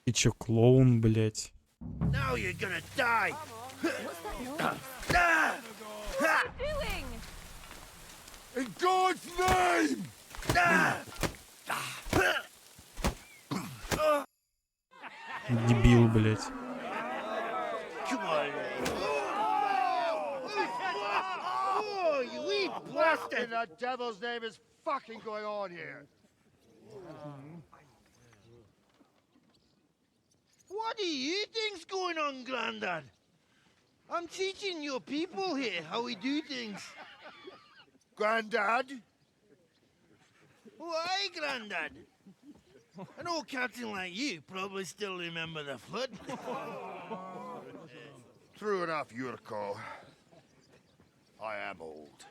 Ты чё, клоун, блядь? Now you're gonna die. What's that doing? In God's name! Дебил, блядь. Come on. Oh, you wee blasted! In the devil's name is fucking going on here? What do you think's going on, Grandad? I'm teaching your people here how we do things. Grandad? Why, Grandad? An old captain like you probably still remember the flood. True enough, Yurko. I am old.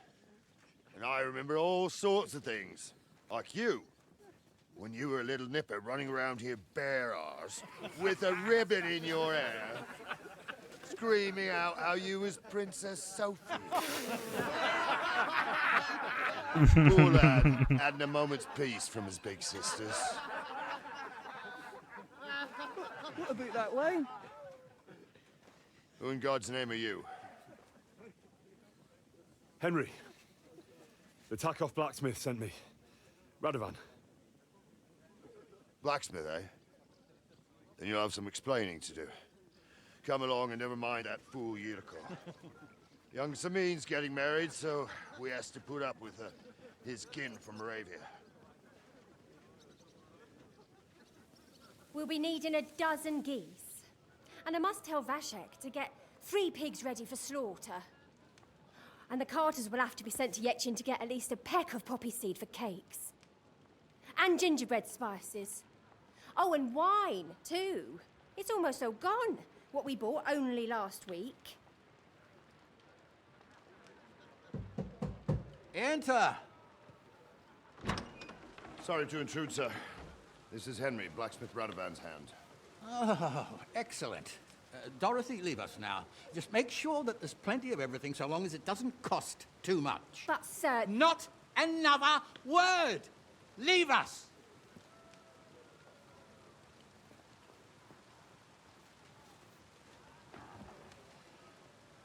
And I remember all sorts of things. Like you. When you were a little nipper running around here bare arse, with a ribbon in your hair, screaming out how you was Princess Sophie. Poor lad hadn't a moment's peace from his big sisters. What about that line? Who in God's name are you? Henry. The Takoff blacksmith sent me. Radovan. Blacksmith, eh? Then you'll have some explaining to do. Come along and never mind that fool Yurko. Young Samin's getting married, so we has to put up with his kin from Moravia. We'll be needing a dozen geese. And I must tell Vashek to get 3 pigs ready for slaughter. And the carters will have to be sent to Yetchin to get at least a peck of poppy seed for cakes. And gingerbread spices. Oh, and wine, too. It's almost all gone, what we bought only last week. Enter! Sorry to intrude, sir. This is Henry, blacksmith Radovan's hand. Oh, excellent. Dorothy, leave us now. Just make sure that there's plenty of everything so long as it doesn't cost too much. But, sir... Not another word! Leave us!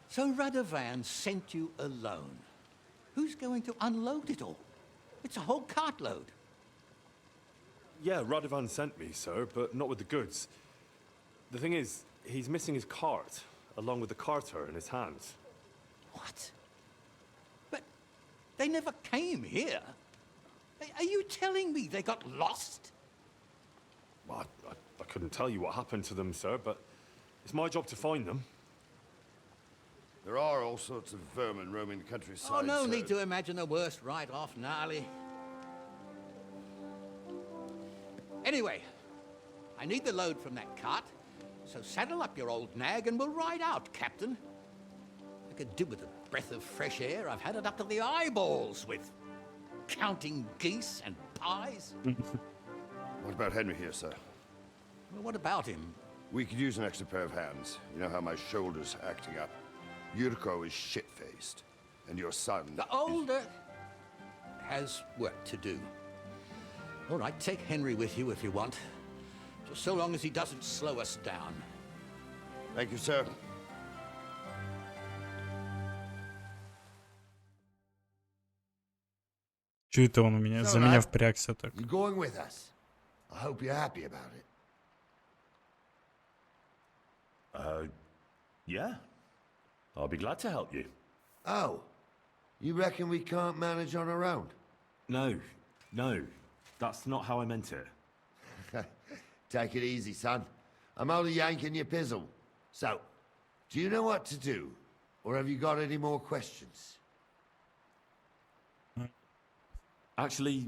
So Radovan sent you alone. Who's going to unload it all? It's a whole cartload. Yeah, Radovan sent me, sir, but not with the goods. The thing is, he's missing his cart, along with the carter in his hands. What? But they never came here. Are you telling me they got lost? Well, I couldn't tell you what happened to them, sir, but it's my job to find them. There are all sorts of vermin roaming the countryside. Oh, no need to imagine the worst right off, gnarly. Anyway, I need the load from that cart, so saddle up your old nag and we'll ride out, Captain. I could do with a breath of fresh air. I've had it up to the eyeballs with counting geese and pies. What about Henry here, sir? Well, what about him? We could use an extra pair of hands. You know how my shoulder's acting up. Yurko is shit-faced, and your son... The older has work to do. All right, take Henry with you if you want. Just so long as he doesn't slow us down. Thank you, sir. Чё это он у меня? За меня впрягся так. You're going with us. I hope you're happy about it. Yeah. I'll be glad to help you. Oh, you reckon we can't manage on our own? No. That's not how I meant it. Take it easy, son. I'm only yanking your pizzle. So, do you know what to do? Or have you got any more questions? Actually,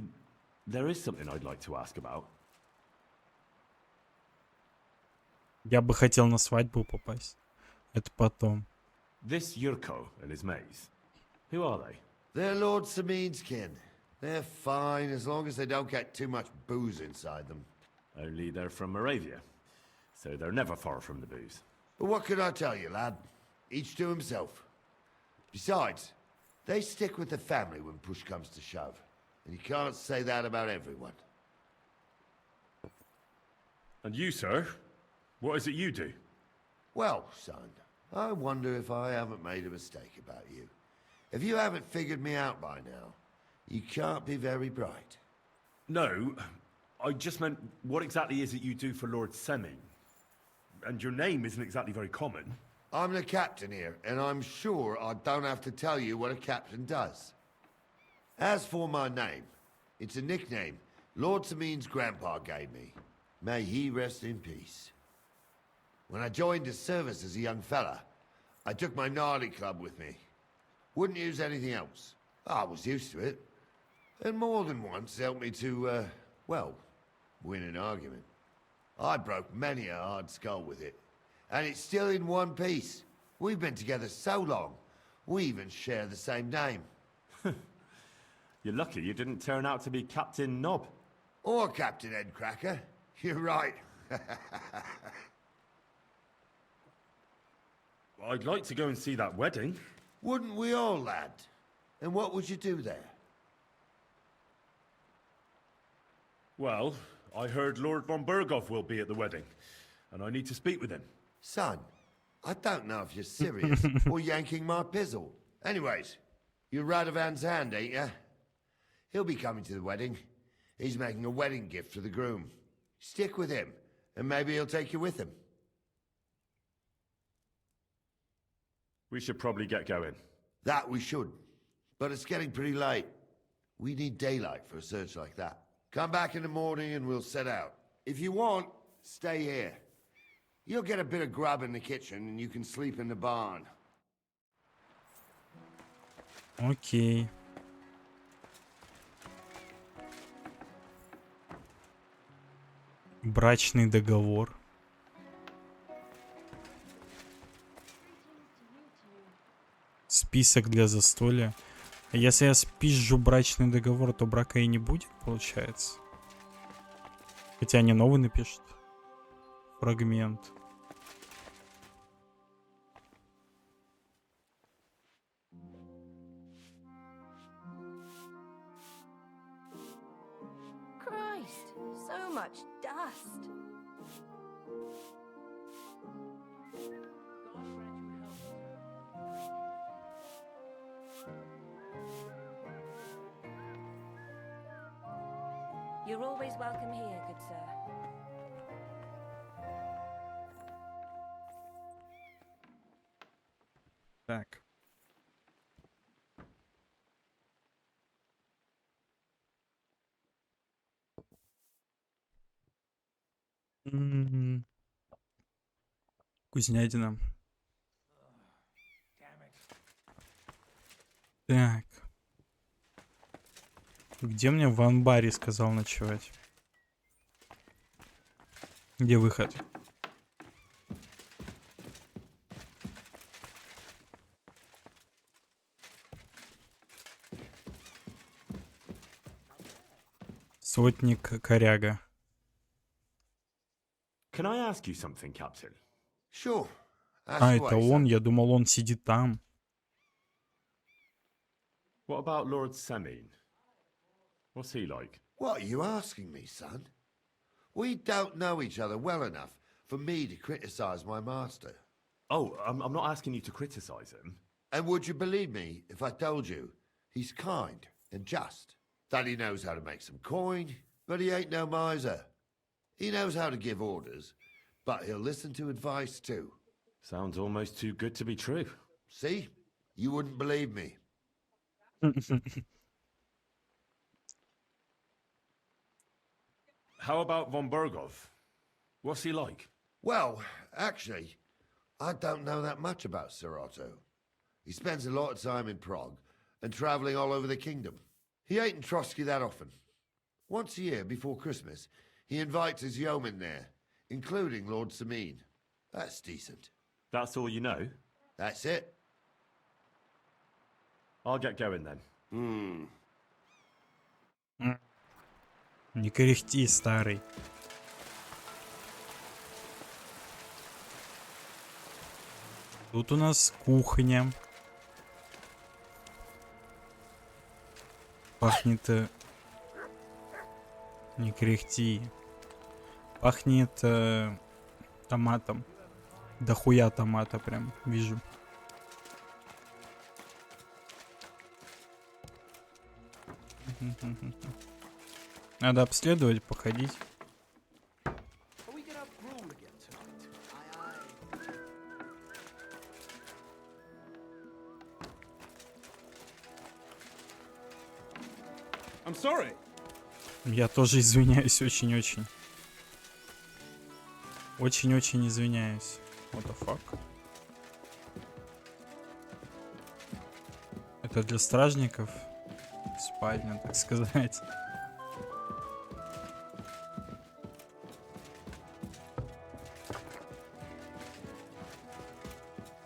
there is something I'd like to ask about. Я бы хотел на свадьбу попасть. Это потом. This Yurko and his mates, who are they? They're Lord Samine's kin. They're fine as long as they don't get too much booze inside them. Only they're from Moravia, so they're never far from the booze. But what can I tell you, lad? Each to himself. Besides, they stick with the family when push comes to shove. And you can't say that about everyone. And you, sir? What is it you do? Well, son, I wonder if I haven't made a mistake about you. If you haven't figured me out by now, you can't be very bright. No, I just meant, what exactly is it you do for Lord Seming? And your name isn't exactly very common. I'm the captain here, and I'm sure I don't have to tell you what a captain does. As for my name, it's a nickname Lord Samine's grandpa gave me. May he rest in peace. When I joined his service as a young fella, I took my gnarly club with me. Wouldn't use anything else. I was used to it. And more than once helped me to, well, win an argument. I broke many a hard skull with it. And it's still in one piece. We've been together so long, we even share the same name. You're lucky you didn't turn out to be Captain Knob. Or Captain Headcracker. You're right. I'd like to go and see that wedding. Wouldn't we all, lad? And what would you do there? Well, I heard Lord von Burgov will be at the wedding, and I need to speak with him. Son, I don't know if you're serious or yanking my pizzle. Anyways, you're Radovan's hand, ain't ya? He'll be coming to the wedding. He's making a wedding gift for the groom. Stick with him, and maybe he'll take you with him. We should probably get going. That we should. But it's getting pretty late. We need daylight for a search like that. Come back in the morning and we'll set out. If you want, stay here. You'll get a bit of grub in the kitchen and you can sleep in the barn. Окей. Брачный договор. Список для застолья. А если я спизжу брачный договор, то брака и не будет, получается. Хотя они новый напишут. Фрагмент. Christ, so much dust. You're always welcome here, good sir. Так. Кузнятина. Так. Где мне в амбаре сказал ночевать? Где выход? Сотник коряга. Can I ask you something, Captain? Sure. А, это он. Я думал, он сидит там. What about Lord Semine? What's he like? What are you asking me, son? We don't know each other well enough for me to criticize my master. Oh, I'm not asking you to criticize him. And would you believe me if I told you he's kind and just? That he knows how to make some coin, but he ain't no miser. He knows how to give orders, but he'll listen to advice too. Sounds almost too good to be true. See? You wouldn't believe me. How about von Bergov? What's he like? Well, actually, I don't know that much about Sir Otto. He spends a lot of time in Prague and travelling all over the kingdom. He ain't in Trotsky that often. Once a year, before Christmas, he invites his yeomen there, including Lord Sameen. That's decent. That's all you know? That's it. I'll get going then. Не кряхти, старый. Тут у нас кухня. Пахнет... Не кряхти. Пахнет томатом. Дохуя томата прям, вижу. Надо обследовать, походить. I'm sorry. Я тоже извиняюсь очень-очень. Очень-очень извиняюсь. What the fuck? Это для стражников спальня, так сказать.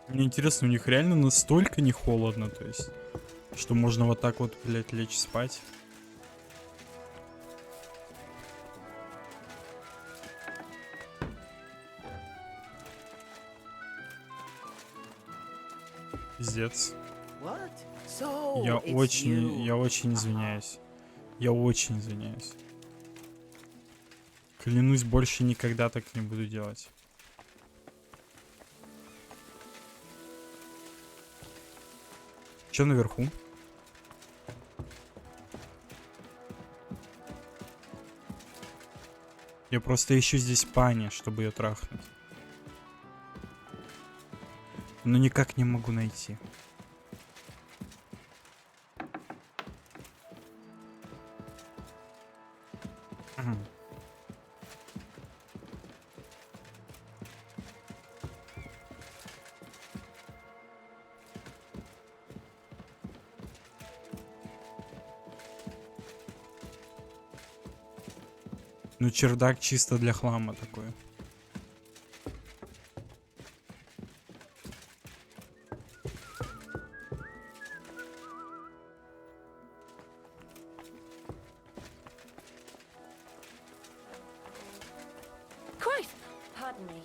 Мне интересно, у них реально настолько не холодно, то есть, что можно вот так вот, блядь, лечь спать. Пиздец. Я очень извиняюсь. Я очень извиняюсь. Клянусь, больше никогда так не буду делать. Чё наверху? Я просто ищу здесь пани, чтобы ее трахнуть. Но никак не могу найти. Ну, чердак чисто для хлама такой. Christ! Pardon me.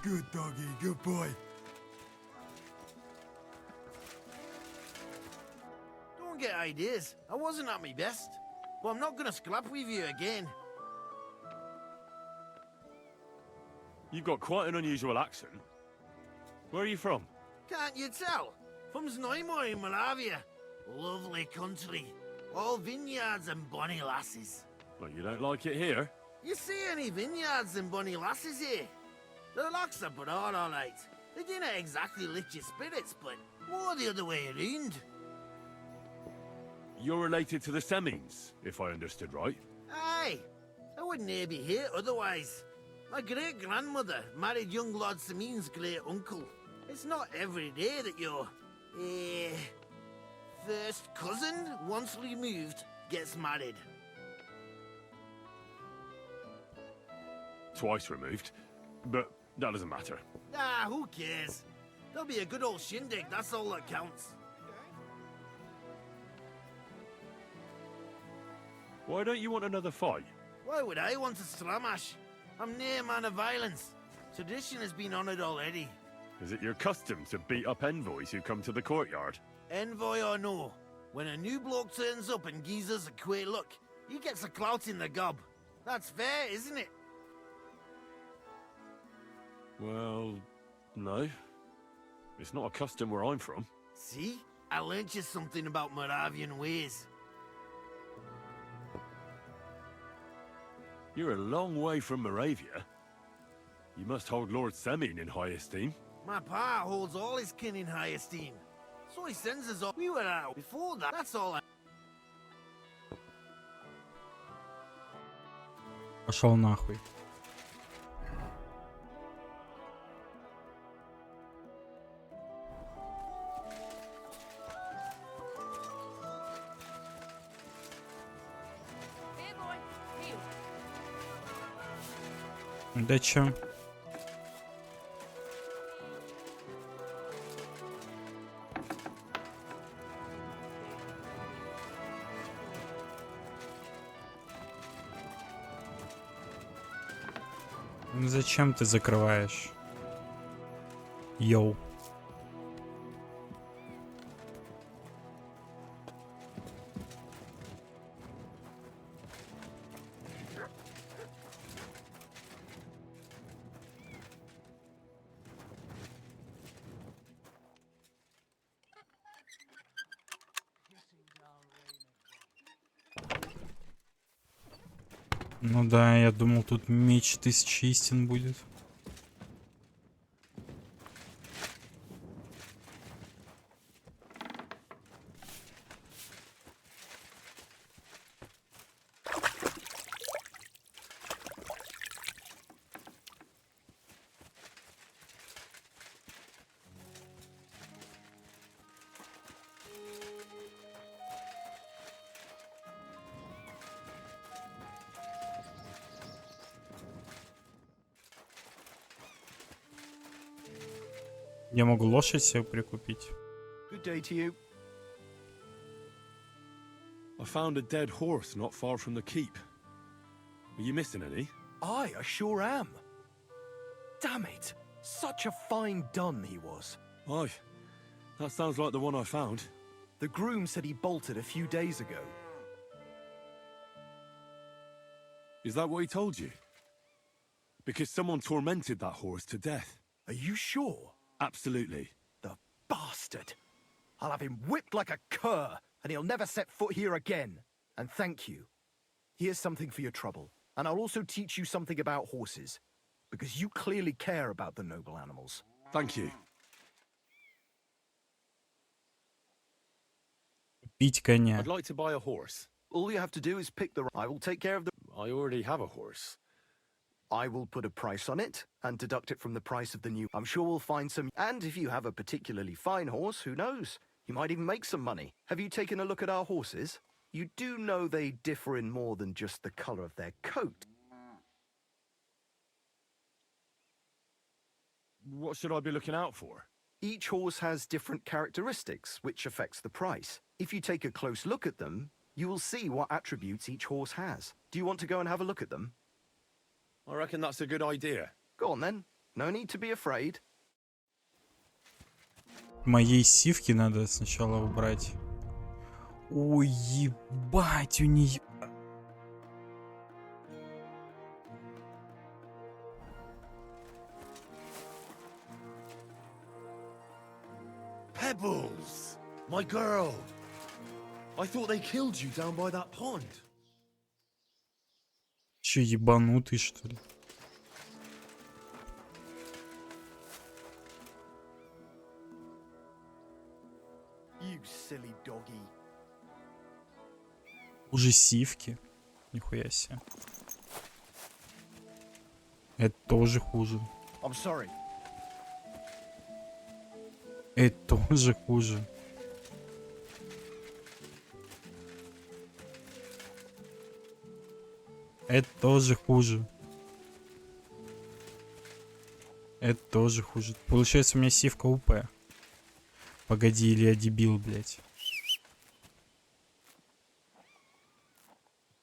Good doggy, good boy. Don't get ideas. I wasn't at my best. But I'm not gonna scrap with you again. You've got quite an unusual accent. Where are you from? Can't you tell? From Znojmo in Moravia. Lovely country. All vineyards and bonny lasses. Well, you don't like it here? You see any vineyards and bonny lasses here? The locks are broad, all right. They didn't exactly lift your spirits, but more the other way around. You're related to the Semines, if I understood right. Aye. I wouldn't e'er be here otherwise. My great-grandmother married young Lord Sameen's great-uncle. It's not every day that your, first cousin, once removed, gets married. Twice removed. But that doesn't matter. Ah, who cares? There'll be a good old shindig, that's all that counts. Why don't you want another fight? Why would I want a stramash? I'm near man of violence. Tradition has been honoured already. Is it your custom to beat up envoys who come to the courtyard? Envoy or no, when a new bloke turns up and gives us a queer look, he gets a clout in the gob. That's fair, isn't it? Well, no. It's not a custom where I'm from. See? I learnt you something about Moravian ways. You're a long way from Moravia. You must hold Lord Semine in high esteem. My pa holds all his kin in high esteem. So he sends us all. We were out before that, that's all I... Пошел нахуй. Да чё? Ну зачем ты закрываешь? Йоу. Ну да, я думал, тут меч 1000 истин будет. Я могу лошадь себе прикупить. Good day to you. I found a dead horse not far from the keep. Are you missing any? I sure am. Damn it. Such a fine dun he was. Aye. That sounds like the one I found. The groom said he bolted a few days ago. Is that what he told you? Because someone tormented that horse to death. Are you sure? Absolutely. The bastard. I'll have him whipped like a cur, and he'll never set foot here again. And thank you. Here's something for your trouble, and I'll also teach you something about horses, because you clearly care about the noble animals. Thank you. Пить коня. I'd like to buy a horse. All you have to do is pick the... I will take care of the... I already have a horse. I will put a price on it and deduct it from the price of the new. I'm sure we'll find some. And if you have a particularly fine horse, who knows? You might even make some money. Have you taken a look at our horses? You do know they differ in more than just the color of their coat. What should I be looking out for? Each horse has different characteristics, which affects the price. If you take a close look at them, you will see what attributes each horse has. Do you want to go and have a look at them? I reckon that's a good idea. Go on then. No need to be afraid. Моей сивки надо сначала убрать. Ой, ебать, у нее... Pebbles! My girl! I thought they killed you down by that pond. Че, ебанутый, что ли? You silly doggy. Уже сивки. Нихуя себе. Это тоже хуже. I'm sorry. Это тоже хуже. Это тоже хуже. Это тоже хуже. Получается, у меня сивка УП. Погоди, или я дебил, блядь.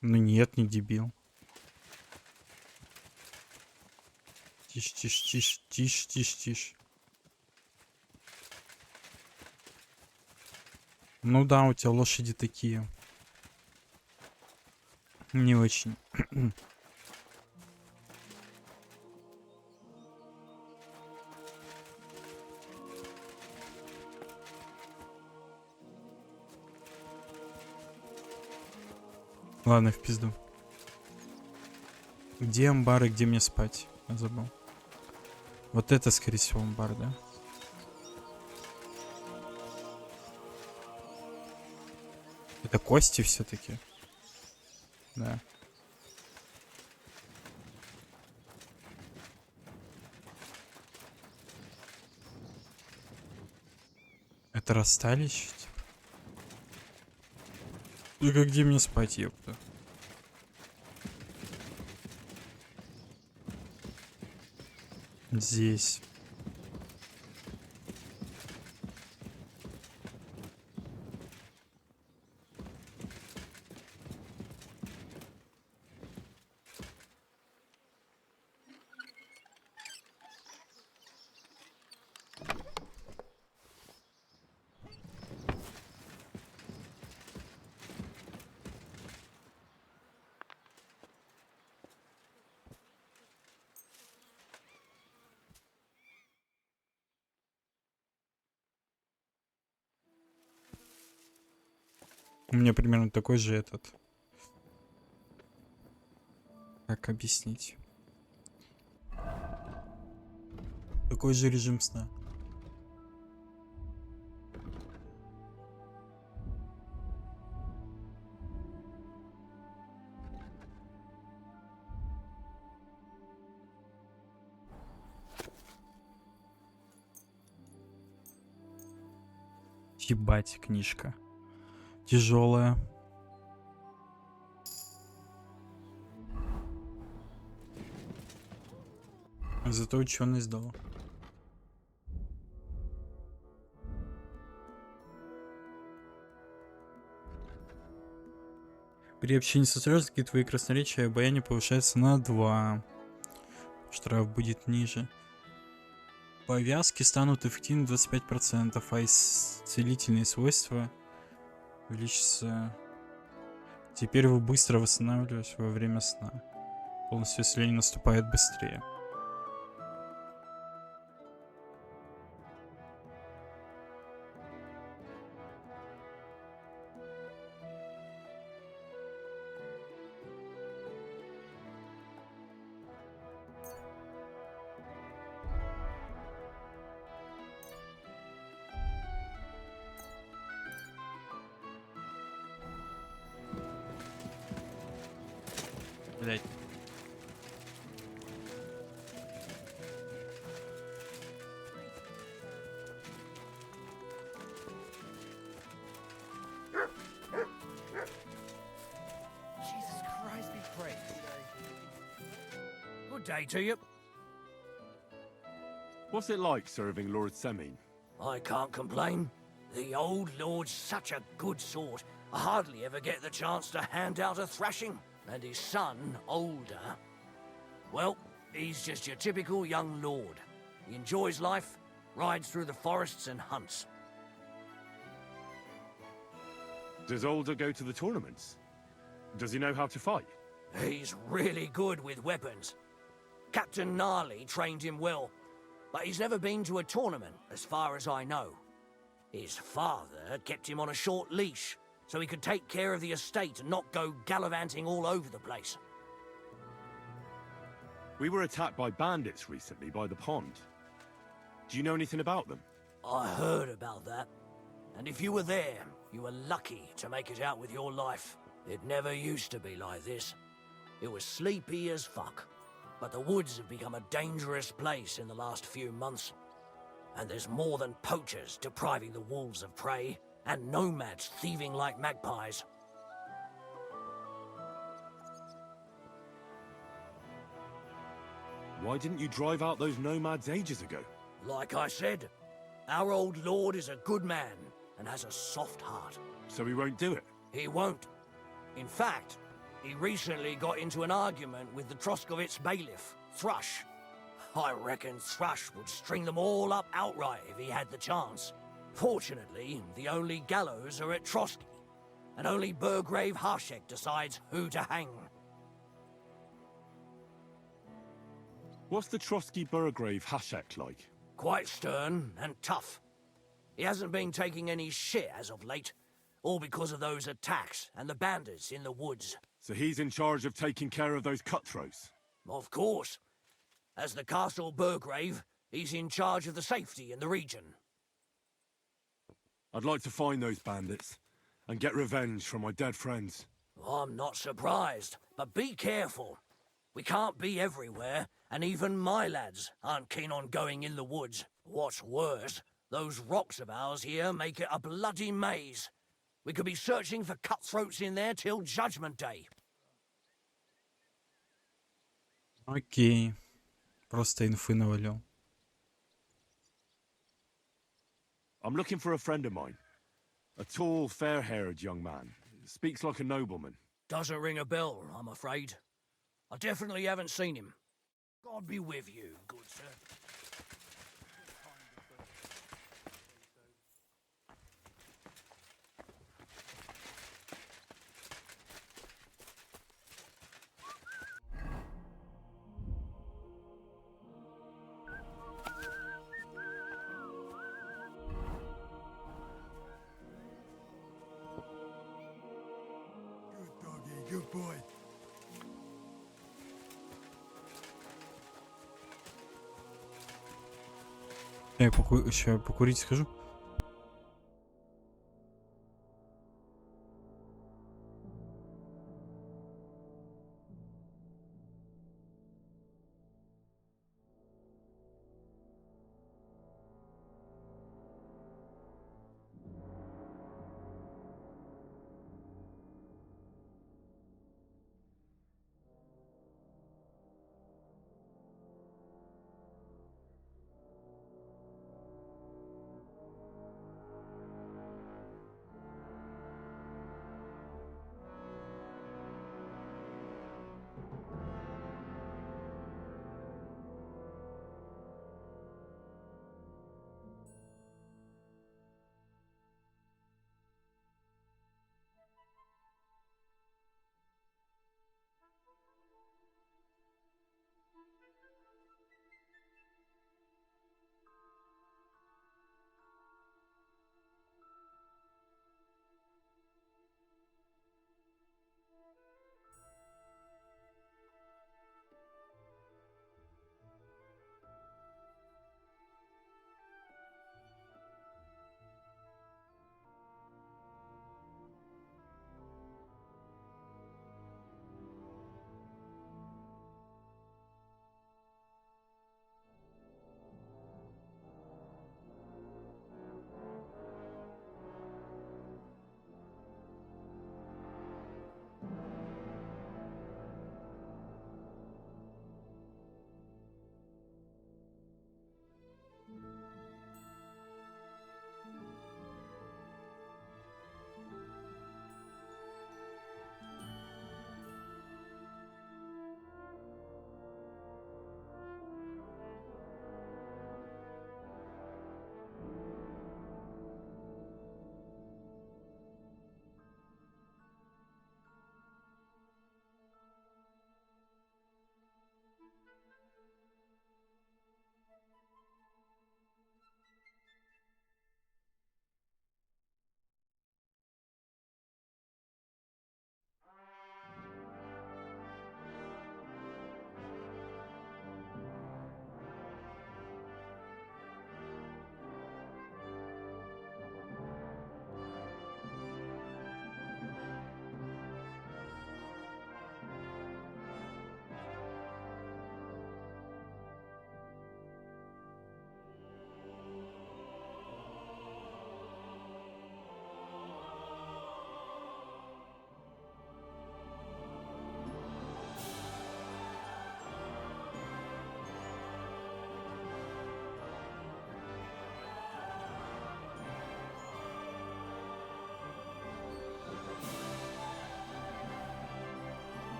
Ну нет, не дебил. Тише, тише, тише, тише, тише, тише. Ну да, у тебя лошади такие. Не очень. Ладно, в пизду. Где амбар и где мне спать? Я забыл. Вот это, скорее всего, амбар, да? Это кости все-таки. Да. Это расстались? Только где мне спать, ёпта? Здесь. У меня примерно такой же этот. Как объяснить? Такой же режим сна. Ебать, книжка. Тяжелая. Зато ученый сдал. При общении со сверстниками твои красноречия и обаяние повышается на 2. Штраф будет ниже. Повязки станут эффективны 25%, а исцелительные свойства увеличатся. Теперь вы быстро восстанавливаетесь во время сна. Полностью исцеление наступает быстрее. Блять. Jesus Christ be praised. Good day to you. What's it like serving Lord Semin? I can't complain. The old lord's such a good sort. I hardly ever get the chance to hand out a thrashing. And his son, older, well, he's just your typical young lord. He enjoys life, rides through the forests and hunts. Does Older go to the tournaments? Does he know how to fight? He's really good with weapons. Captain Gnarly trained him well, but he's never been to a tournament, as far as I know. His father kept him on a short leash, so he could take care of the estate and not go gallivanting all over the place. We were attacked by bandits recently by the pond. Do you know anything about them? I heard about that. And if you were there, you were lucky to make it out with your life. It never used to be like this. It was sleepy as fuck. But the woods have become a dangerous place in the last few months. And there's more than poachers depriving the wolves of prey, and nomads thieving like magpies. Why didn't you drive out those nomads ages ago? Like I said, our old lord is a good man and has a soft heart. So he won't do it? He won't. In fact, he recently got into an argument with the Troskovitz bailiff, Thrush. I reckon Thrush would string them all up outright if he had the chance. Fortunately, the only gallows are at Trotsky, and only Burgrave Harshek decides who to hang. What's the Trotsky Burgrave Hashek like? Quite stern and tough. He hasn't been taking any shit as of late, all because of those attacks and the bandits in the woods. So he's in charge of taking care of those cutthroats? Of course. As the Castle Burgrave, he's in charge of the safety in the region. I'd like to find those bandits and get revenge for my dead friends. I'm not surprised, but be careful. We can't be everywhere, and even my lads aren't keen on going in the woods. What's worse, Those rocks of ours here make it a bloody maze. We could be searching for cutthroats in there till Judgment Day. Окей. Просто инфы навалил. I'm looking for a friend of mine. A tall, fair-haired young man. Speaks like a nobleman. Doesn't ring a bell, I'm afraid. I definitely haven't seen him. God be with you, good sir. Good boy. Я еще покурить схожу.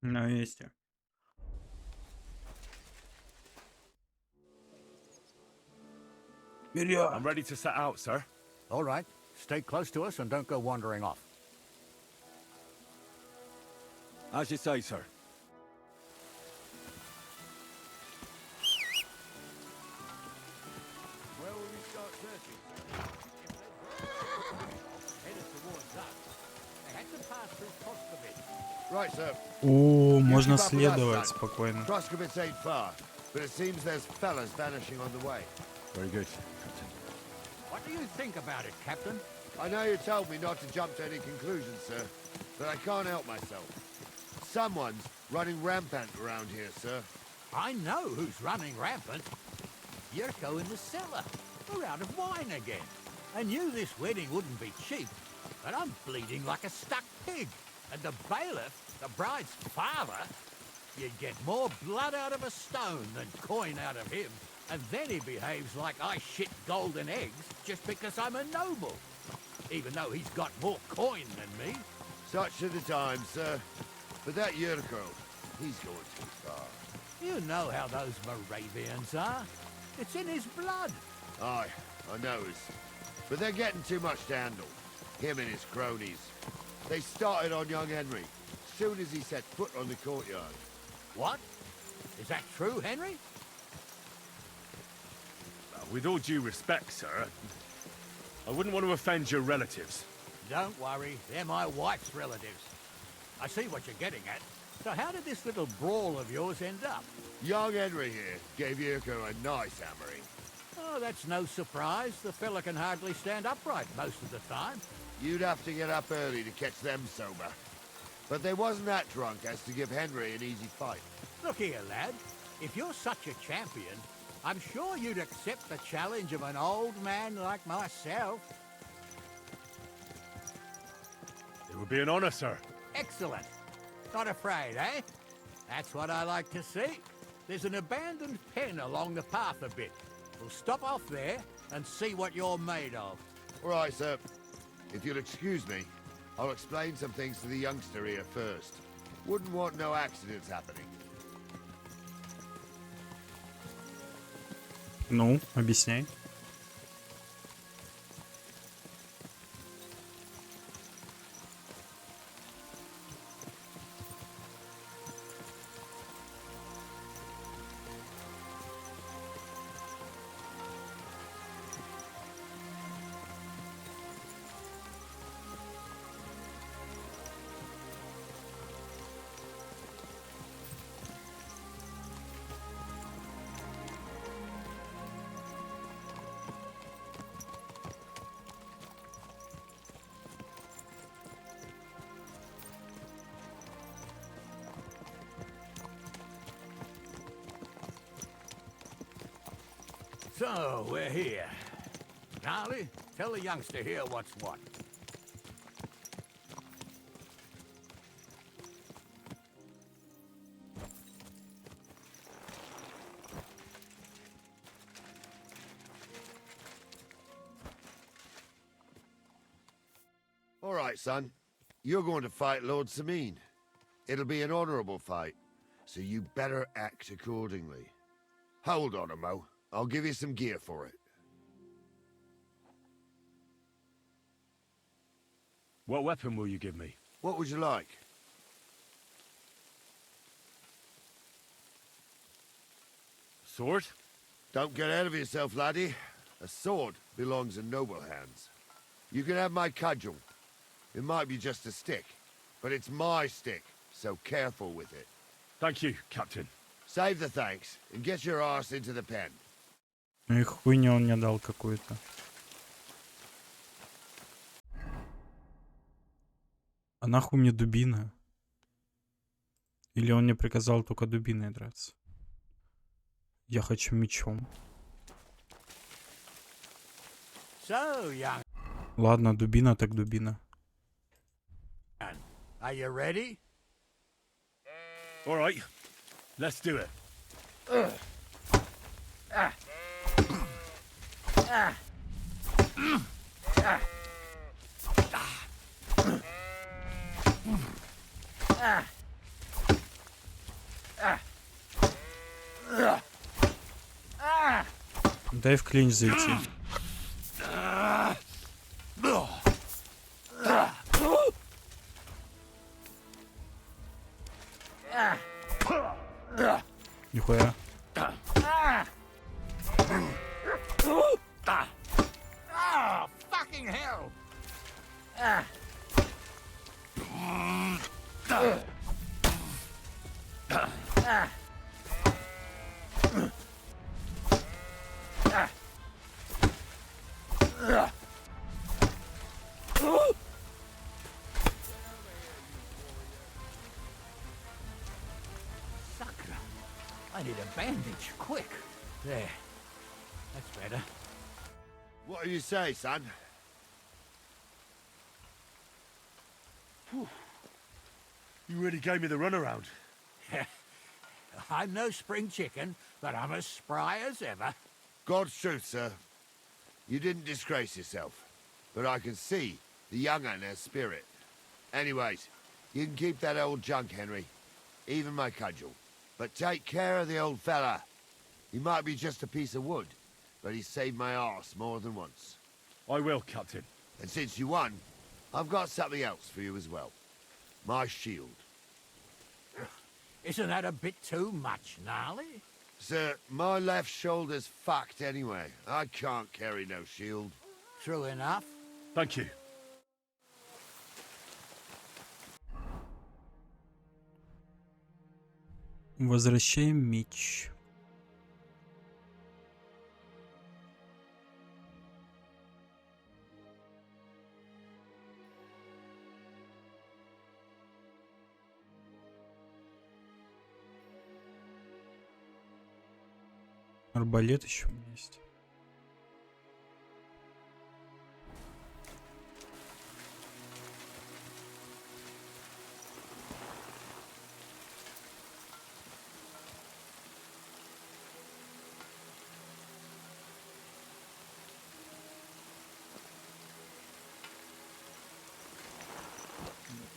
На месте. I'm ready to set out, sir. All right. Stay close to us and don't go wandering off. As you say, sir. Where will we start searching? Headed towards us. They had to pass through Koskobit. Right, sir. О, You можно keep up with us, следовать son. спокойно. Koskobitz ain't far, but it seems there's fellas vanishing on the way. Very good. What do you think about it, Captain? I know you told me not to jump to any conclusions, sir, but I can't help myself. Someone's running rampant around here, sir. I know who's running rampant. Yurko in the cellar. We're out of wine again. I knew this wedding wouldn't be cheap, but I'm bleeding like a stuck pig. And the bailiff, the bride's father, you'd get more blood out of a stone than coin out of him. And then he behaves like I shit golden eggs just because I'm a noble. Even though he's got more coin than me. Such are the times, sir. But that Yurko, he's going too far. You know how those Moravians are. It's in his blood. Aye, I knows. But they're getting too much to handle. Him and his cronies. They started on young Henry, soon as he set foot on the courtyard. What? Is that true, Henry? With all due respect, sir, I wouldn't want to offend your relatives. Don't worry, they're my wife's relatives. I see what you're getting at. So how did this little brawl of yours end up? Young Henry here gave Yurko a nice hammering. Oh, that's no surprise. The fella can hardly stand upright most of the time. You'd have to get up early to catch them sober. But they wasn't that drunk as to give Henry an easy fight. Look here, lad. If you're such a champion, I'm sure you'd accept the challenge of an old man like myself. It would be an honor, sir. Excellent. Not afraid, eh? That's what I like to see. There's an abandoned pen along the path a bit. We'll stop off there and see what you're made of. All right, sir. If you'll excuse me, I'll explain some things to the youngster here first. Wouldn't want no accidents happening. Ну, объясняй. So, we're here. Gnarly, tell the youngster here what's what. All right, son. You're going to fight Lord Sameen. It'll be an honorable fight, so you better act accordingly. Hold on, Mo. I'll give you some gear for it. What weapon will you give me? What would you like? Sword? Don't get ahead of yourself, laddie. A sword belongs in noble hands. You can have my cudgel. It might be just a stick, but it's my stick, so careful with it. Thank you, Captain. Save the thanks, and get your arse into the pen. Ну и хуйню он мне дал какую-то. А нахуй мне дубина? Или он мне приказал только дубиной драться? Я хочу мечом. So, young Ладно, дубина так дубина. man, are you ready? All right, let's do it. Дай в клинч зайти. Нихуя. Oh, fucking hell! Sucker. I need a bandage, quick. There. That's better. What do you say, son? Whew. You really gave me the runaround. I'm no spring chicken, but I'm as spry as ever. God's truth, sir. You didn't disgrace yourself, but I can see the young un has spirit. Anyways, you can keep that old junk, Henry. Even my cudgel. But take care of the old fella. He might be just a piece of wood, but he saved my arse more than once. I will, Captain. And since you won, I've got something else for you as well. My shield. Isn't that a bit too much, Gnarly? Sir, my left shoulder's fucked anyway. I can't carry no shield. True enough. Thank you. Возвращаем меч. Арбалет еще у меня есть.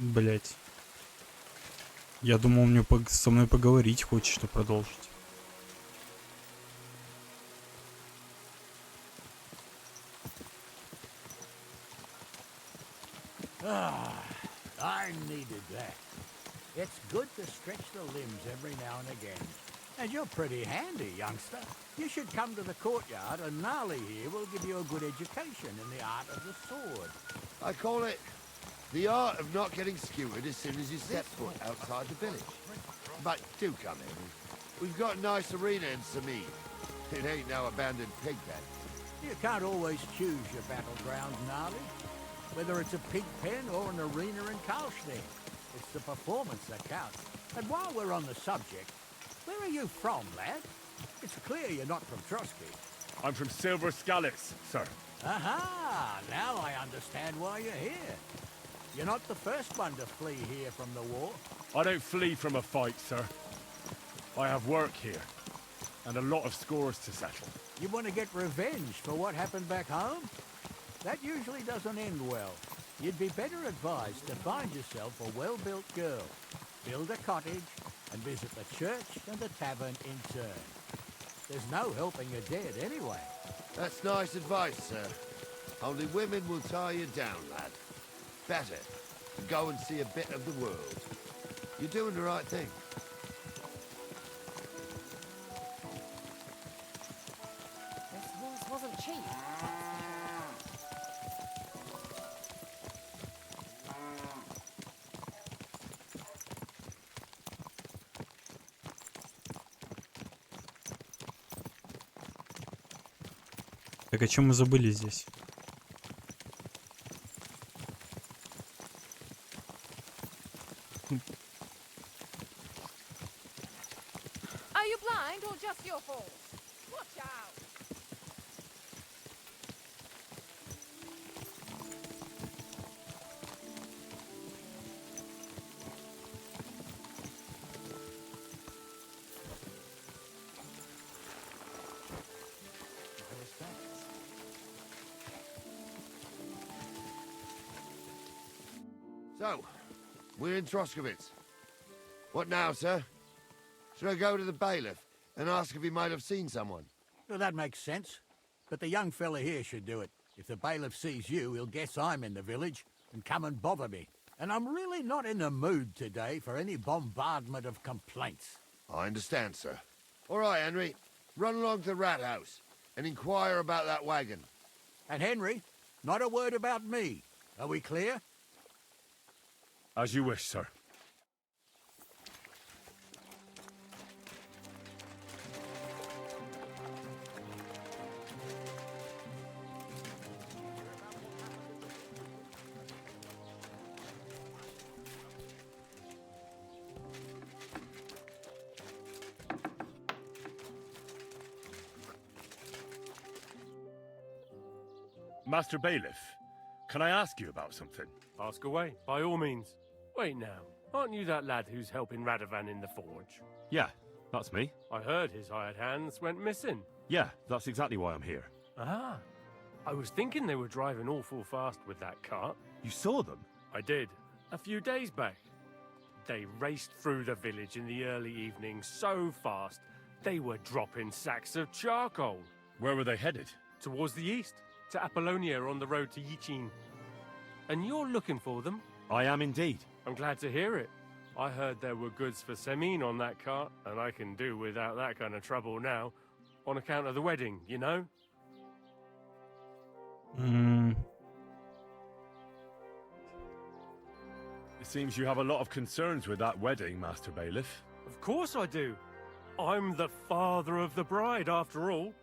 Блять. Я думал, мне со мной поговорить хочет, что продолжить. Ah, I needed that. It's good to stretch the limbs every now and again. And you're pretty handy, youngster. You should come to the courtyard and Gnarly here will give you a good education in the art of the sword. I call it the art of not getting skewered as soon as you step foot outside the village. But do come in. We've got a nice arena in Sameen. It ain't no abandoned pig pen. You can't always choose your battleground, Gnarly. Whether it's a pig pen or an arena in Karlstein. It's the performance that counts. And while we're on the subject, where are you from, lad? It's clear you're not from Trotsky. I'm from Silver Scallops, sir. Aha! Now I understand why you're here. You're not the first one to flee here from the war. I don't flee from a fight, sir. I have work here, and a lot of scores to settle. You want to get revenge for what happened back home? That usually doesn't end well. You'd be better advised to find yourself a well-built girl, build a cottage, and visit the church and the tavern in turn. There's no helping a dead anyway. That's nice advice, sir. Only women will tie you down, lad. Better to go and see a bit of the world. You're doing the right thing. This horse wasn't cheap. Так о чем мы забыли здесь? Are you blind or just your horse? Watch out! So, we're in Troskowitz. What now, sir? Should I go to the bailiff and ask if he might have seen someone? Well, that makes sense. But the young fella here should do it. If the bailiff sees you, he'll guess I'm in the village and come and bother me. And I'm really not in the mood today for any bombardment of complaints. I understand, sir. All right, Henry. Run along to the rat house and inquire about that wagon. And Henry, not a word about me. Are we clear? As you wish, sir. Master Bailiff, can I ask you about something? Ask away, by all means. Wait now, aren't you that lad who's helping Radovan in the forge? Yeah, that's me. I heard his hired hands went missing. Yeah, that's exactly why I'm here. Ah, I was thinking they were driving awful fast with that cart. You saw them? I did, a few days back. They raced through the village in the early evening so fast, they were dropping sacks of charcoal. Where were they headed? Towards the east, to Apollonia on the road to Yichin. And you're looking for them? I am indeed. I'm glad to hear it. I heard there were goods for Semin on that cart, and I can do without that kind of trouble now, on account of the wedding, you know? It seems you have a lot of concerns with that wedding, Master Bailiff. Of course I do. I'm the father of the bride, after all.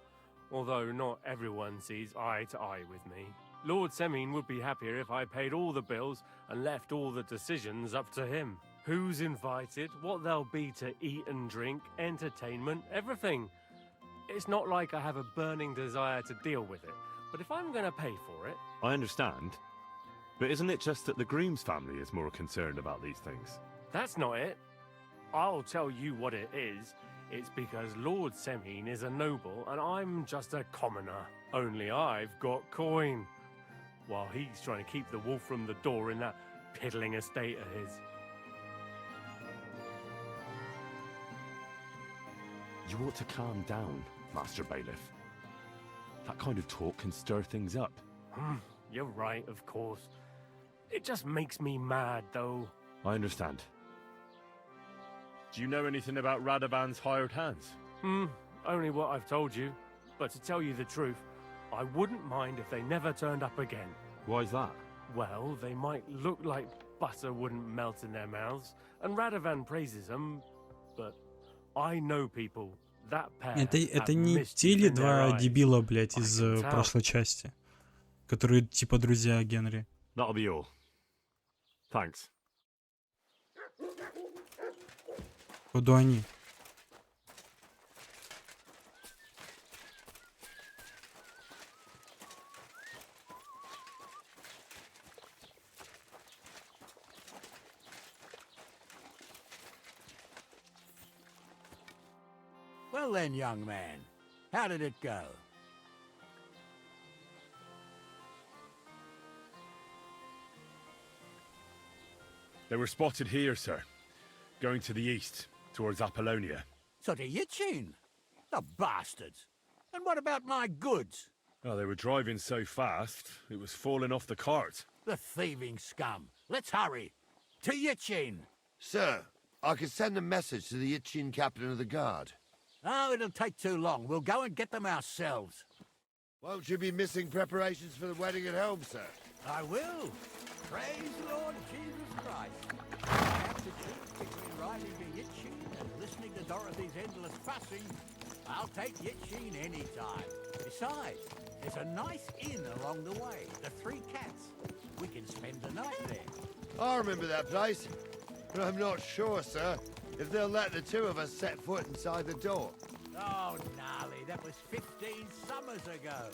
Although not everyone sees eye to eye with me. Lord Semin would be happier if I paid all the bills and left all the decisions up to him. Who's invited, what there'll be to eat and drink, entertainment, everything. It's not like I have a burning desire to deal with it, but if I'm going to pay for it... I understand. But isn't it just that the groom's family is more concerned about these things? That's not it. I'll tell you what it is. It's because Lord Semin is a noble and I'm just a commoner. Only I've got coin. While he's trying to keep the wolf from the door in that piddling estate of his. You ought to calm down, Master Bailiff. That kind of talk can stir things up. You're right, of course. It just makes me mad, though. I understand. Do you know anything about Radovan's hired hands? Only what I've told you. But to tell you the truth, I wouldn't mind if they never turned up again. Why's that? Well, they might look like butter wouldn't melt in their mouths, and Radovan praises them, but I know people. That pair Это не те ли два дебила, блядь, из прошлой части, которые типа друзья Генри? That'll be all. Thanks. Куда они? Well then, young man, how did it go? They were spotted here, sir. Going to the east, towards Apollonia. So to Yichin? The bastards! And what about my goods? Oh, they were driving so fast, it was falling off the cart. The thieving scum! Let's hurry! To Yichin! Sir, I could send a message to the Yichin captain of the guard. Oh, it'll take too long. We'll go and get them ourselves. Won't you be missing preparations for the wedding at home, sir? I will. Praise Lord Jesus Christ. I have to choose between riding to Yichin and listening to Dorothy's endless fussing. I'll take Yichin any time. Besides, there's a nice inn along the way, the Three Cats. We can spend the night there. I remember that place, but I'm not sure, sir, if they'll let the two of us set foot inside the door. Oh, gnarly, that was 15 summers ago.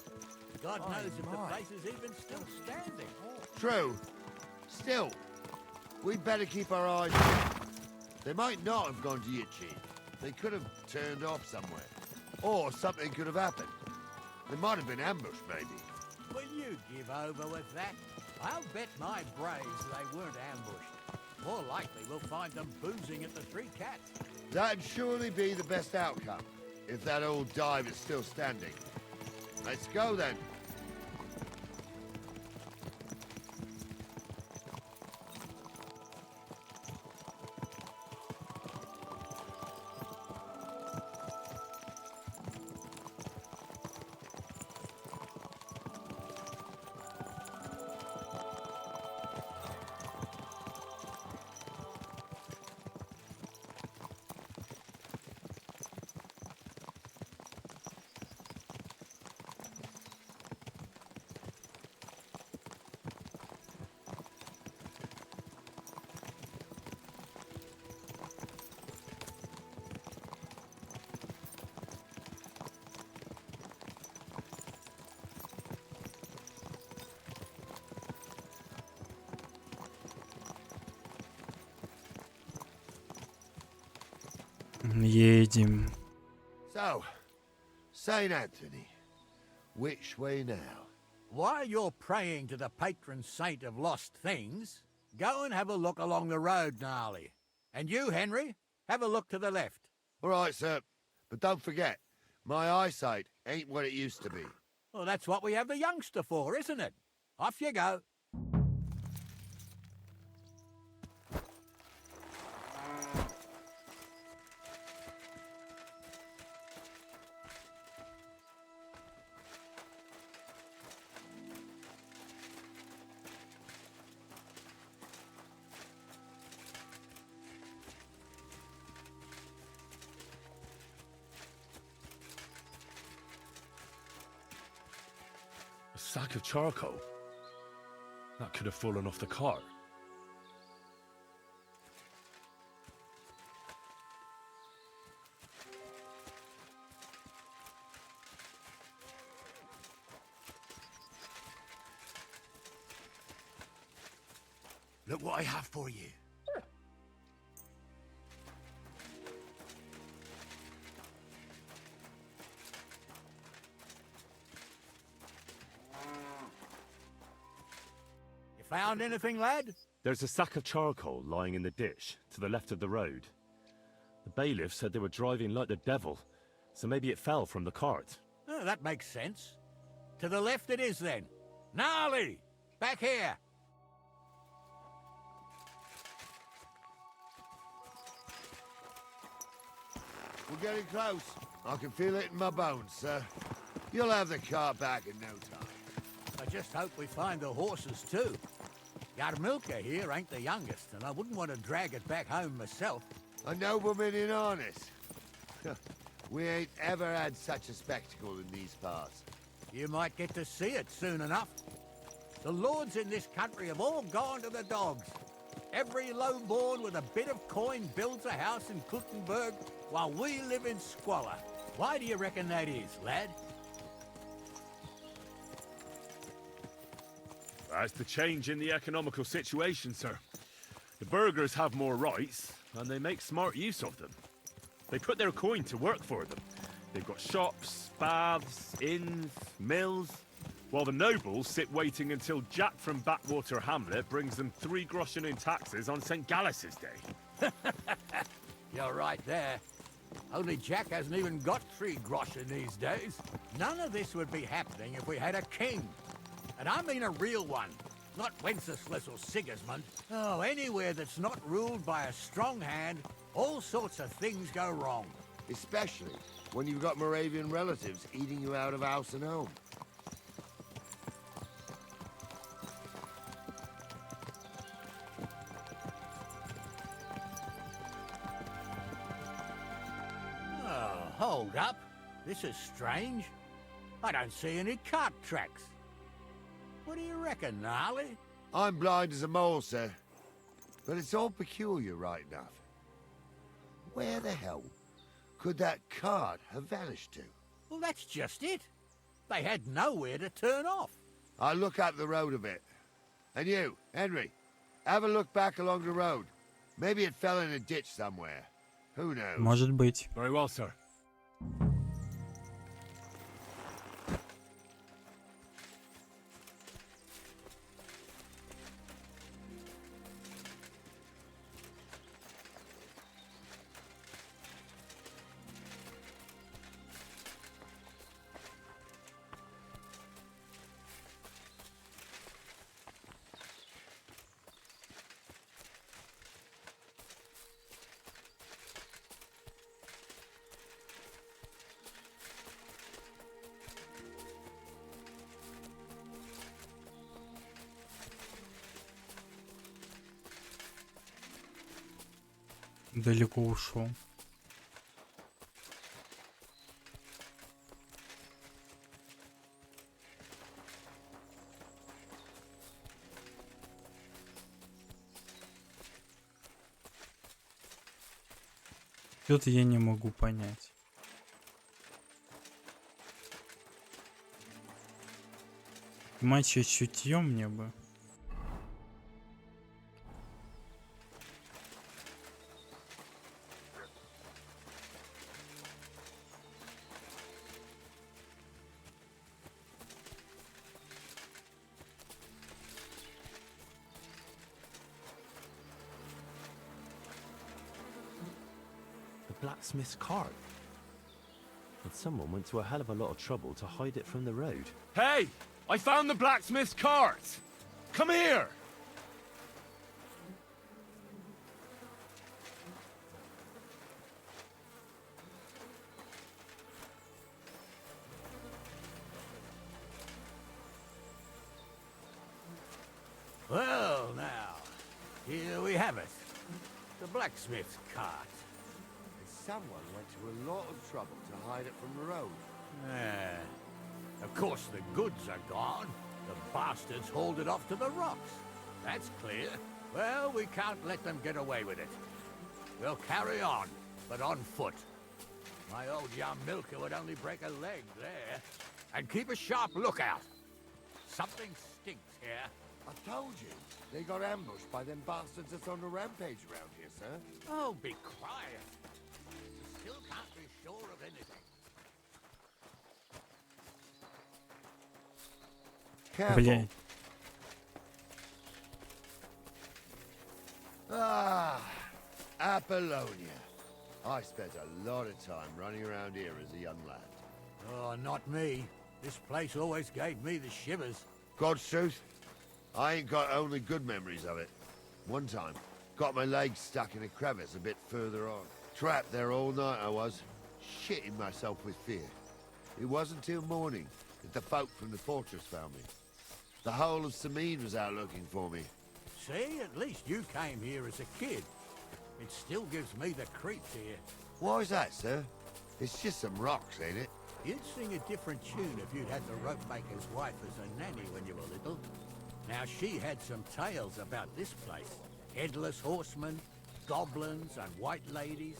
God knows if the place is even still standing. True. Still, we'd better keep our eyes open. They might not have gone to Yichin. They could have turned off somewhere. Or something could have happened. They might have been ambushed, maybe. Will you give over with that? I'll bet my brains they weren't ambushed. More likely we'll find them boozing at the Three Cats. That'd surely be the best outcome, if that old dive is still standing. Let's go then. Едем. So, St. Anthony, which way now? While you're praying to the patron saint of lost things, go and have a look along the road, Gnarly. And you, Henry, have a look to the left. All right, sir. But don't forget, my eyesight ain't what it used to be. Well, that's what we have the youngster for, isn't it? Off you go. A sack of charcoal? That could have fallen off the cart. Look what I have for you. You found anything, lad? There's a sack of charcoal lying in the ditch to the left of the road. The bailiff said they were driving like the devil, so maybe it fell from the cart. Oh, that makes sense. To the left it is, then. Gnarly! Back here! We're getting close. I can feel it in my bones, sir. You'll have the car back in no time. I just hope we find the horses, too. Yarmilka here ain't the youngest, and I wouldn't want to drag it back home myself. A nobleman in harness. We ain't ever had such a spectacle in these parts. You might get to see it soon enough. The lords in this country have all gone to the dogs. Every lowborn with a bit of coin builds a house in Kuttenberg while we live in squalor. Why do you reckon that is, lad? That's the change in the economical situation, sir. The burghers have more rights, and they make smart use of them. They put their coin to work for them. They've got shops, baths, inns, mills, while the nobles sit waiting until Jack from Backwater Hamlet brings them 3 groschen in taxes on St. Gallus's Day. You're right there. Only Jack hasn't even got 3 groschen these days. None of this would be happening if we had a king. And I mean a real one, not Wenceslas or Sigismund. Oh, anywhere that's not ruled by a strong hand, all sorts of things go wrong. Especially when you've got Moravian relatives eating you out of house and home. Oh, hold up. This is strange. I don't see any cart tracks. What do you reckon, Gnarly? I'm blind as a mole, sir. But it's all peculiar right enough. Where the hell could that cart have vanished to? Well, that's just it. They had nowhere to turn off. I'll look up the road a bit. And you, Henry, have a look back along the road. Maybe it fell in a ditch somewhere. Who knows? Может быть. Very well, sir. далеко ушел. Что-то я не могу понять. Матча чутье мне бы. The blacksmith's cart. And someone went to a hell of a lot of trouble to hide it from the road. Hey! I found the blacksmith's cart! Come here! Well, now, here we have it. The blacksmith's cart. Someone went to a lot of trouble to hide it from the road. Of course, the goods are gone. The bastards hauled it off to the rocks. That's clear. Well, we can't let them get away with it. We'll carry on, but on foot. My old young milker would only break a leg there. And keep a sharp lookout. Something stinks here. I told you, they got ambushed by them bastards that's on the rampage around here, sir. Oh, be quiet. You still can't be sure of anything. Блядь. Ah, Apollonia. I spent a lot of time running around here as a young lad. Oh, not me. This place always gave me the shivers. God's truth, I ain't got only good memories of it. One time, got my legs stuck in a crevice a bit further on. Trapped there all night I was, shitting myself with fear. It wasn't till morning that the folk from the fortress found me. The whole of Sameen was out looking for me. See, at least you came here as a kid. It still gives me the creeps here. Why's that, sir? It's just some rocks, ain't it? You'd sing a different tune if you'd had the rope maker's wife as a nanny when you were little. Now, she had some tales about this place. Headless horsemen, goblins, and white ladies.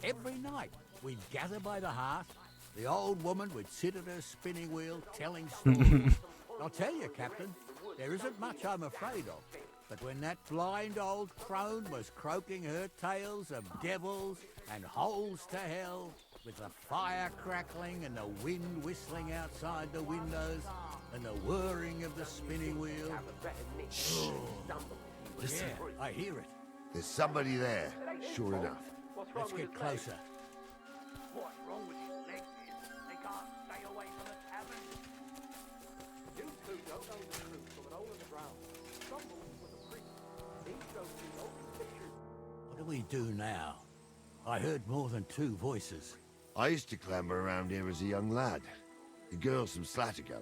Every night, we'd gather by the hearth. The old woman would sit at her spinning wheel telling stories. I'll tell you, Captain, there isn't much I'm afraid of. But when that blind old crone was croaking her tales of devils and holes to hell, with the fire crackling and the wind whistling outside the windows, and the whirring of the spinning wheel. Oh, Listen. yeah, I hear it. There's somebody there, sure enough. Let's get closer. What's wrong with his legs? They can't stay away from the tavern. You two don't know the truth from an hole in the ground. Stumble with a priest. These don't see no pictures. What do we do now? I heard more than two voices. I used to clamber around here as a young lad. The girls from Slatigo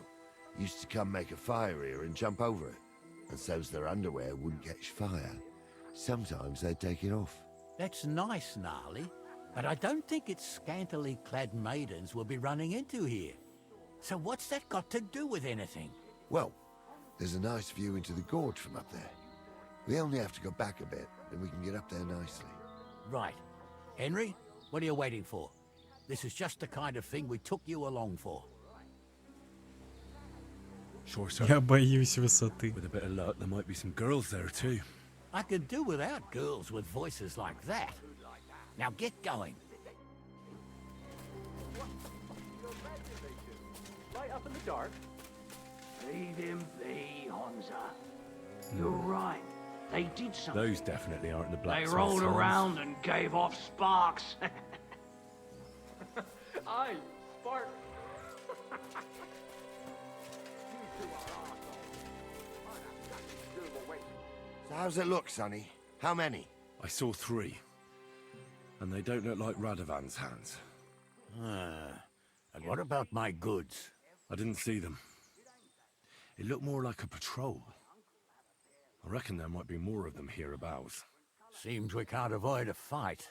used to come make a fire here and jump over it. And so's their underwear wouldn't catch fire. Sometimes they'd take it off. That's nice, Gnarly, but I don't think it's scantily clad maidens we'll be running into here. So what's that got to do with anything? Well, there's a nice view into the gorge from up there. We only have to go back a bit, and we can get up there nicely. Right. Henry, what are you waiting for? This is just the kind of thing we took you along for. Sure, sir. Я боюсь высоты. With a bit of luck, there might be some girls there too. I could do without girls with voices like that. Now get going. Light up in the dark. Leave him be, Honza. You're right. They did something. Those definitely aren't the They blacksmiths. rolled around and gave off sparks. Aye, sparks. So how's it look, Sonny? How many? I saw 3. And they don't look like Radovan's hands. And what about my goods? I didn't see them. It looked more like a patrol. I reckon there might be more of them hereabouts. Seems we can't avoid a fight.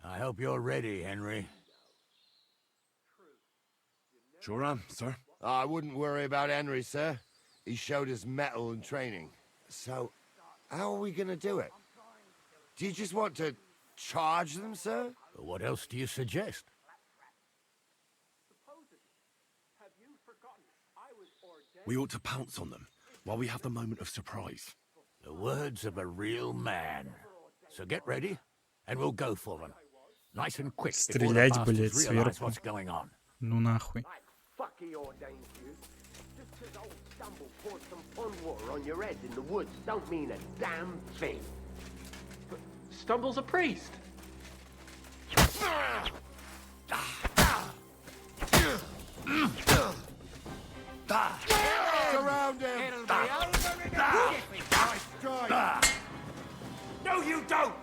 I hope you're ready, Henry. Sure am, sir. I wouldn't worry about Henry, sir. He showed us mettle and training. So, how are we gonna do it? Do you just want to charge them, sir? What else do you suggest? We ought to pounce on them while we have the moment of surprise. The words of a real man. So get ready, and we'll go for them. Nice and quick before the Стрелять, bastards блядь, realize сверху. what's going on. Ну нахуй. Fuck he ordained you. Just 'cause old Stumble poured some pond water on your head in the woods don't mean a damn thing. But Stumble's a priest. Surround him! It'll be over in a jiffy. Nice try! No, you don't!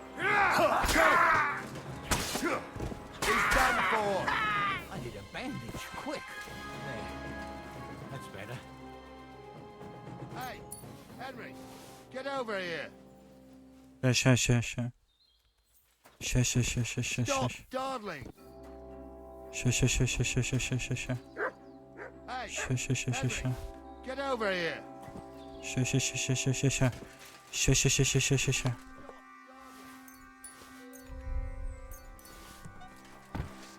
He's done for! I need a bandage, quick. There. That's better. Hey, Henry, get over here! Ща. Stop dawdling! Ща. Hey, Ща. Henry, get over here! Ща.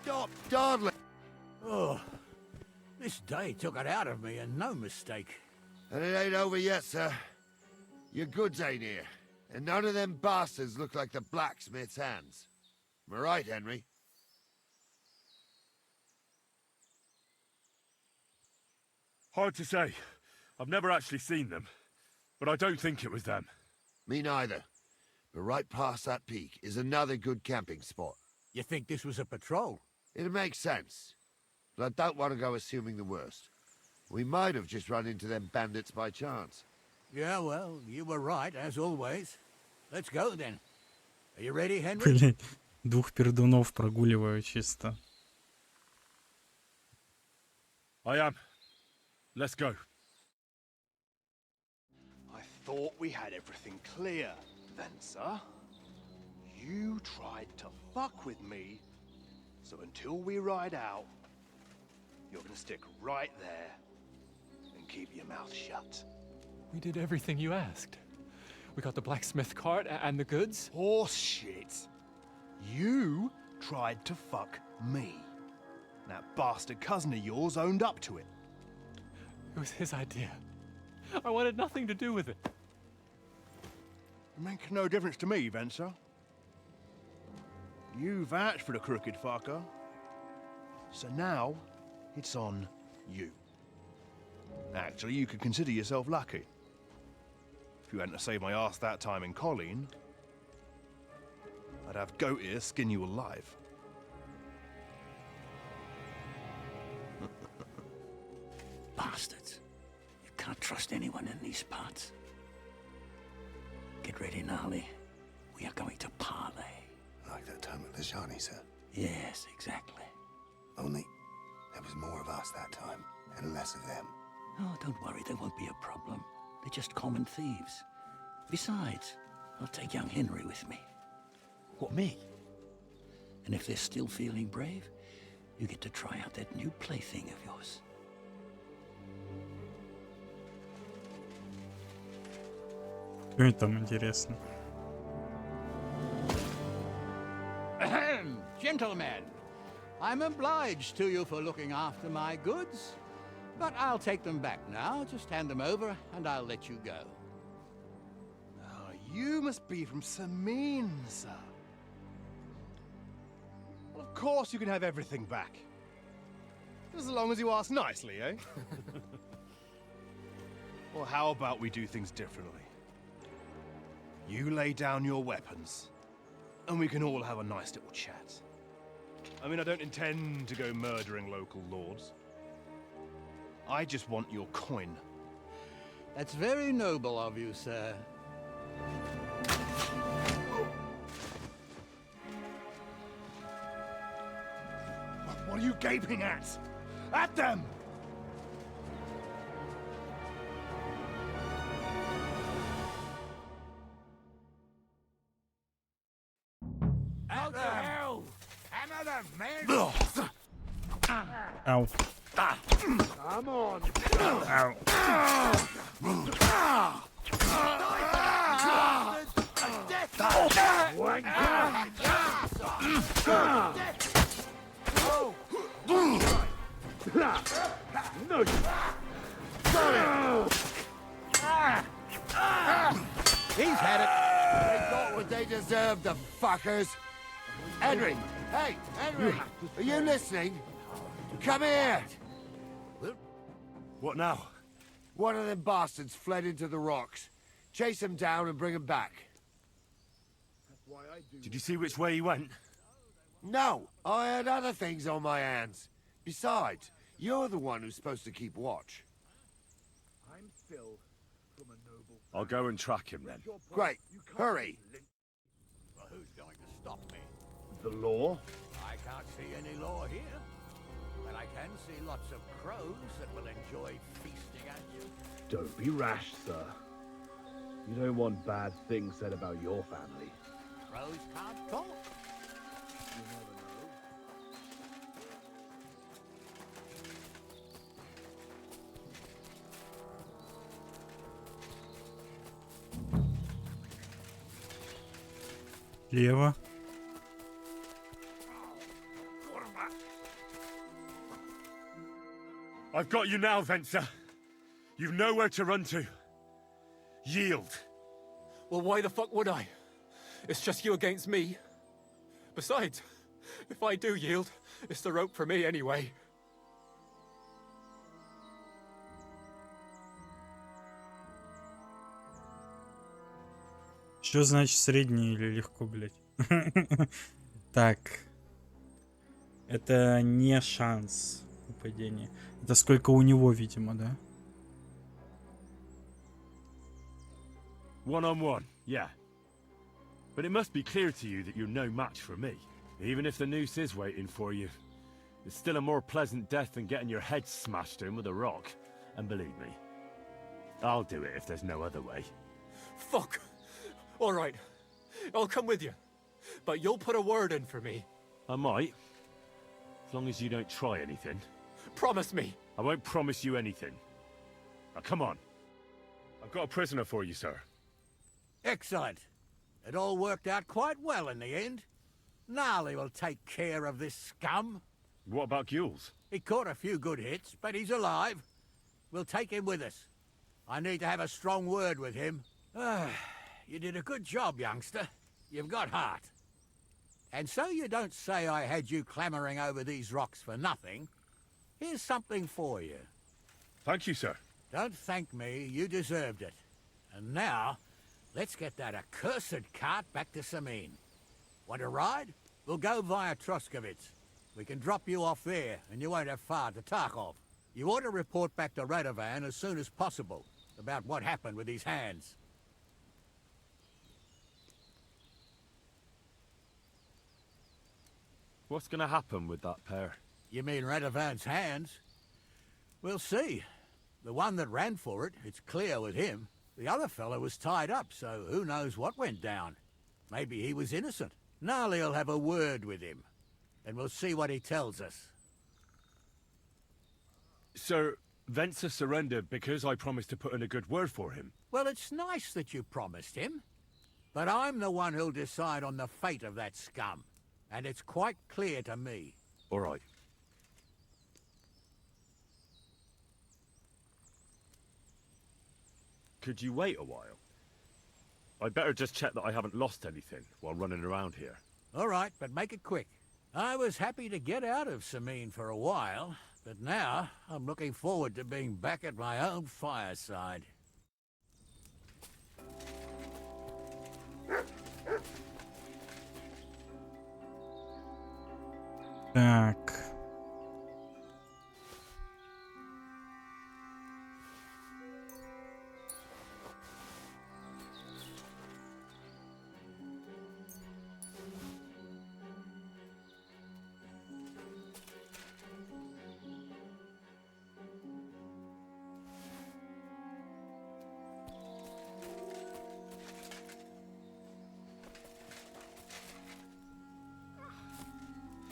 Stop dawdling! Oh, this day took it out of me, and no mistake. And it ain't over yet, sir. Your goods ain't here. And none of them bastards look like the blacksmith's hands. Am I right, Henry? Hard to say. I've never actually seen them. But I don't think it was them. Me neither. But right past that peak is another good camping spot. You think this was a patrol? It makes sense. But I don't want to go assuming the worst. We might have just run into them bandits by chance. Yeah, well, you were right, as always. Let's go, then. Are you ready, Henry? Блин, двух пердунов прогуливаю чисто. I am. Let's go. I thought we had everything clear, then, sir. You tried to fuck with me, so until we ride out, you're gonna stick right there and keep your mouth shut. We did everything you asked. We got the blacksmith cart and the goods. Horse shit. You tried to fuck me. That bastard cousin of yours owned up to it. It was his idea. I wanted nothing to do with it. It makes no difference to me, Venser. You vouched for the crooked fucker. So now, it's on you. Actually, you could consider yourself lucky. If you hadn't saved my ass that time in Colleen, I'd have goat ear skin you alive. Bastards. You can't trust anyone in these parts. Get ready, Gnarly. We are going to parley. Like that time at the Shani, sir? Yes, exactly. Only there was more of us that time, and less of them. Oh, don't worry, there won't be a problem. They're just common thieves. Besides, I'll take young Henry with me. What, me? And if they're still feeling brave, you get to try out that new plaything of yours. Что там интересно? Ahem, gentlemen, I'm obliged to you for looking after my goods, but I'll take them back now. Just hand them over, and I'll let you go. Oh, you must be from Samin, sir. Well, of course you can have everything back. As long as you ask nicely, eh? Well, how about we do things differently? You lay down your weapons, and we can all have a nice little chat. I mean, I don't intend to go murdering local lords. I just want your coin. That's very noble of you, sir. What are you gaping at? At them! Out to hell! Hammer them, man! Ау. Come on! Ау. No! He's had it. They got what they deserved, the fuckers. Henry! Hey, Henry! Are you listening? Come here! What now? One of them bastards fled into the rocks. Chase him down and bring him back. Did you see which way he went? No, I had other things on my hands. Besides, you're the one who's supposed to keep watch. I'm Phil from a noble. I'll go and track him then. Great. Hurry. Well, who's going to stop me? The law? I can't see any law here. But I can see lots of crows that will enjoy feasting at you. Don't be rash, sir. You don't want bad things said about your family. Crows can't talk. You never know. Лево. I've got you now, Venser. You've nowhere to run to. Yield. Well, why the fuck would I? It's just you against me. Besides, if I do yield, it's the rope for me anyway. Что значит средний или легко, блядь? Так. Это не шанс упадения. Это сколько у него, видимо, да? One-on-one, yeah. But it must be clear to you that you're no match for me. Even if the noose is waiting for you, it's still a more pleasant death than getting your head smashed in with a rock. And believe me, I'll do it if there's no other way. Fuck! Alright, I'll come with you. But you'll put a word in for me. I might. As long as you don't try anything. Promise me. I won't promise you anything. Now come on. I've got a prisoner for you, sir. Excellent. It all worked out quite well in the end. Gnarly will take care of this scum. What about Gules? He caught a few good hits, but he's alive. We'll take him with us. I need to have a strong word with him. You did a good job, youngster. You've got heart. And so you don't say I had you clambering over these rocks for nothing. Here's something for you. Thank you, sir. Don't thank me, you deserved it. And now, let's get that accursed cart back to Samine. Want to ride? We'll go via Troskovitz. We can drop you off there, and you won't have far to Tarkov. You ought to report back to Radovan as soon as possible about what happened with these hands. What's gonna happen with that pair? You mean Radovan's hands? We'll see. The one that ran for it, it's clear with him. The other fellow was tied up, so who knows what went down. Maybe he was innocent. Gnarly'll have a word with him, and we'll see what he tells us. Sir, Venser surrendered because I promised to put in a good word for him. Well, it's nice that you promised him. But I'm the one who'll decide on the fate of that scum. And it's quite clear to me. All right. Could you wait a while? I'd better just check that I haven't lost anything while running around here. All right, but make it quick. I was happy to get out of Samine for a while, but now I'm looking forward to being back at my own fireside. Так.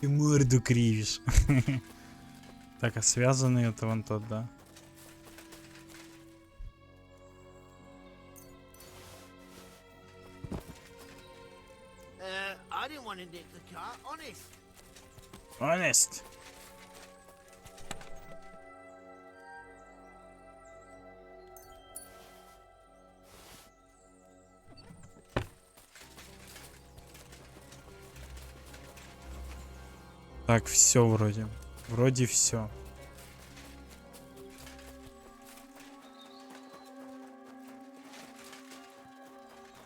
Ты морду кривишь. Так, а связанный это вон тот, да? I didn't want to nick the car, honest. Honest. Так, все вроде. Вроде все.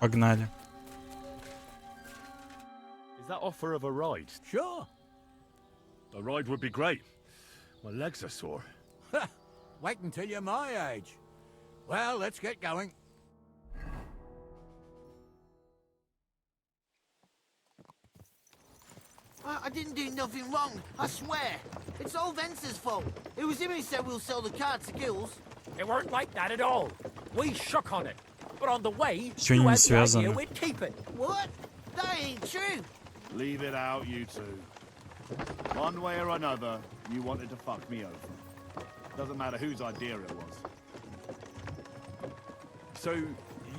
Погнали. Is that offer of a ride? Sure. A ride would be great. My legs are sore. Wait until you're my age. Well, let's get going. I didn't do nothing wrong, I swear. It's all Vence's fault. It was him who said we'll sell the car to Gills. It weren't like that at all. We shook on it. But on the way, Всё you не had the связано. idea we'd keep it. What? That ain't true. Leave it out, you two. One way or another, you wanted to fuck me over. Doesn't matter whose idea it was. So,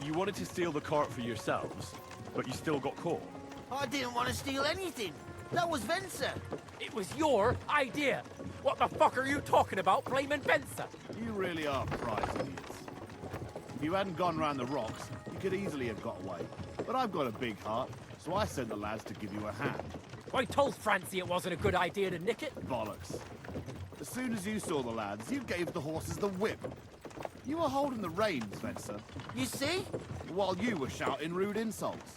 you wanted to steal the cart for yourselves, but you still got caught? I didn't want to steal anything. That was Vencer. It was your idea. What the fuck are you talking about, blaming Benson? You really are prize idiots. If you hadn't gone round the rocks, you could easily have got away. But I've got a big heart, so I sent the lads to give you a hand. I told Francie it wasn't a good idea to nick it. Bollocks. As soon as you saw the lads, you gave the horses the whip. You were holding the reins, Spencer. You see? While you were shouting rude insults.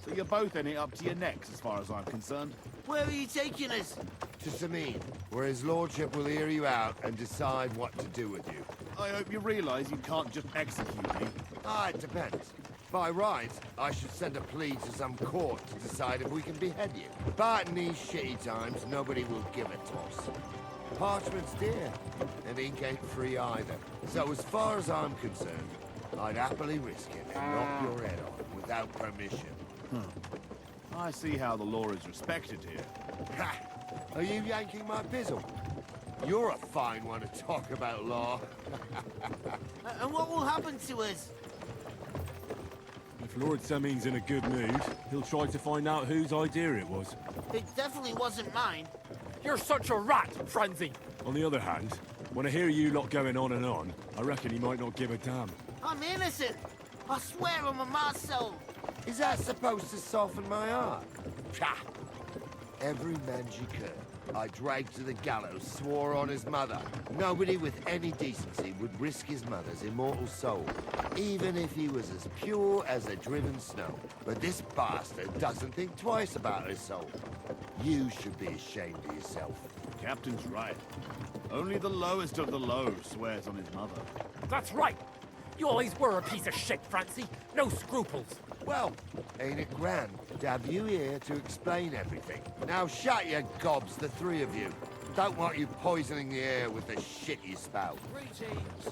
So you're both in it up to your necks, as far as I'm concerned. Where are you taking us? To Sameen, where his lordship will hear you out and decide what to do with you. I hope you realise you can't just execute me. Ah, it depends. By rights, I should send a plea to some court to decide if we can behead you. But in these shitty times, nobody will give a toss. Parchment's dear, and ink ain't free either. So as far as I'm concerned, I'd happily risk it and knock your head off without permission. I see how the law is respected here. Ha! Are you yanking my pizzle? You're a fine one to talk about law. And what will happen to us? If Lord Seming's in a good mood, he'll try to find out whose idea it was. It definitely wasn't mine. You're such a rat, Francie. On the other hand, when I hear you lot going on, I reckon he might not give a damn. I'm innocent. I swear on my ma's soul. Is that supposed to soften my heart? Pah! Every man she could, I dragged to the gallows, swore on his mother. Nobody with any decency would risk his mother's immortal soul, even if he was as pure as the driven snow. But this bastard doesn't think twice about his soul. You should be ashamed of yourself. Captain's right. Only the lowest of the low swears on his mother. That's right. You always were a piece of shit, Francie. No scruples. Well, ain't it grand to have you here to explain everything? Now shut your gobs, the three of you. Don't want you poisoning the air with the shit you spout. Greetings.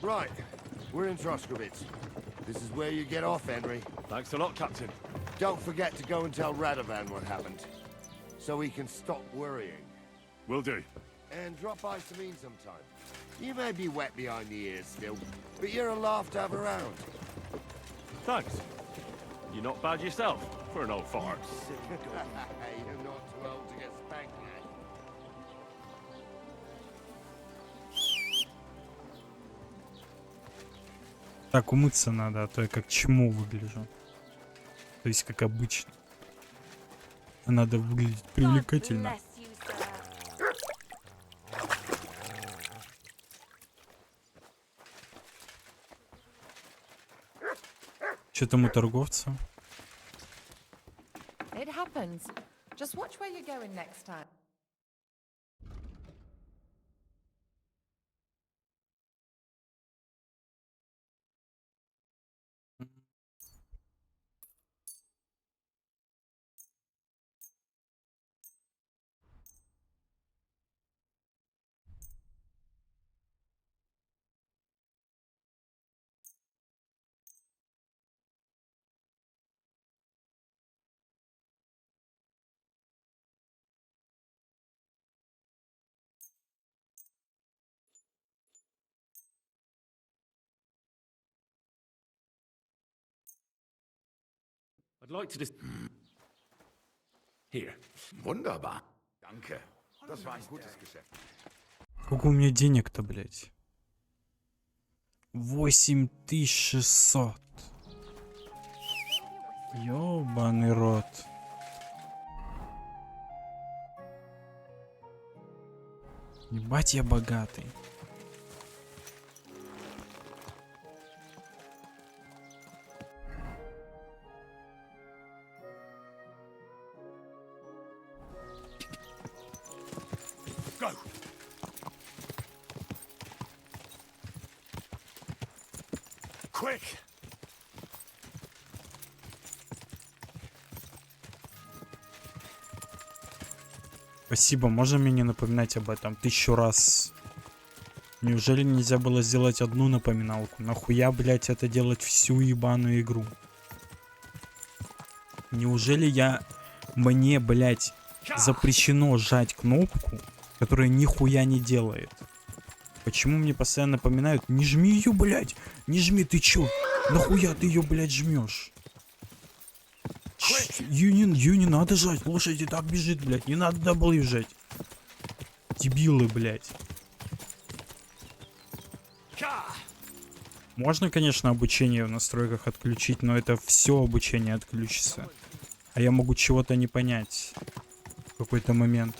Right, we're in Troskovitz. This is where you get off, Henry. Thanks a lot, Captain. Don't forget to go and tell Radovan what happened, so he can stop worrying. Will do. And drop by Sameen sometime. You may be wet behind the ears still, but you're a laugh to have around. Thanks. You're not bad yourself, for an old fart. You're not too old to get spanked yet. Так, умыться надо, а то я как чмо выгляжу. То есть, как обычно. Надо выглядеть привлекательно. Что там у торговца? It happens. Just watch where you're going next time. I'd like to just... Here. Wunderbar. Danke. Das war ein gutes Geschäft. Сколько у меня денег-то, блядь? 8600. Ёбаный рот. Ебать, я богатый. Go! Quick! Спасибо, можно мне не напоминать об этом 1000 раз? Неужели нельзя было сделать одну напоминалку? Нахуя, блять, это делать всю ебаную игру? Неужели мне, блять, запрещено жать кнопку, которая нихуя не делает? Почему мне постоянно напоминают: не жми ее, блять, не жми, ты чё? Нахуя ты ее, блять, жмешь? Ее не надо жать, лошадь и так бежит, блять, не надо W жать. Дебилы, блять. Можно, конечно, обучение в настройках отключить, но это все обучение отключится. А я могу чего-то не понять в какой-то момент.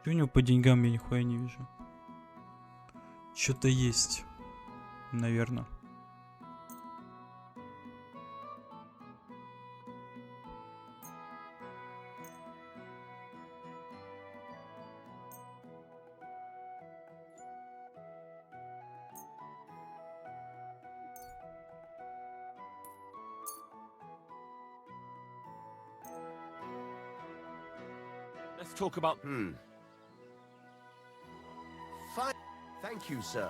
Чё у него по деньгам, я нихуя не вижу. Что-то есть, наверное. Let's talk about... Fine. Thank you, sir.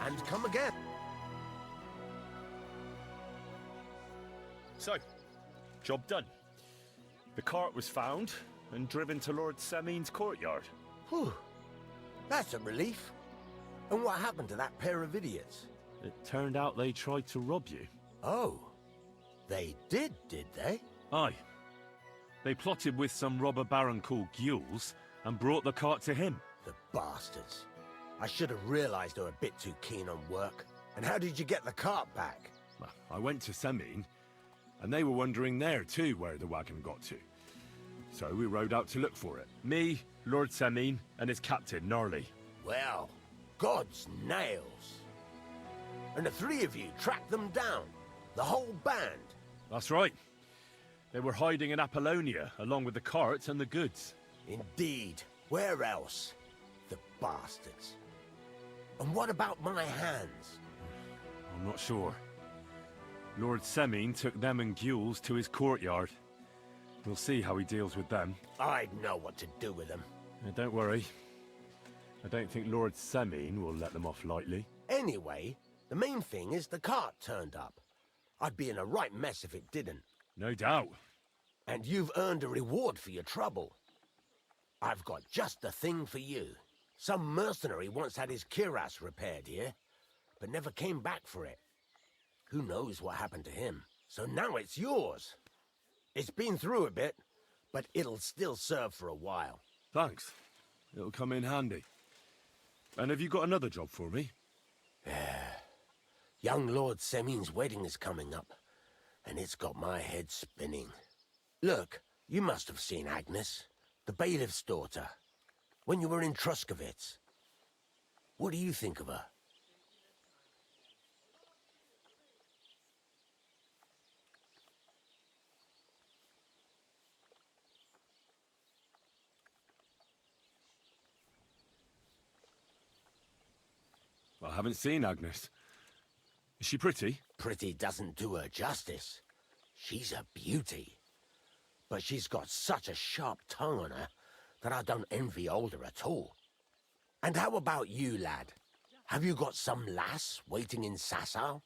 And come again. So, job done. The cart was found and driven to Lord Semin's courtyard. Whew. That's a relief. And what happened to that pair of idiots? It turned out they tried to rob you. Oh. They did they? Aye. They plotted with some robber baron called Gules and brought the cart to him. The bastards. I should have realized they were a bit too keen on work. And how did you get the cart back? Well, I went to Semin, and they were wondering there too where the wagon got to. So we rode out to look for it. Me, Lord Semin, and his captain, Gnarly. Well, God's nails. And the three of you tracked them down? The whole band? That's right. They were hiding in Apollonia, along with the cart and the goods. Indeed. Where else? The bastards. And what about my hands? I'm not sure. Lord Semin took them and Gules to his courtyard. We'll see how he deals with them. I'd know what to do with them. Don't worry. I don't think Lord Semin will let them off lightly. Anyway, the main thing is the cart turned up. I'd be in a right mess if it didn't. No doubt. And you've earned a reward for your trouble. I've got just the thing for you. Some mercenary once had his cuirass repaired here, but never came back for it. Who knows what happened to him? So now it's yours. It's been through a bit, but it'll still serve for a while. Thanks. It'll come in handy. And have you got another job for me? Young Lord Semin's wedding is coming up, and it's got my head spinning. Look, you must have seen Agnes, the bailiff's daughter, when you were in Truscovitz. What do you think of her? I haven't seen Agnes. Is she pretty? Pretty doesn't do her justice. She's a beauty. But she's got such a sharp tongue on her that I don't envy older at all. And how about you, lad? Have you got some lass waiting in Sasau?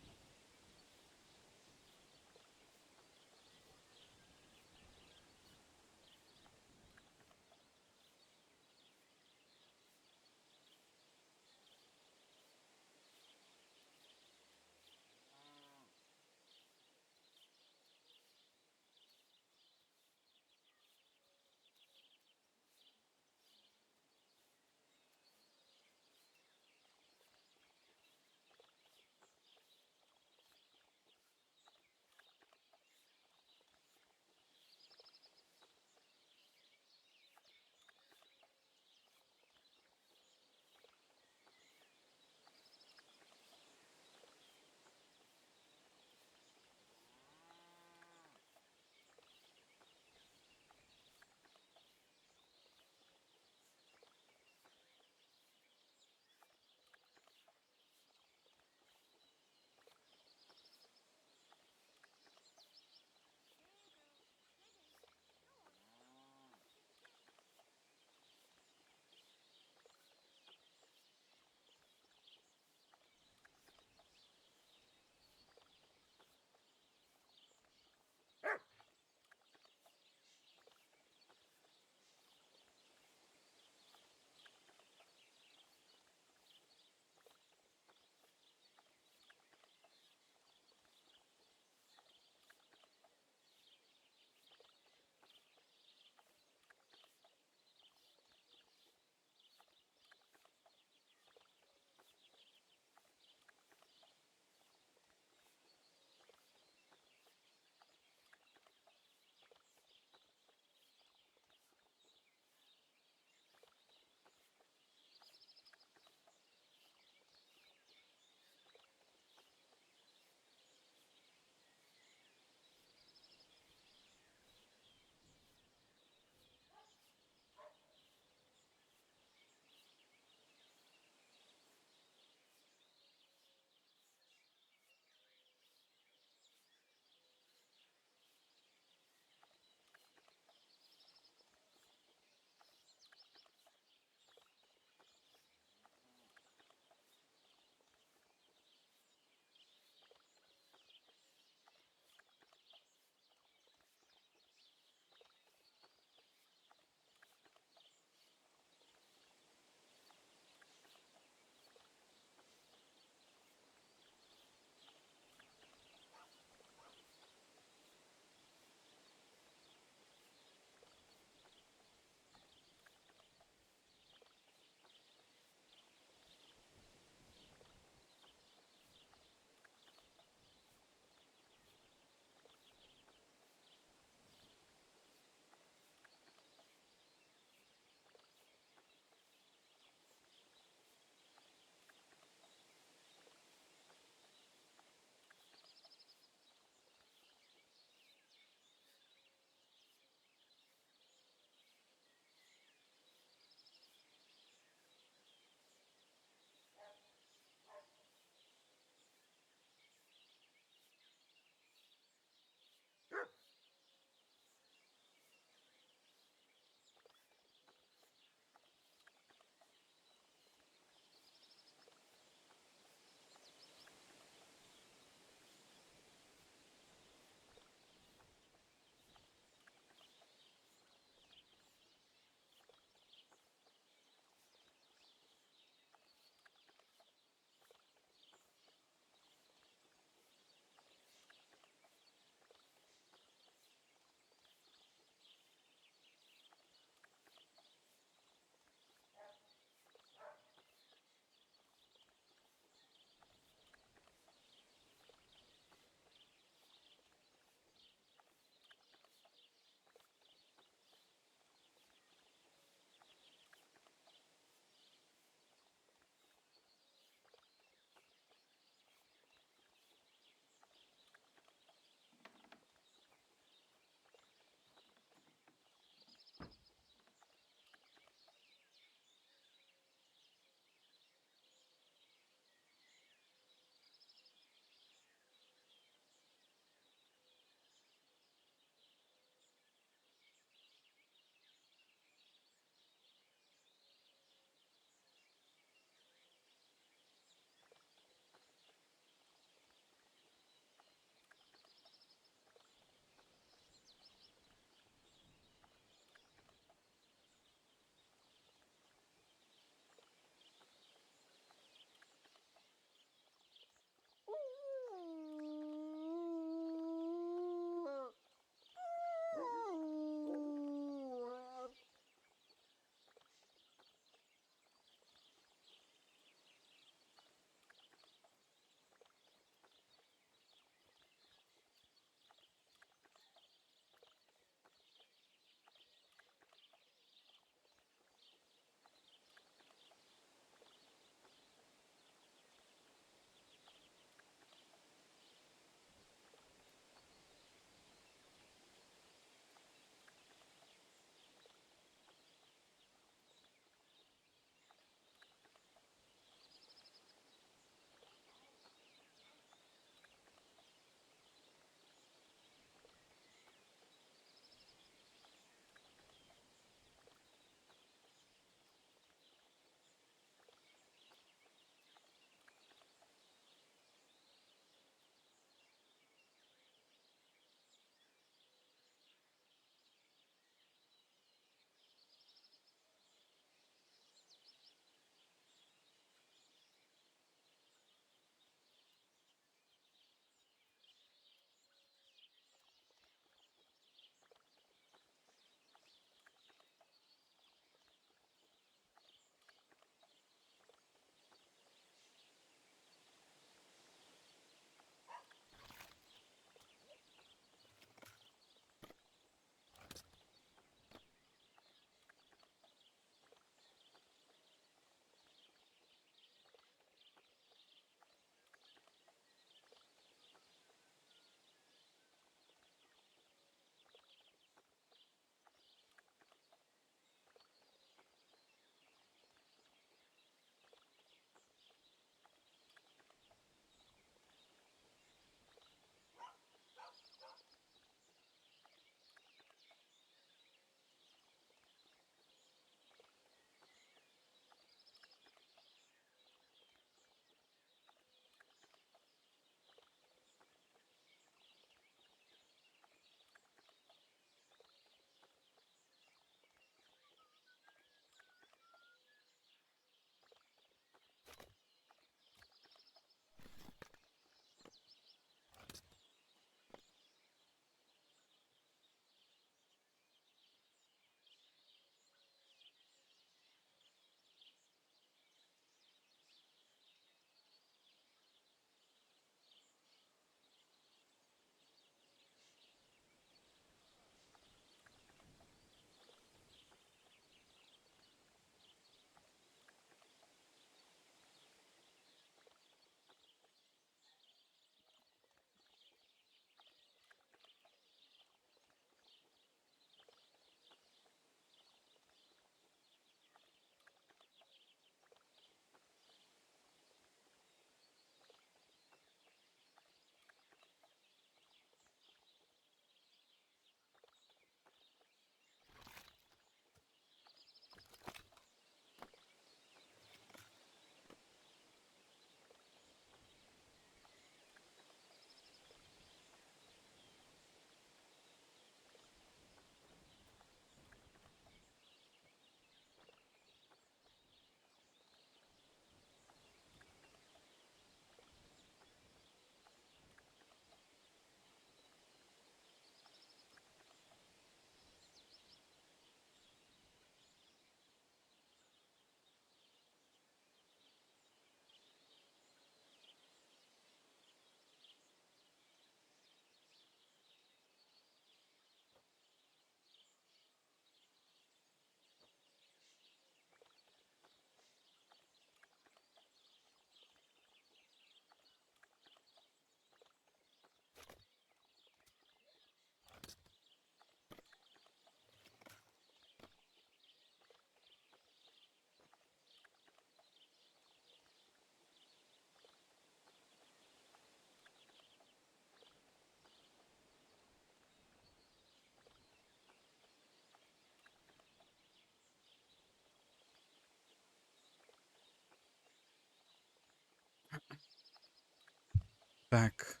Так.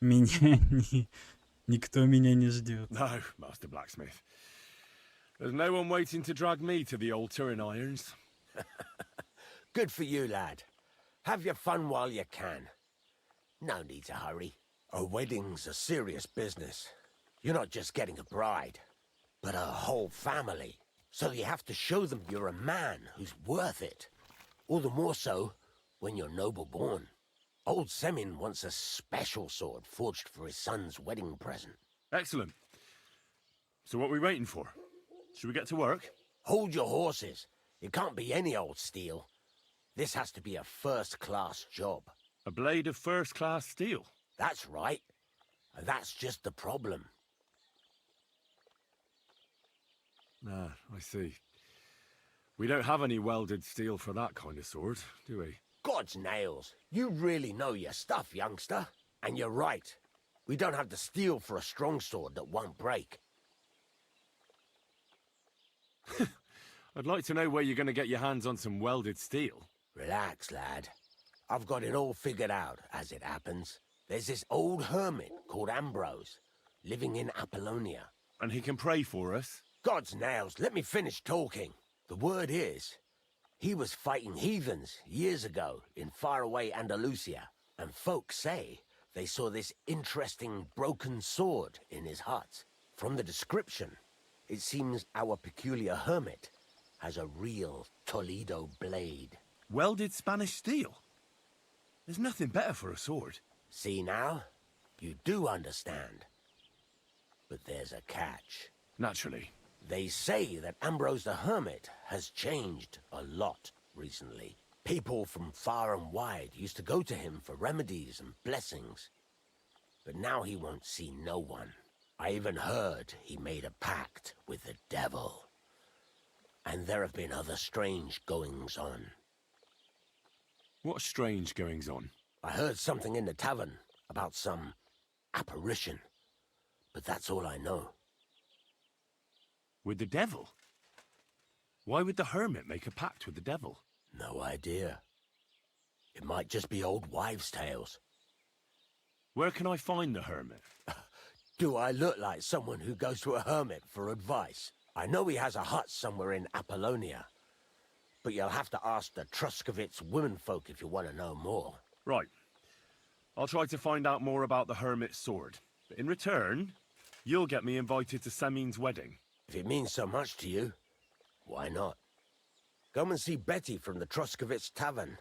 Меня никто меня не ждет. No, Master Blacksmith. There's no one waiting to drag me to the altar in irons. Good for you, lad. Have your fun while you can. No need to hurry. A wedding's a serious business. You're not just getting a bride, but a whole family. So you have to show them you're a man who's worth it. All the more so when you're noble born. Old Semin wants a special sword forged for his son's wedding present. Excellent. So what are we waiting for? Should we get to work? Hold your horses. It can't be any old steel. This has to be a first-class job. A blade of first-class steel? That's right. And that's just the problem. Ah, I see. We don't have any welded steel for that kind of sword, do we? God's nails. You really know your stuff, youngster. And you're right. We don't have the steel for a strong sword that won't break. I'd like to know where you're going to get your hands on some welded steel. Relax, lad. I've got it all figured out, as it happens. There's this old hermit called Ambrose, living in Apollonia. And he can pray for us? God's nails, let me finish talking. The word is, he was fighting heathens years ago in faraway Andalusia, and folks say they saw this interesting broken sword in his hut. From the description, it seems our peculiar hermit has a real Toledo blade. Welded Spanish steel? There's nothing better for a sword. See now? You do understand. But there's a catch. Naturally. They say that Ambrose the Hermit has changed a lot recently. People from far and wide used to go to him for remedies and blessings. But now he won't see no one. I even heard he made a pact with the devil. And there have been other strange goings-on. What strange goings-on? I heard something in the tavern about some apparition. But that's all I know. With the devil? Why would the hermit make a pact with the devil? No idea. It might just be old wives' tales. Where can I find the hermit? Do I look like someone who goes to a hermit for advice? I know he has a hut somewhere in Apollonia. But you'll have to ask the Truscovitz womenfolk if you want to know more. Right. I'll try to find out more about the hermit's sword. But in return, you'll get me invited to Semin's wedding. If it means so much to you, why not? Come and see Betty from the Truscovitz Tavern.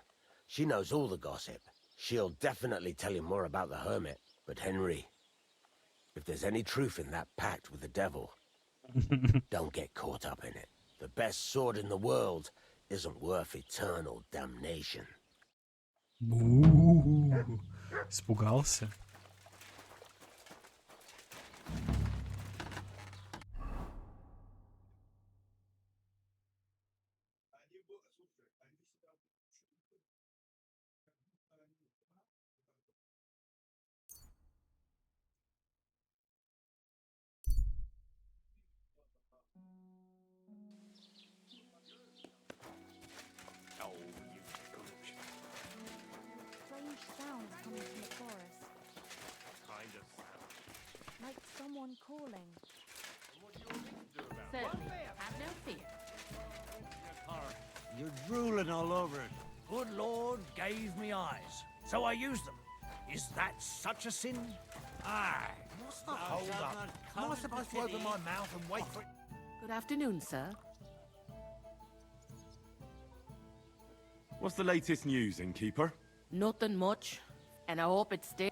She knows all the gossip. She'll definitely tell you more about the hermit. But Henry, if there's any truth in that pact with the devil, don't get caught up in it. The best sword in the world isn't worth eternal damnation. Испугался. Strange sounds coming from the forest. Kind of sound. Like someone calling. Certainly. Have no fear. You're drooling all over it. Good Lord gave me eyes, so I used them. Is that such a sin? Aye. What's the hold up? Am I supposed to open my mouth and wait for it? Good afternoon, sir. What's the latest news, innkeeper? Nothing much, and I hope it stays.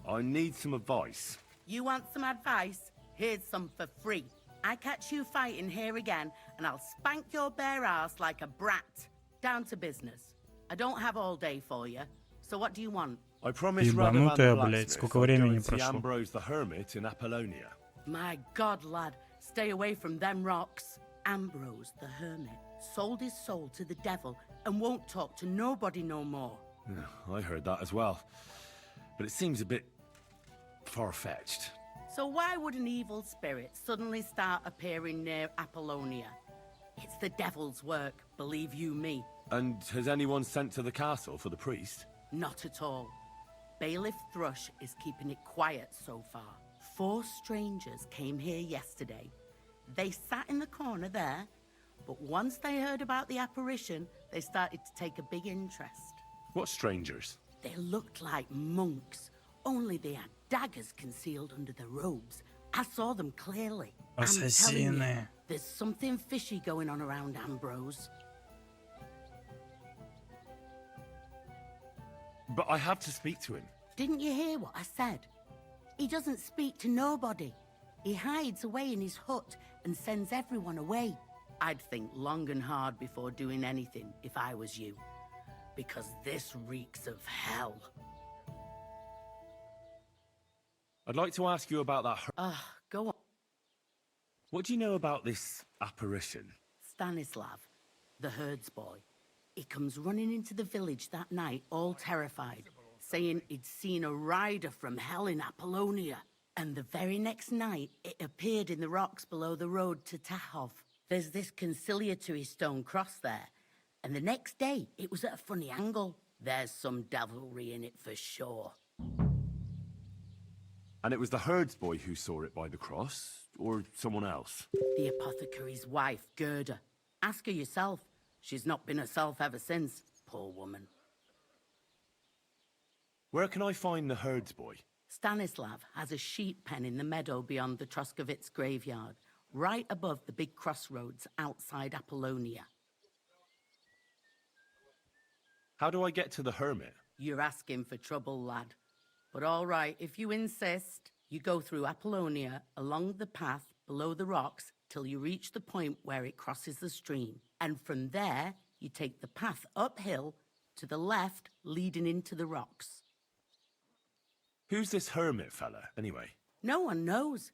I need some advice. You want some advice? Here's some for free. I catch you fighting here again, and I'll spank your bare ass like a brat. Down to business. I don't have all day for you, so what do you want? I promised Ебанутая, Radovan the блядь, сколько blacksmith I'd go времени and see прошло. Ambrose the hermit in Apollonia. My God, lad, stay away from them rocks. Ambrose, the hermit, sold his soul to the devil and won't talk to nobody no more. Yeah, I heard that as well. But it seems a bit far-fetched. So why would an evil spirit suddenly start appearing near Apollonia? It's the devil's work, believe you me. And has anyone sent to the castle for the priest? Not at all. Bailiff Thrush is keeping it quiet so far. 4 strangers came here yesterday. They sat in the corner there, but once they heard about the apparition, they started to take a big interest. What strangers? They looked like monks, only they had daggers concealed under their robes. I saw them clearly. I'm telling you, there's something fishy going on around Ambrose. But I have to speak to him. Didn't you hear what I said? He doesn't speak to nobody. He hides away in his hut and sends everyone away. I'd think long and hard before doing anything if I was you. Because this reeks of hell. I'd like to ask you about that. Go on. What do you know about this apparition? Stanislav, the herds boy. He comes running into the village that night, all terrified, saying he'd seen a rider from hell in Apollonia. And the very next night, it appeared in the rocks below the road to Tahov. There's this conciliatory stone cross there. And the next day, it was at a funny angle. There's some devilry in it for sure. And it was the herds boy who saw it by the cross, or someone else? The apothecary's wife, Gerda. Ask her yourself. She's not been herself ever since, poor woman. Where can I find the herds boy? Stanislav has a sheep pen in the meadow beyond the Troskovitz graveyard, right above the big crossroads outside Apollonia. How do I get to the hermit? You're asking for trouble, lad. But all right, if you insist, you go through Apollonia, along the path, below the rocks, till you reach the point where it crosses the stream. And from there, you take the path uphill to the left, leading into the rocks. Who's this hermit fella, anyway? No one knows.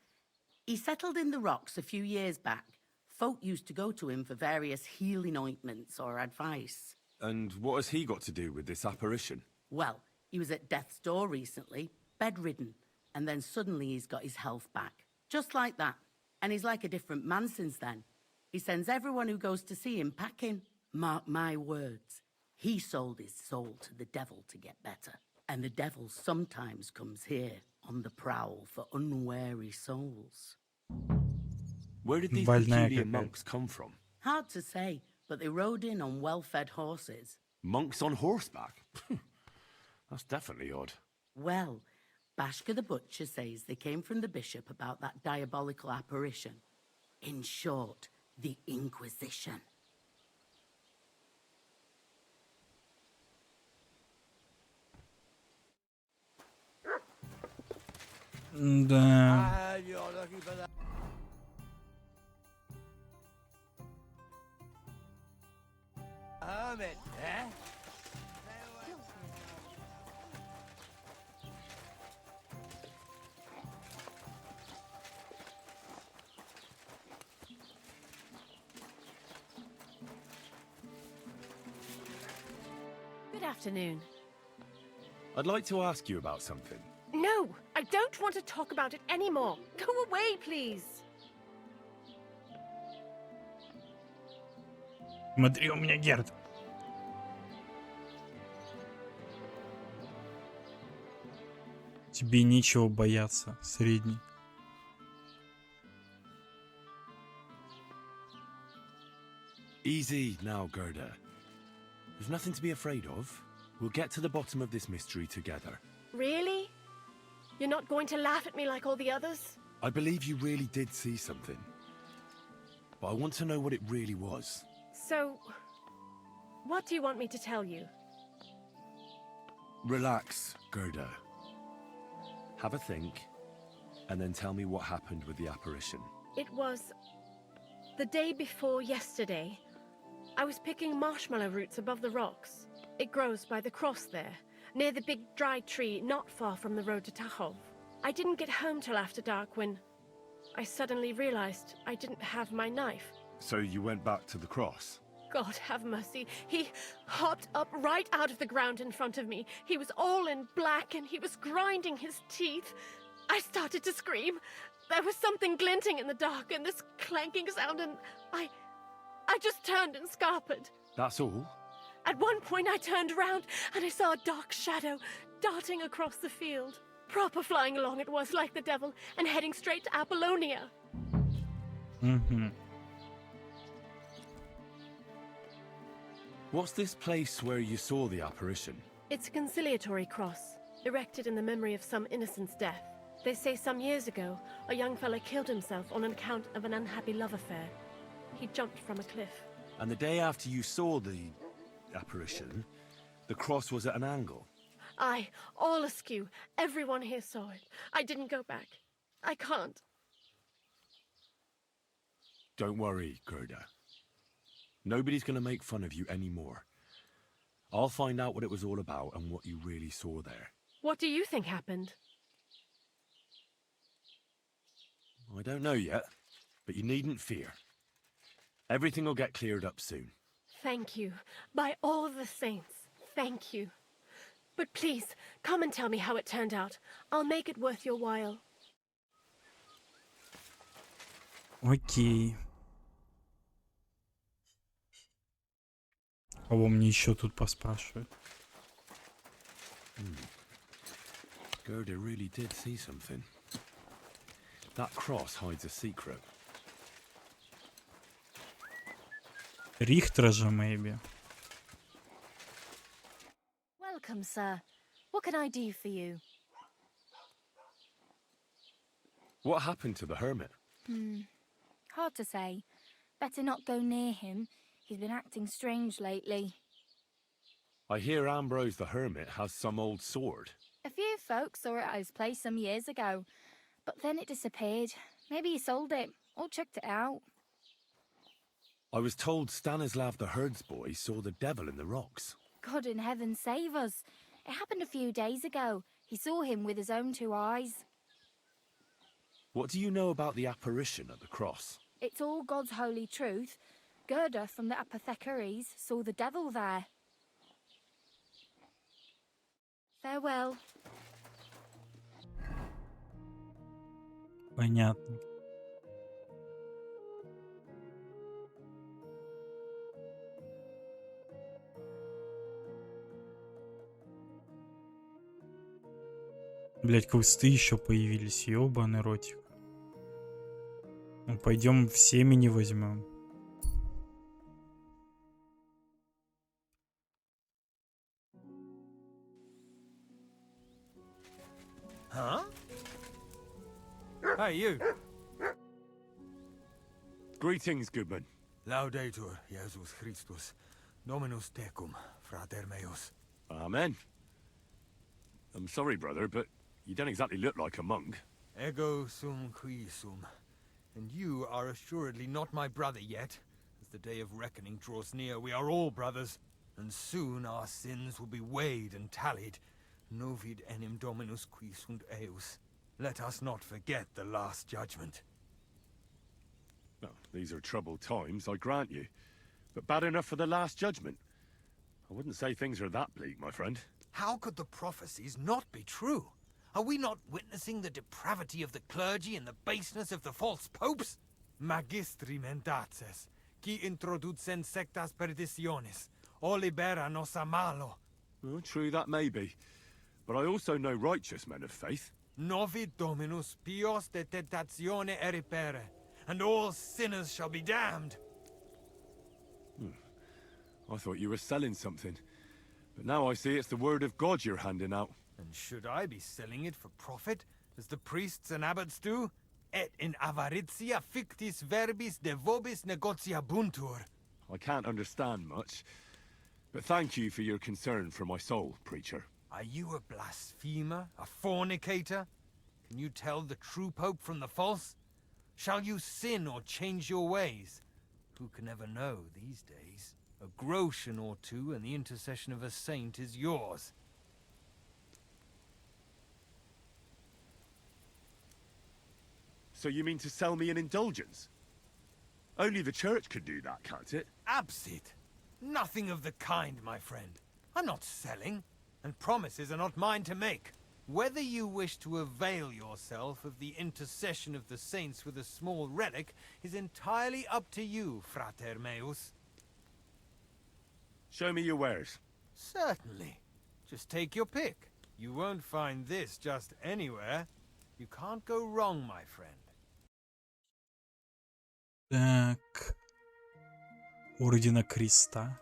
He settled in the rocks a few years back. Folk used to go to him for various healing ointments or advice. And what has he got to do with this apparition? Well, he was at death's door recently, bedridden, and then suddenly he's got his health back. Just like that. And he's like a different man since then. He sends everyone who goes to see him packing. Mark my words. He sold his soul to the devil to get better. And the devil sometimes comes here on the prowl for unwary souls. Where did these peculiar monks come from? Hard to say, but they rode in on well-fed horses. Monks on horseback? That's definitely odd. Well, Bashka the Butcher says they came from the bishop about that diabolical apparition. In short, the Inquisition. Да. You're looking for that. Hermit, eh? Good afternoon. I'd like to ask you about something. No, I don't want to talk about it anymore. Go away, please. Смотри, у меня Герд. Тебе нечего бояться, средний. Easy now, Gerda. There's nothing to be afraid of. We'll get to the bottom of this mystery together. Really? You're not going to laugh at me like all the others? I believe you really did see something. But I want to know what it really was. So, what do you want me to tell you? Relax, Gerda. Have a think, and then tell me what happened with the apparition. It was the day before yesterday. I was picking marshmallow roots above the rocks. It grows by the cross there, near the big dry tree not far from the road to Tahov. I didn't get home till after dark when I suddenly realized I didn't have my knife. So you went back to the cross? God have mercy. He hopped up right out of the ground in front of me. He was all in black and he was grinding his teeth. I started to scream. There was something glinting in the dark and this clanking sound and I just turned and scarpered. That's all? At one point I turned around and I saw a dark shadow darting across the field. Proper flying along it was, like the devil, and heading straight to Apollonia. Mm-hmm. What's this place where you saw the apparition? It's a conciliatory cross, erected in the memory of some innocent's death. They say some years ago, a young fellow killed himself on account of an unhappy love affair. He jumped from a cliff. And the day after you saw the apparition, the cross was at an angle. Aye, all askew. Everyone here saw it. I didn't go back. I can't. Don't worry, Gerda. Nobody's going to make fun of you anymore. I'll find out what it was all about and what you really saw there. What do you think happened? I don't know yet, but you needn't fear. Everything will get cleared up soon. Thank you. By all the saints, thank you. But please, come and tell me how it turned out. I'll make it worth your while. Окей. Кого мне еще тут поспрашивают? Gerda really did see something. That cross hides a secret. Рихтера же, maybe. Welcome, sir. What can I do for you? What happened to the hermit? Hard to say. Better not go near him. He's been acting strange lately. I hear Ambrose the hermit has some old sword. A few folks saw it at his place some years ago, but then it disappeared. Maybe he sold it, or checked it out. I was told Stanislav the herdsboy saw the devil in the rocks. God in heaven save us. It happened a few days ago. He saw him with his own 2 eyes. What do you know about the apparition at the cross? It's all God's holy truth. Gerda from the apothecaries saw the devil there. Farewell. Понятно. Блять, квесты еще появились, ёбаный ротик. Ну, пойдем всеми не возьмем. Huh? Hey, you. Greetings, goodman. Laudetur Jesus Christus. Dominus tecum, frater meus. Amen. I'm sorry, brother, but you don't exactly look like a monk. Ego sum qui sum. And you are assuredly not my brother yet. As the day of reckoning draws near, we are all brothers. And soon our sins will be weighed and tallied. Novid enim Dominus qui sunt eus. Let us not forget the last judgment. Well, these are troubled times, I grant you. But bad enough for the last judgment. I wouldn't say things are that bleak, my friend. How could the prophecies not be true? Are we not witnessing the depravity of the clergy and the baseness of the false popes? Magistri mendaces, qui introducen sectas perditionis, o libera nos a malo. Well, true that may be. But I also know righteous men of faith. Novi Dominus pios de tentatione eripere, and all sinners shall be damned. I thought you were selling something. But now I see it's the word of God you're handing out. And should I be selling it for profit, as the priests and abbots do? Et in avaritia fictis verbis de vobis negociabuntur. I can't understand much. But thank you for your concern for my soul, preacher. Are you a blasphemer, a fornicator? Can you tell the true pope from the false? Shall you sin or change your ways? Who can ever know these days? A groschen or two and the intercession of a saint is yours. So you mean to sell me an indulgence? Only the church could do that, can't it? Absit! Nothing of the kind, my friend. I'm not selling, and promises are not mine to make. Whether you wish to avail yourself of the intercession of the saints with a small relic is entirely up to you, Frater Meus. Show me your wares. Certainly. Just take your pick. You won't find this just anywhere. You can't go wrong, my friend. Так. Ордена Креста.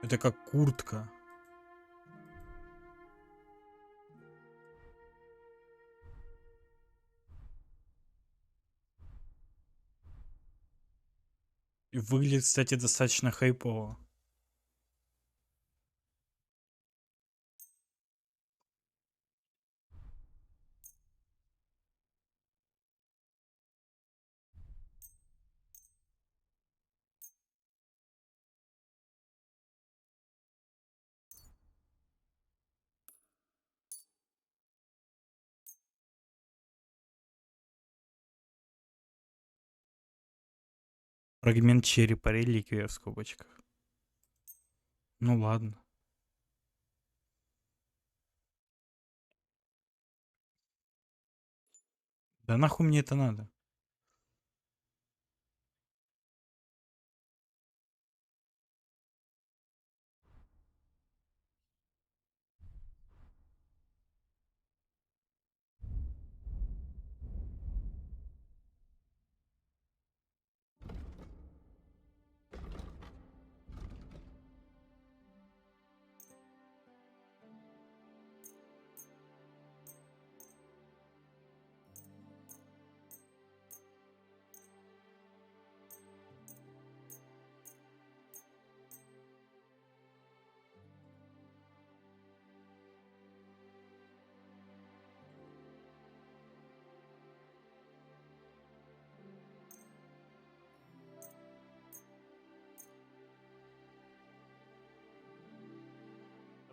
Это как куртка. И выглядит, кстати, достаточно хайпово. Фрагмент черепа, реликвия в скобочках. Ну ладно. Да нахуй мне это надо?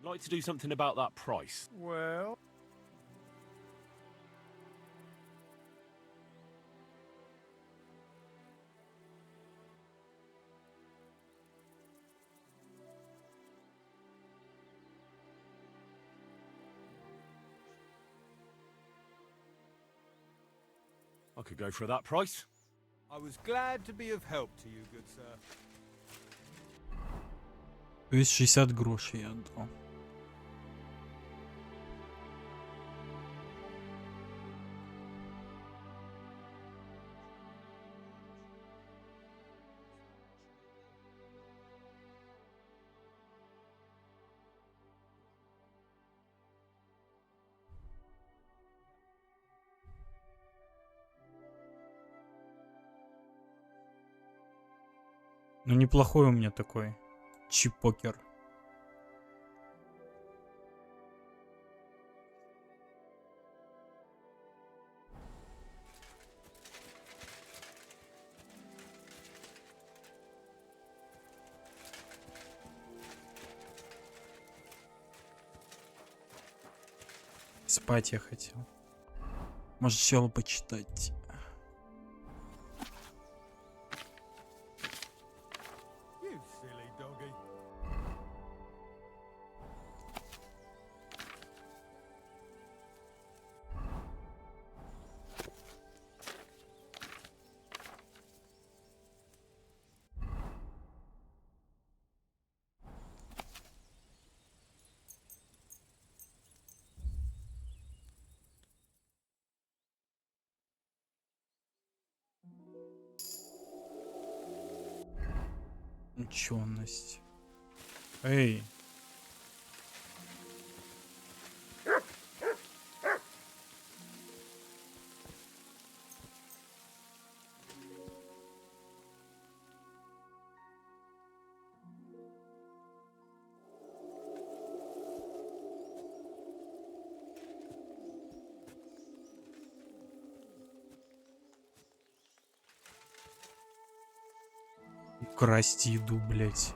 I'd like to do something about that price. Well... I could go for that price. I was glad to be of help to you, good sir. То есть 60 грошей я отдал. Ну неплохой у меня такой чипокер. Спать я хотел. Может, сначала почитать. You silly doggy. Ученость. Эй. Красть еду, блять.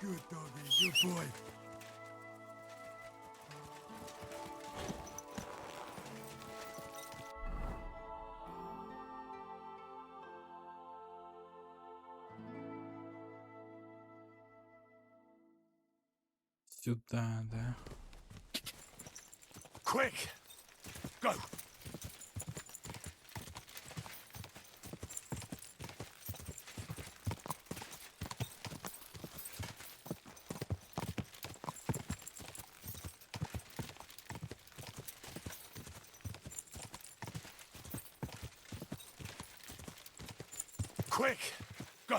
Good doggy, good boy. Сюда, да. Quick! Go! Quick! Go!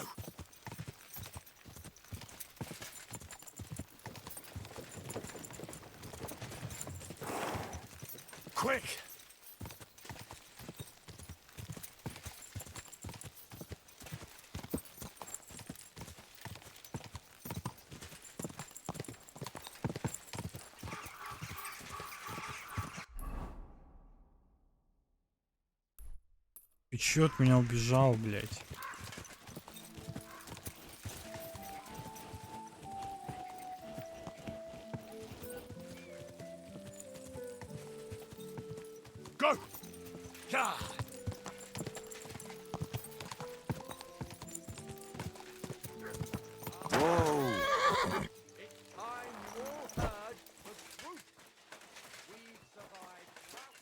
Quick! Ты чё от меня убежал, блядь? Go! Yeah! Whoa! It's time you all heard the truth. We've survived drought.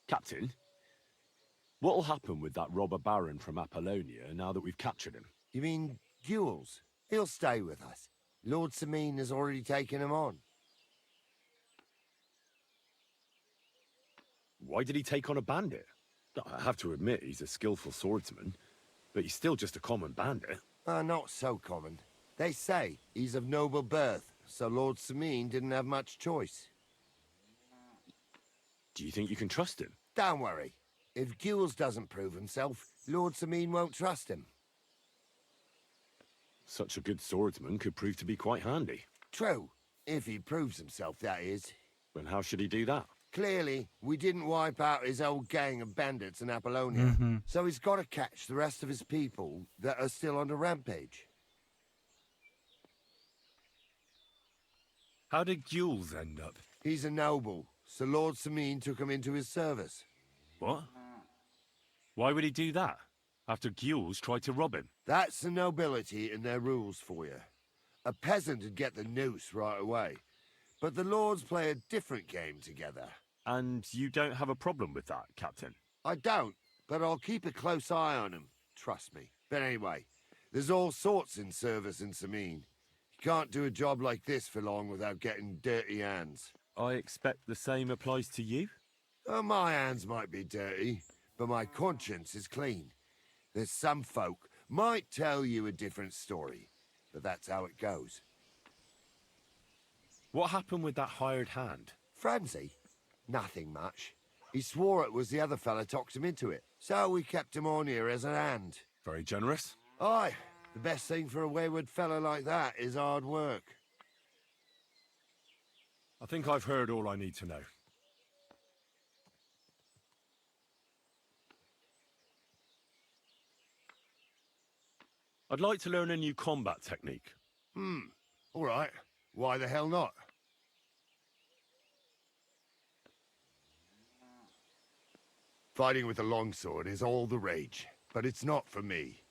Captain, what'll happen with that robber baron from Apollonia now that we've captured him? You mean Gules? He'll stay with us. Lord Samine has already taken him on. Why did he take on a bandit? I have to admit, he's a skillful swordsman, but he's still just a common bandit. Not so common. They say he's of noble birth, so Lord Samine didn't have much choice. Do you think you can trust him? Don't worry. If Gules doesn't prove himself, Lord Samine won't trust him. Such a good swordsman could prove to be quite handy. True. If he proves himself, that is. Then how should he do that? Clearly, we didn't wipe out his old gang of bandits in Apollonia, so he's got to catch the rest of his people that are still on the rampage. How did Gules end up? He's a noble, so Lord Samine took him into his service. What? Why would he do that? After Gules tried to rob him? That's the nobility and their rules for you. A peasant would get the noose right away, but the lords play a different game together. And you don't have a problem with that, Captain? I don't, but I'll keep a close eye on him. Trust me. But anyway, there's all sorts in service in Samine. You can't do a job like this for long without getting dirty hands. I expect the same applies to you? My hands might be dirty, but my conscience is clean. There's some folk might tell you a different story, but that's how it goes. What happened with that hired hand? Francie? Nothing much. He swore it was the other fella talked him into it, so we kept him on here as an hand. Very generous. Aye, the best thing for a wayward fella like that is hard work. I think I've heard all I need to know. I'd like to learn a new combat technique. All right. Why the hell not? Fighting with a longsword is all the rage, but it's not for me.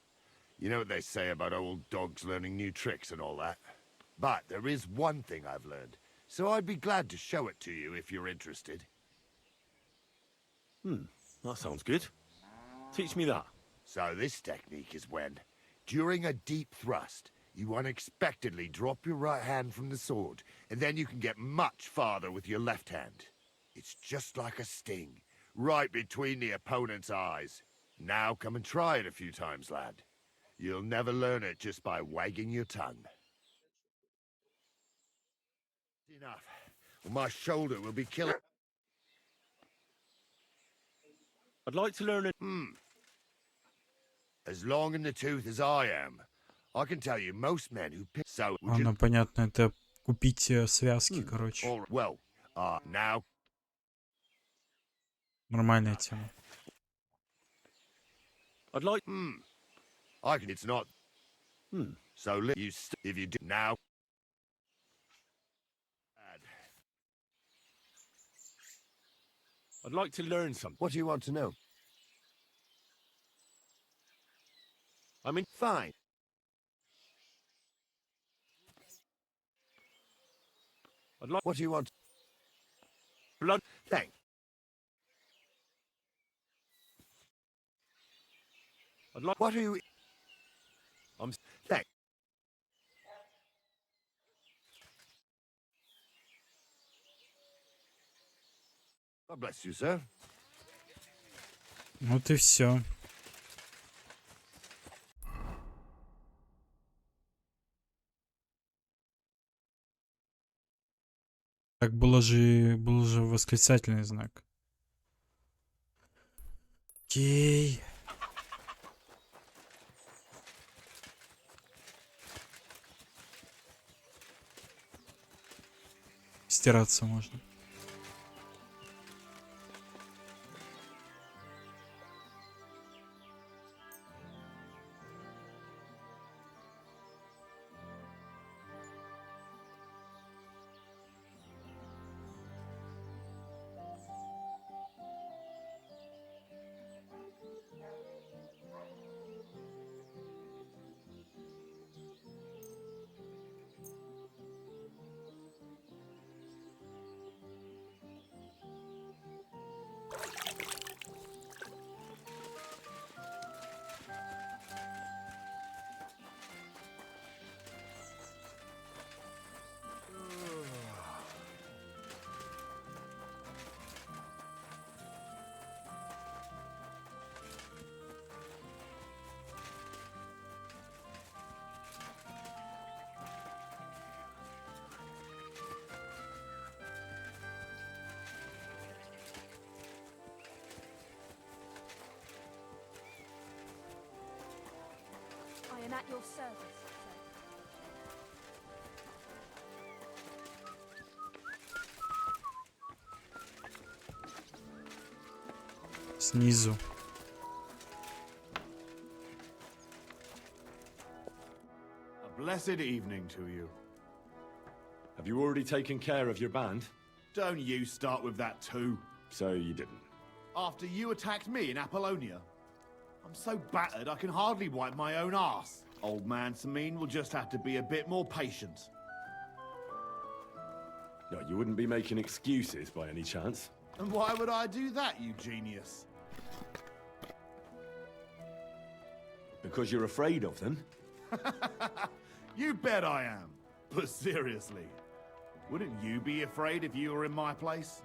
You know what they say about old dogs learning new tricks and all that? But there is one thing I've learned, so I'd be glad to show it to you if you're interested. That sounds good. Teach me that. So this technique is when, during a deep thrust, you unexpectedly drop your right hand from the sword, and then you can get much farther with your left hand. It's just like a sting, right between the opponent's eyes. Now come and try it a few times, lad. You'll never learn it just by wagging your tongue. Enough. Or my shoulder will be killing. I'd like to learn a... As long in the tooth as I am, I can tell you most men who pick... So, Ладно, понятно, это купить связки, короче. Well, now... Нормальная тема. I'd like... It's not... So if you do now... I'd like to learn something. What do you want to know? I mean... Fine. I'd like... What do you want? Blood... Thanks. I'd like... What are you... I'm... Thanks. God bless you, sir. Вот и все. Так был же восклицательный знак. Окей. Стираться можно. I am at your service. Снизу. A blessed evening to you. Have you already taken care of your band? Don't you start with that too. So you didn't. After you attacked me in Apollonia? I'm so battered I can hardly wipe my own arse. Old man Samin will just have to be a bit more patient. No, you wouldn't be making excuses by any chance. And why would I do that, you genius? Because you're afraid of them? You bet I am. But seriously, wouldn't you be afraid if you were in my place?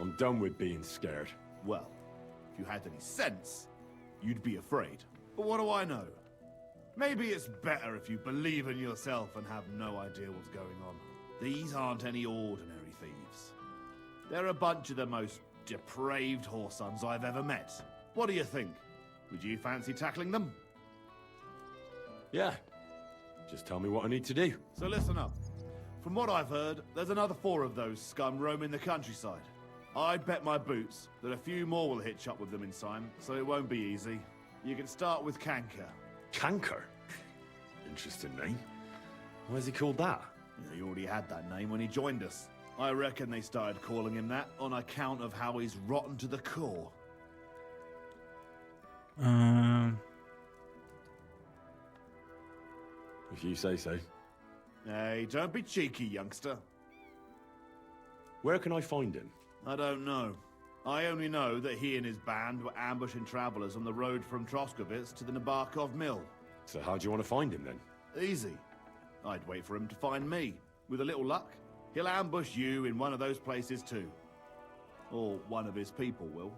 I'm done with being scared. Well, if you had any sense, you'd be afraid. But what do I know? Maybe it's better if you believe in yourself and have no idea what's going on. These aren't any ordinary thieves. They're a bunch of the most depraved whoresons I've ever met. What do you think? Would you fancy tackling them? Yeah. Just tell me what I need to do. So listen up. From what I've heard, there's another 4 of those scum roaming the countryside. I'd bet my boots that a few more will hitch up with them in time, so it won't be easy. You can start with Canker. Canker? Interesting name. Why is he called that? He already had that name when he joined us. I reckon they started calling him that on account of how he's rotten to the core. If you say so. Hey, don't be cheeky, youngster. Where can I find him? I don't know. I only know that he and his band were ambushing travelers on the road from Troskovitz to the Nabarkov mill. So how do you want to find him then? Easy. I'd wait for him to find me. With a little luck, he'll ambush you in one of those places too. Or one of his people will.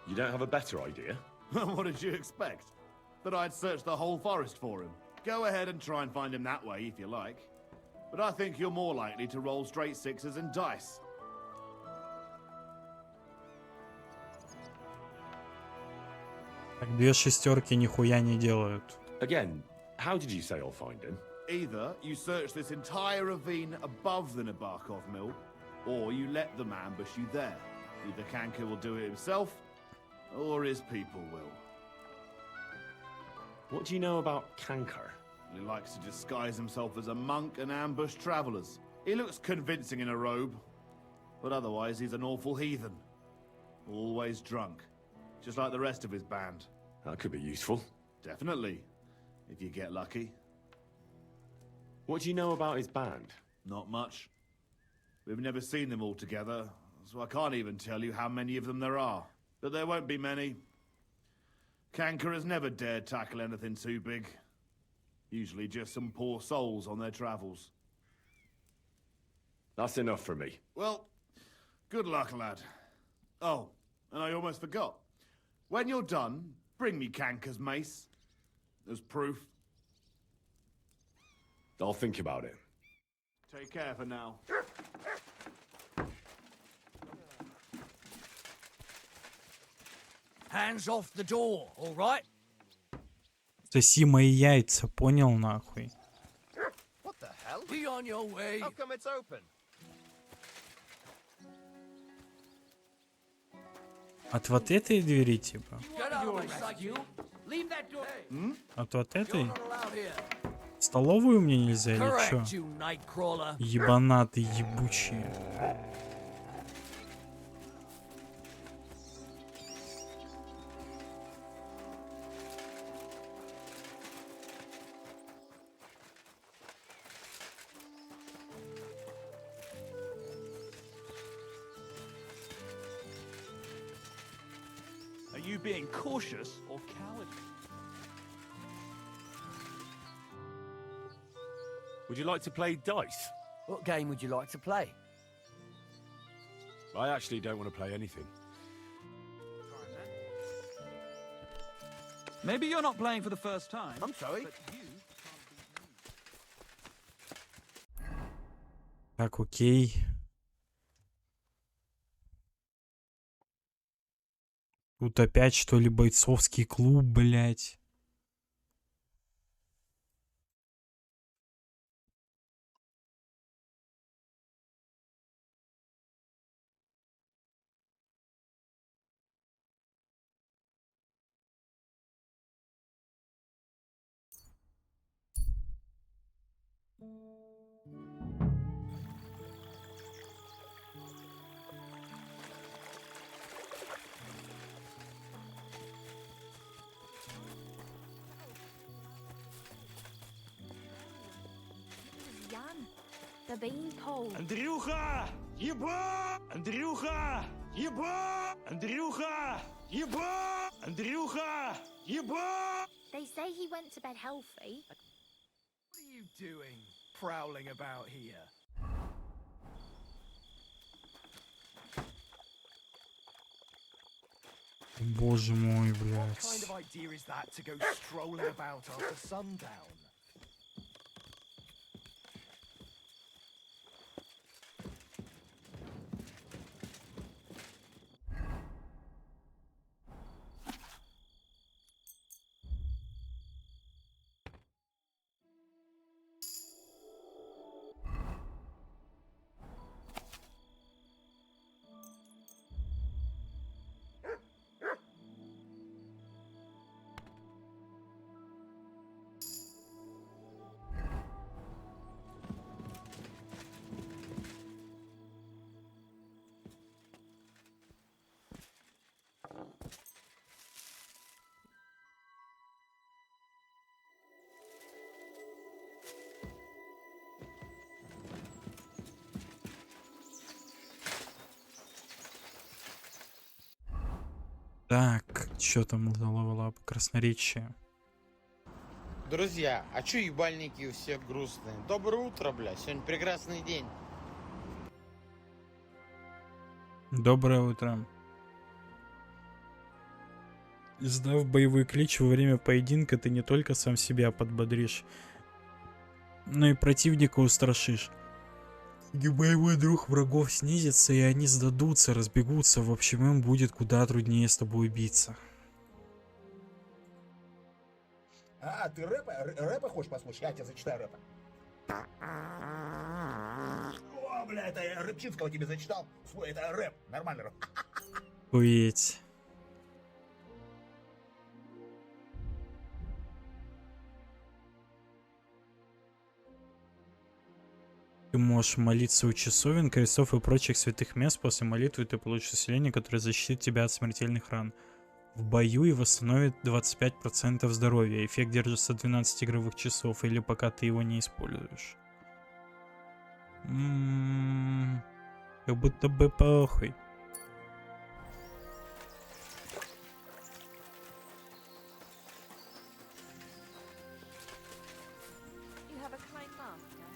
You don't have a better idea? What did you expect? That I'd search the whole forest for him? Go ahead and try and find him that way if you like. But I think you're more likely to roll straight 6s and dice. Так, 2 шестерки нихуя не делают. Again, how did you say I'll find him? Either you search this entire ravine above the Nabarkov mill, or you let them ambush you there. Either Kanka will do it himself, or his people will. What do you know about Kankar? He likes to disguise himself as a monk and ambush travelers. He looks convincing in a robe, but otherwise he's an awful heathen. Always drunk, just like the rest of his band. That could be useful. Definitely, if you get lucky. What do you know about his band? Not much. We've never seen them all together, so I can't even tell you how many of them there are. But there won't be many. Kanka has never dared tackle anything too big. Usually just some poor souls on their travels. That's enough for me. Well, good luck, lad. Oh, and I almost forgot. When you're done, bring me Kanka's mace. As proof. I'll think about it. Take care for now. Hands off the door, all right? Соси мои яйца, понял нахуй? What the hell? Be on your way. How come it's open? От вот этой двери, типа? Get out of my sight, you. Leave that door. От вот этой? You're not allowed here. В столовую мне нельзя или Correct, чё? you nightcrawler. Ебанаты, ебучие. Are you being cautious or cowardly? Would you like to play dice? What game would you like to play? I actually don't want to play anything. Maybe you're not playing for the first time. I'm sorry. Так, окей. Тут опять, что ли, бойцовский клуб, блядь. Jan, the beanpole. Андрюха! Еба! Андрюха! Еба! Андрюха! Еба! Андрюха! Еба! They say he went to bed healthy. What are you doing, prowling about here? Боже мой, What kind блядь. of idea is that to go strolling about after sundown? Так, что там левела красноречие? Друзья, а чё ебальники у всех грустные? Доброе утро, бля, сегодня прекрасный день. Доброе утро. Издав боевой клич во время поединка, ты не только сам себя подбодришь, но и противника устрашишь. И боевой дух врагов снизится, и они сдадутся, разбегутся. В общем, им будет куда труднее с тобой биться. А, ты рэпа хочешь послушать? Я тебе зачитаю рэпа. О, бля, это я Рыбчинского тебе зачитал. Свой, это рэп. Нормальный рэп. Охуеть. Ты можешь молиться у часовен, крестов и прочих святых мест. После молитвы ты получишь усиление, которое защитит тебя от смертельных ран в бою и восстановит 25% здоровья. Эффект держится 12 игровых часов или пока ты его не используешь. Как будто бы похуй. You have a kind master.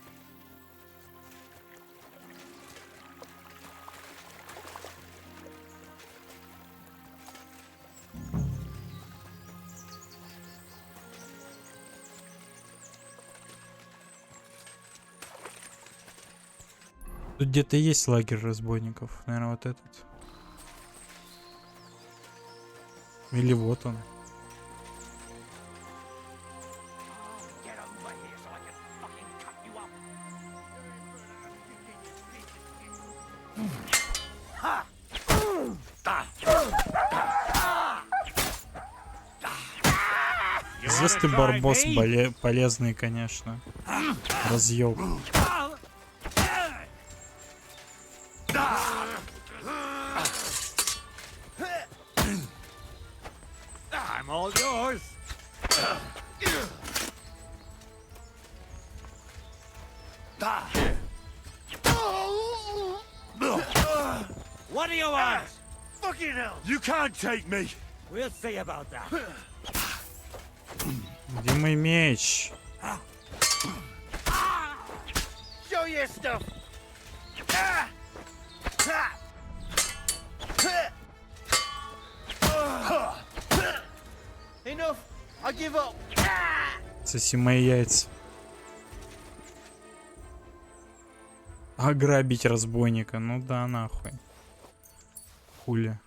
Тут где-то есть лагерь разбойников. Наверное, вот этот. Или вот он. Get over here so I can fucking cut you up. Ha! Здесь ты барбос полезный, конечно. Разъёб. I'm all yours. What do you want? Fucking hell! You can't take me! We'll see about that. Где мой меч? Show your stuff! Enough! I give up! Соси мои яйца. Ограбить разбойника. Ну да, нахуй. Хули.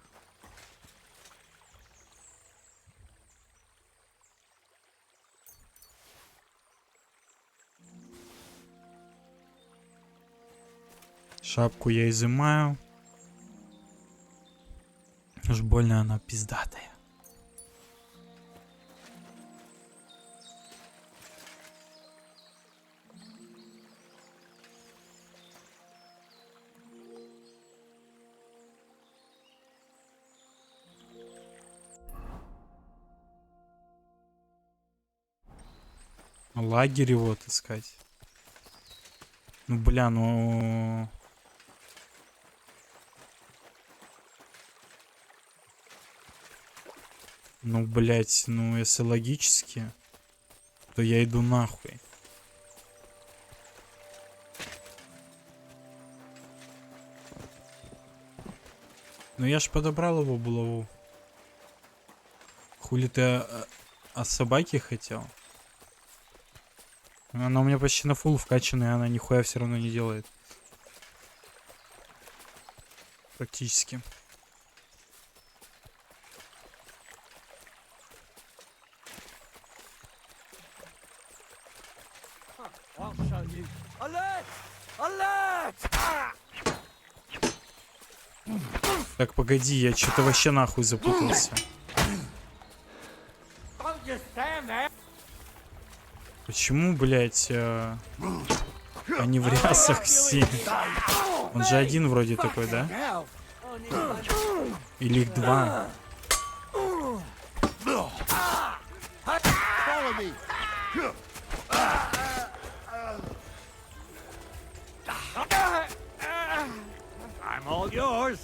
Шапку я изымаю. Уж больно она пиздатая. Лагерь вот искать. Ну бля, ну... Ну, блять, ну если логически, то я иду нахуй. Ну я ж подобрал его булаву. Хули ты о собаке хотел? Она у меня почти на фулл вкачанная, она нихуя все равно не делает. Практически. I'll show you. Alert! Alert! Ah! Так, погоди, я что-то вообще нахуй запутался. Don't just stand there. Почему, блять, они в рясах все? Он же один вроде такой, да? Или их два? I'm all yours.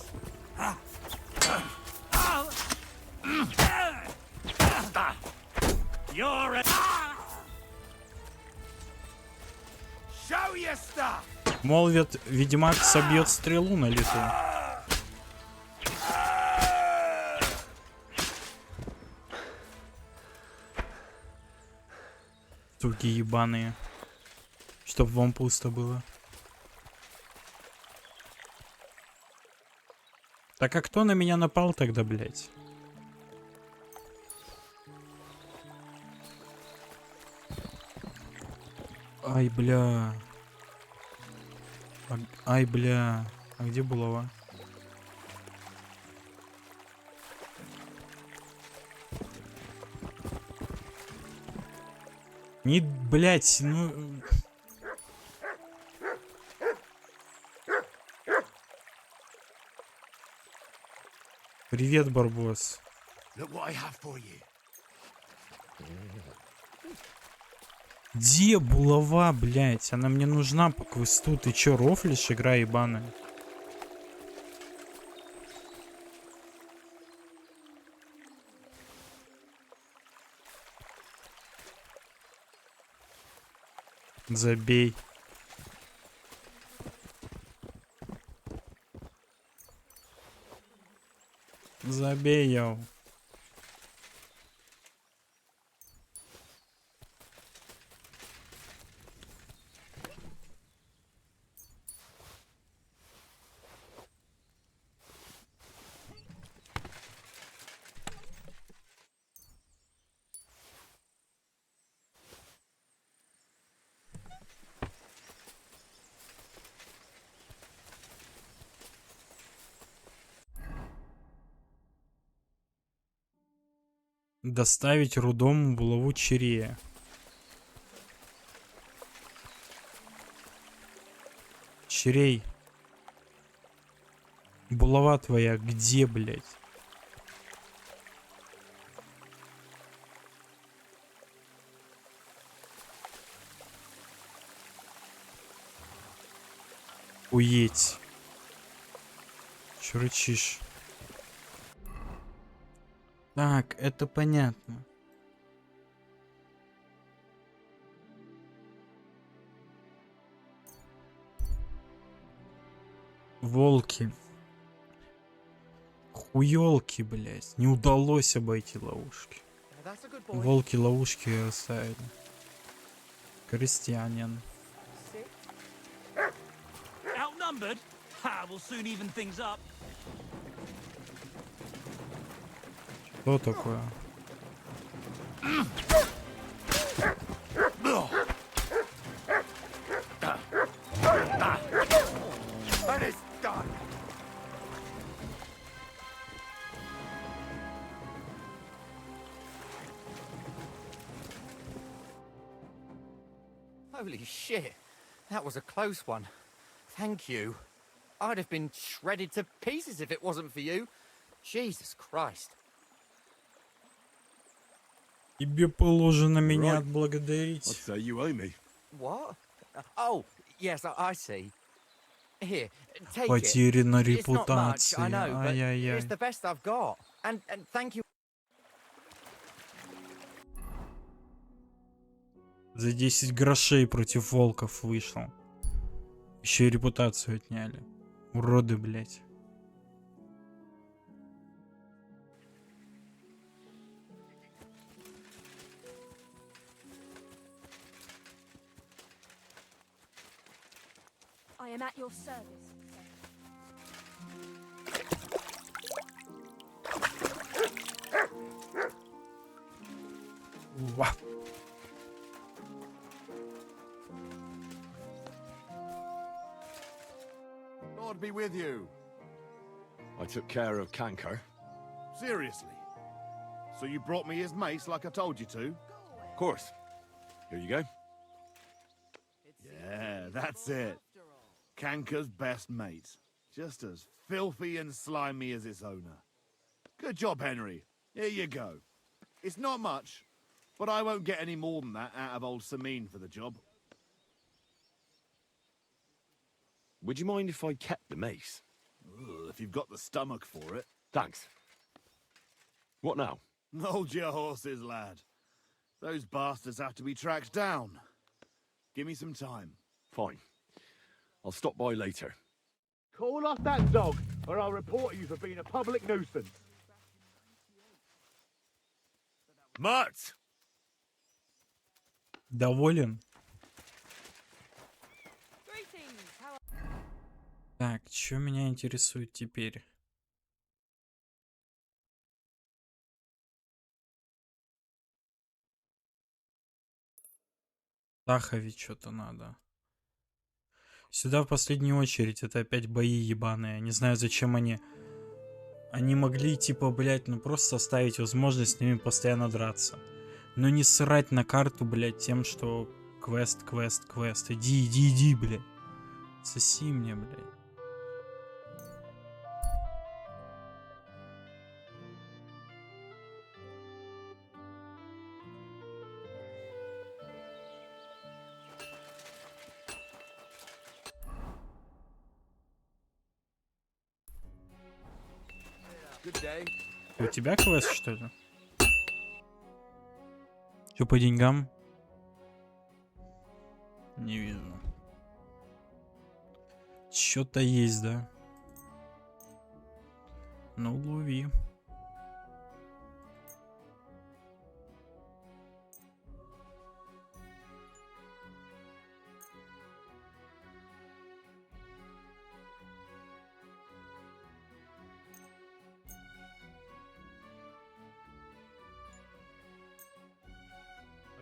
You're a... Show your stuff! Молвят, ведьмак собьет стрелу на лету. Суки ебаные. Чтоб вам пусто было. Так а кто на меня напал тогда, блять? Ай, бля. Ай, бля. А где булава? Не, блять, ну... Привет, Барбос. Look what I have for you. Где булава, блять? Она мне нужна по квесту. Ты чё, рофлишь, игра ебаная? Забей. Забей его. Доставить рудому булаву Чирея. Чирей. Булава твоя где, блядь? Уедь. Чё рычишь? Так, это понятно. Волки. Хуёлки, блядь. Не удалось обойти ловушки. Волки ловушки оставили. Крестьянин. Outnumbered? Ha, we'll soon even things up. Что такое? And it's done. Holy shit. That was a close one. Thank you. I'd have been shredded to pieces if it wasn't for you. Jesus Christ. Тебе положено меня Right. отблагодарить. I'd say you owe me. What? Oh, yes, I see. Here, take Потеряна it. It's not much, I репутация. know, but Ай-яй-яй. it's the best I've got. And thank you. За 10 грошей против волков вышел. Еще и репутацию отняли. Уроды, блять. I am at your service. Ва. Lord be with you. I took care of Canker. Seriously? So you brought me his mace like I told you to? Of course. Here you go. Yeah, that's it. Kanker's best mate. Just as filthy and slimy as its owner. Good job, Henry. Here you go. It's not much, but I won't get any more than that out of old Samine for the job. Would you mind if I kept the mace? Ugh, if you've got the stomach for it. Thanks. What now? Hold your horses, lad. Those bastards have to be tracked down. Give me some time. Fine. I'll stop by later. Call off that dog, or I'll report you for being a public nuisance. Mutt! Доволен? Так, что меня интересует теперь? Таховить что-то надо. Сюда в последнюю очередь. Это опять бои ебаные. Не знаю, зачем они... Они могли, типа, блядь, ну просто оставить возможность с ними постоянно драться. Но не срать на карту, блядь, тем, что квест, квест, квест. Иди, иди, иди, блядь. Соси мне, блядь. У тебя квест, что ли? Что по деньгам? Не вижу. Что-то есть, да? Ну, лови.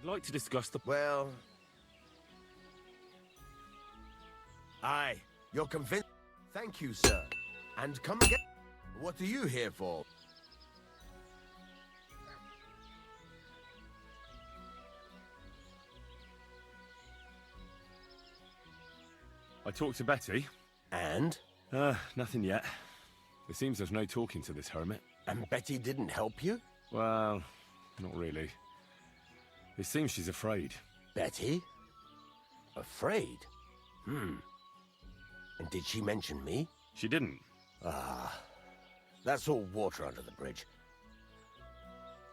I'd like to discuss the... Well... Aye, you're convinced. Thank you, sir. And come again. What are you here for? I talked to Betty. And? Nothing yet. It seems there's no talking to this hermit. And Betty didn't help you? Well, not really. It seems she's afraid. Betty? Afraid? And did she mention me? She didn't. Ah, that's all water under the bridge.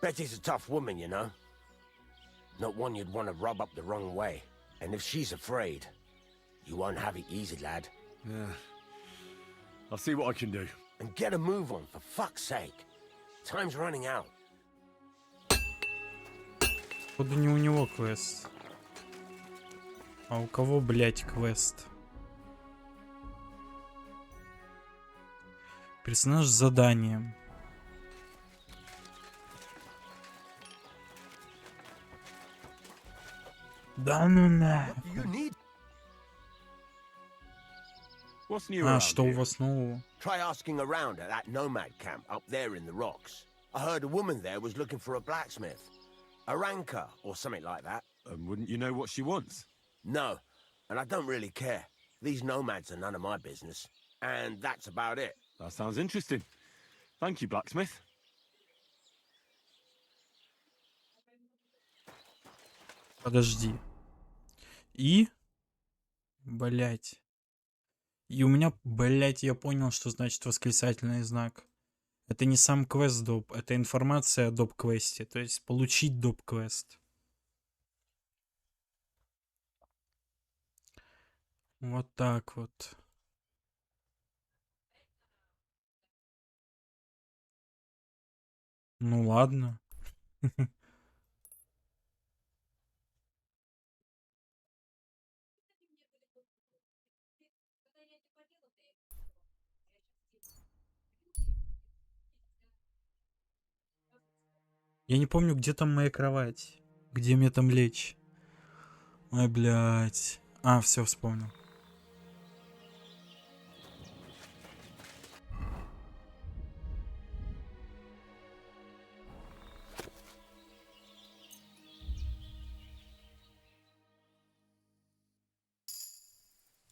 Betty's a tough woman, you know. Not one you'd want to rub up the wrong way. And if she's afraid, you won't have it easy, lad. Yeah. I'll see what I can do. And get a move on, for fuck's sake. Time's running out. Походу не у него квест. А у кого, блять, квест? Персонаж с заданием. Да ну на. What's new А, around что у here? вас нового? Try asking around at that nomad camp up there in the rocks. I heard a woman there was looking for a blacksmith. A ranker or something like that. Wouldn't you know what she wants? No, and I don't really care. These nomads are none of my business. And that's about it. That sounds interesting. Thank you, blacksmith. Подожди. И? Блять. И у меня, блять, я понял, что значит восклицательный знак. Это не сам квест доп, это информация о доп-квесте. То есть получить доп-квест. Вот так вот. Ну ладно. Я не помню, где там моя кровать. Где мне там лечь. Ой, блядь. А, все, вспомнил.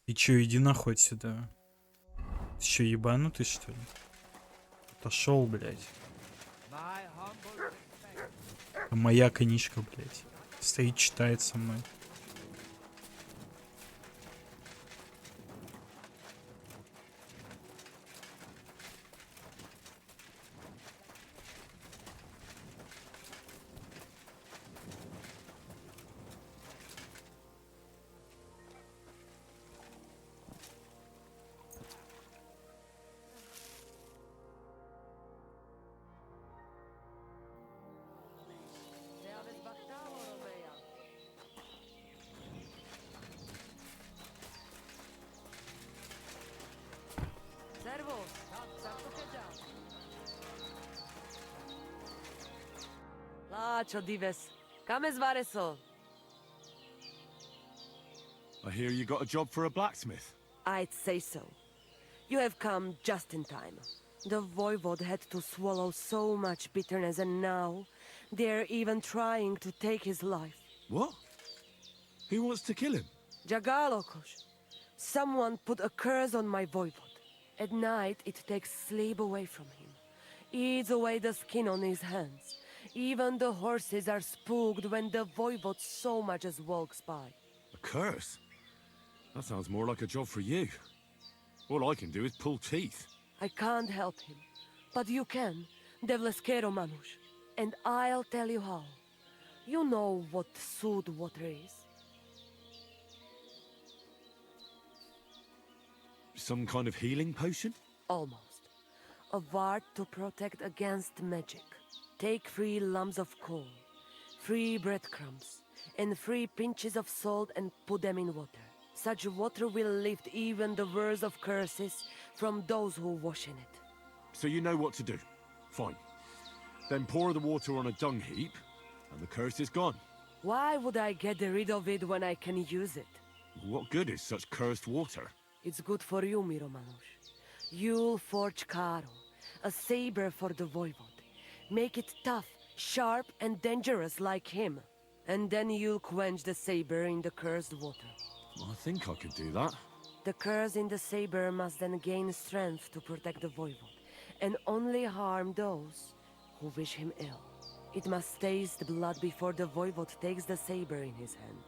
Ты чё, иди нахуй отсюда. Ты чё, ебанутый, что ли? Отошел, блядь. А моя конишка, блядь. Стоит, читает со мной. Lačo, dives. Kame zvare so? I hear you got a job for a blacksmith. I'd say so. You have come just in time. The voivode had to swallow so much bitterness, and now they're even trying to take his life. What? Who wants to kill him? Jagalokos. Someone put a curse on my voivode. At night, it takes sleep away from him. Eats away the skin on his hands. Even the horses are spooked when the voivode so much as walks by. A curse? That sounds more like a job for you. All I can do is pull teeth. I can't help him, but you can, Devleskero Manush. And I'll tell you how. You know what sooth water is? Some kind of healing potion? Almost. A ward to protect against magic. Take 3 lumps of coal, 3 breadcrumbs, and 3 pinches of salt and put them in water. Such water will lift even the worst of curses from those who wash in it. So you know what to do. Fine. Then pour the water on a dung heap, and the curse is gone. Why would I get rid of it when I can use it? What good is such cursed water? It's good for you, Miromanush. You'll forge Karo, a saber for the voivode. Make it tough, sharp, and dangerous like him. And then you'll quench the saber in the cursed water. I think I could do that. The curse in the saber must then gain strength to protect the voivode, and only harm those who wish him ill. It must taste blood before the voivode takes the saber in his hand.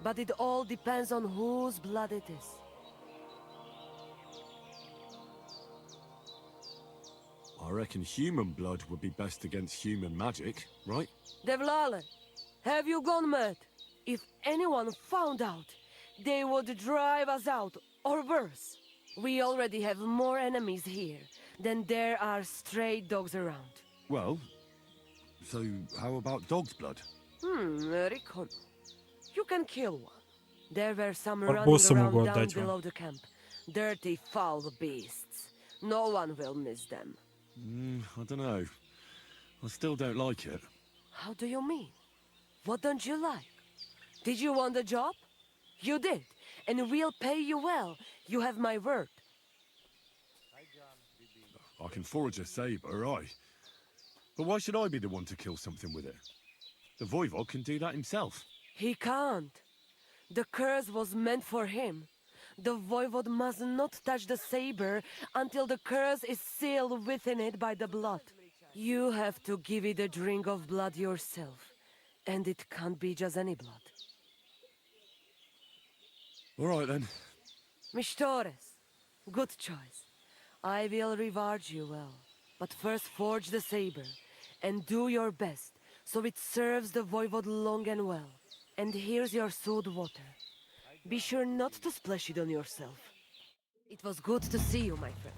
But it all depends on whose blood it is. I reckon human blood would be best against human magic, right? Devlale, have you gone mad? If anyone found out, they would drive us out, or worse. We already have more enemies here than there are stray dogs around. Well, so how about dog's blood? Rikon. You can kill one. There were some Барбоса running могу around down отдать вам. below the camp. Dirty, foul beasts. No one will miss them. I don't know. I still don't like it. How do you mean? What don't you like? Did you want the job? You did, and we'll pay you well. You have my word. I can forge a saber, aye. But why should I be the one to kill something with it? The voivode can do that himself. He can't. The curse was meant for him. The voivode must not touch the saber until the curse is sealed within it by the blood. You have to give it a drink of blood yourself. And it can't be just any blood. All right, then. Mishtores, good choice. I will reward you well. But first forge the saber, and do your best, so it serves the voivode long and well. And here's your sooth water. Be sure not to splash it on yourself. It was good to see you, my friend.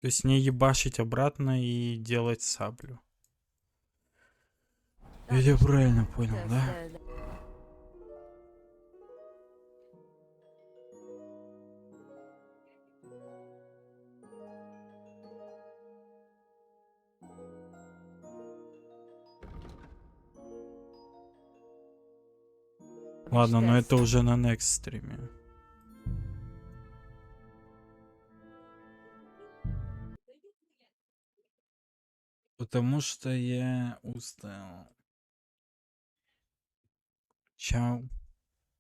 То есть не ебашить обратно и делать саблю. Я правильно понял, да? Ладно, но это уже на next стриме. Потому что я устал. Чао.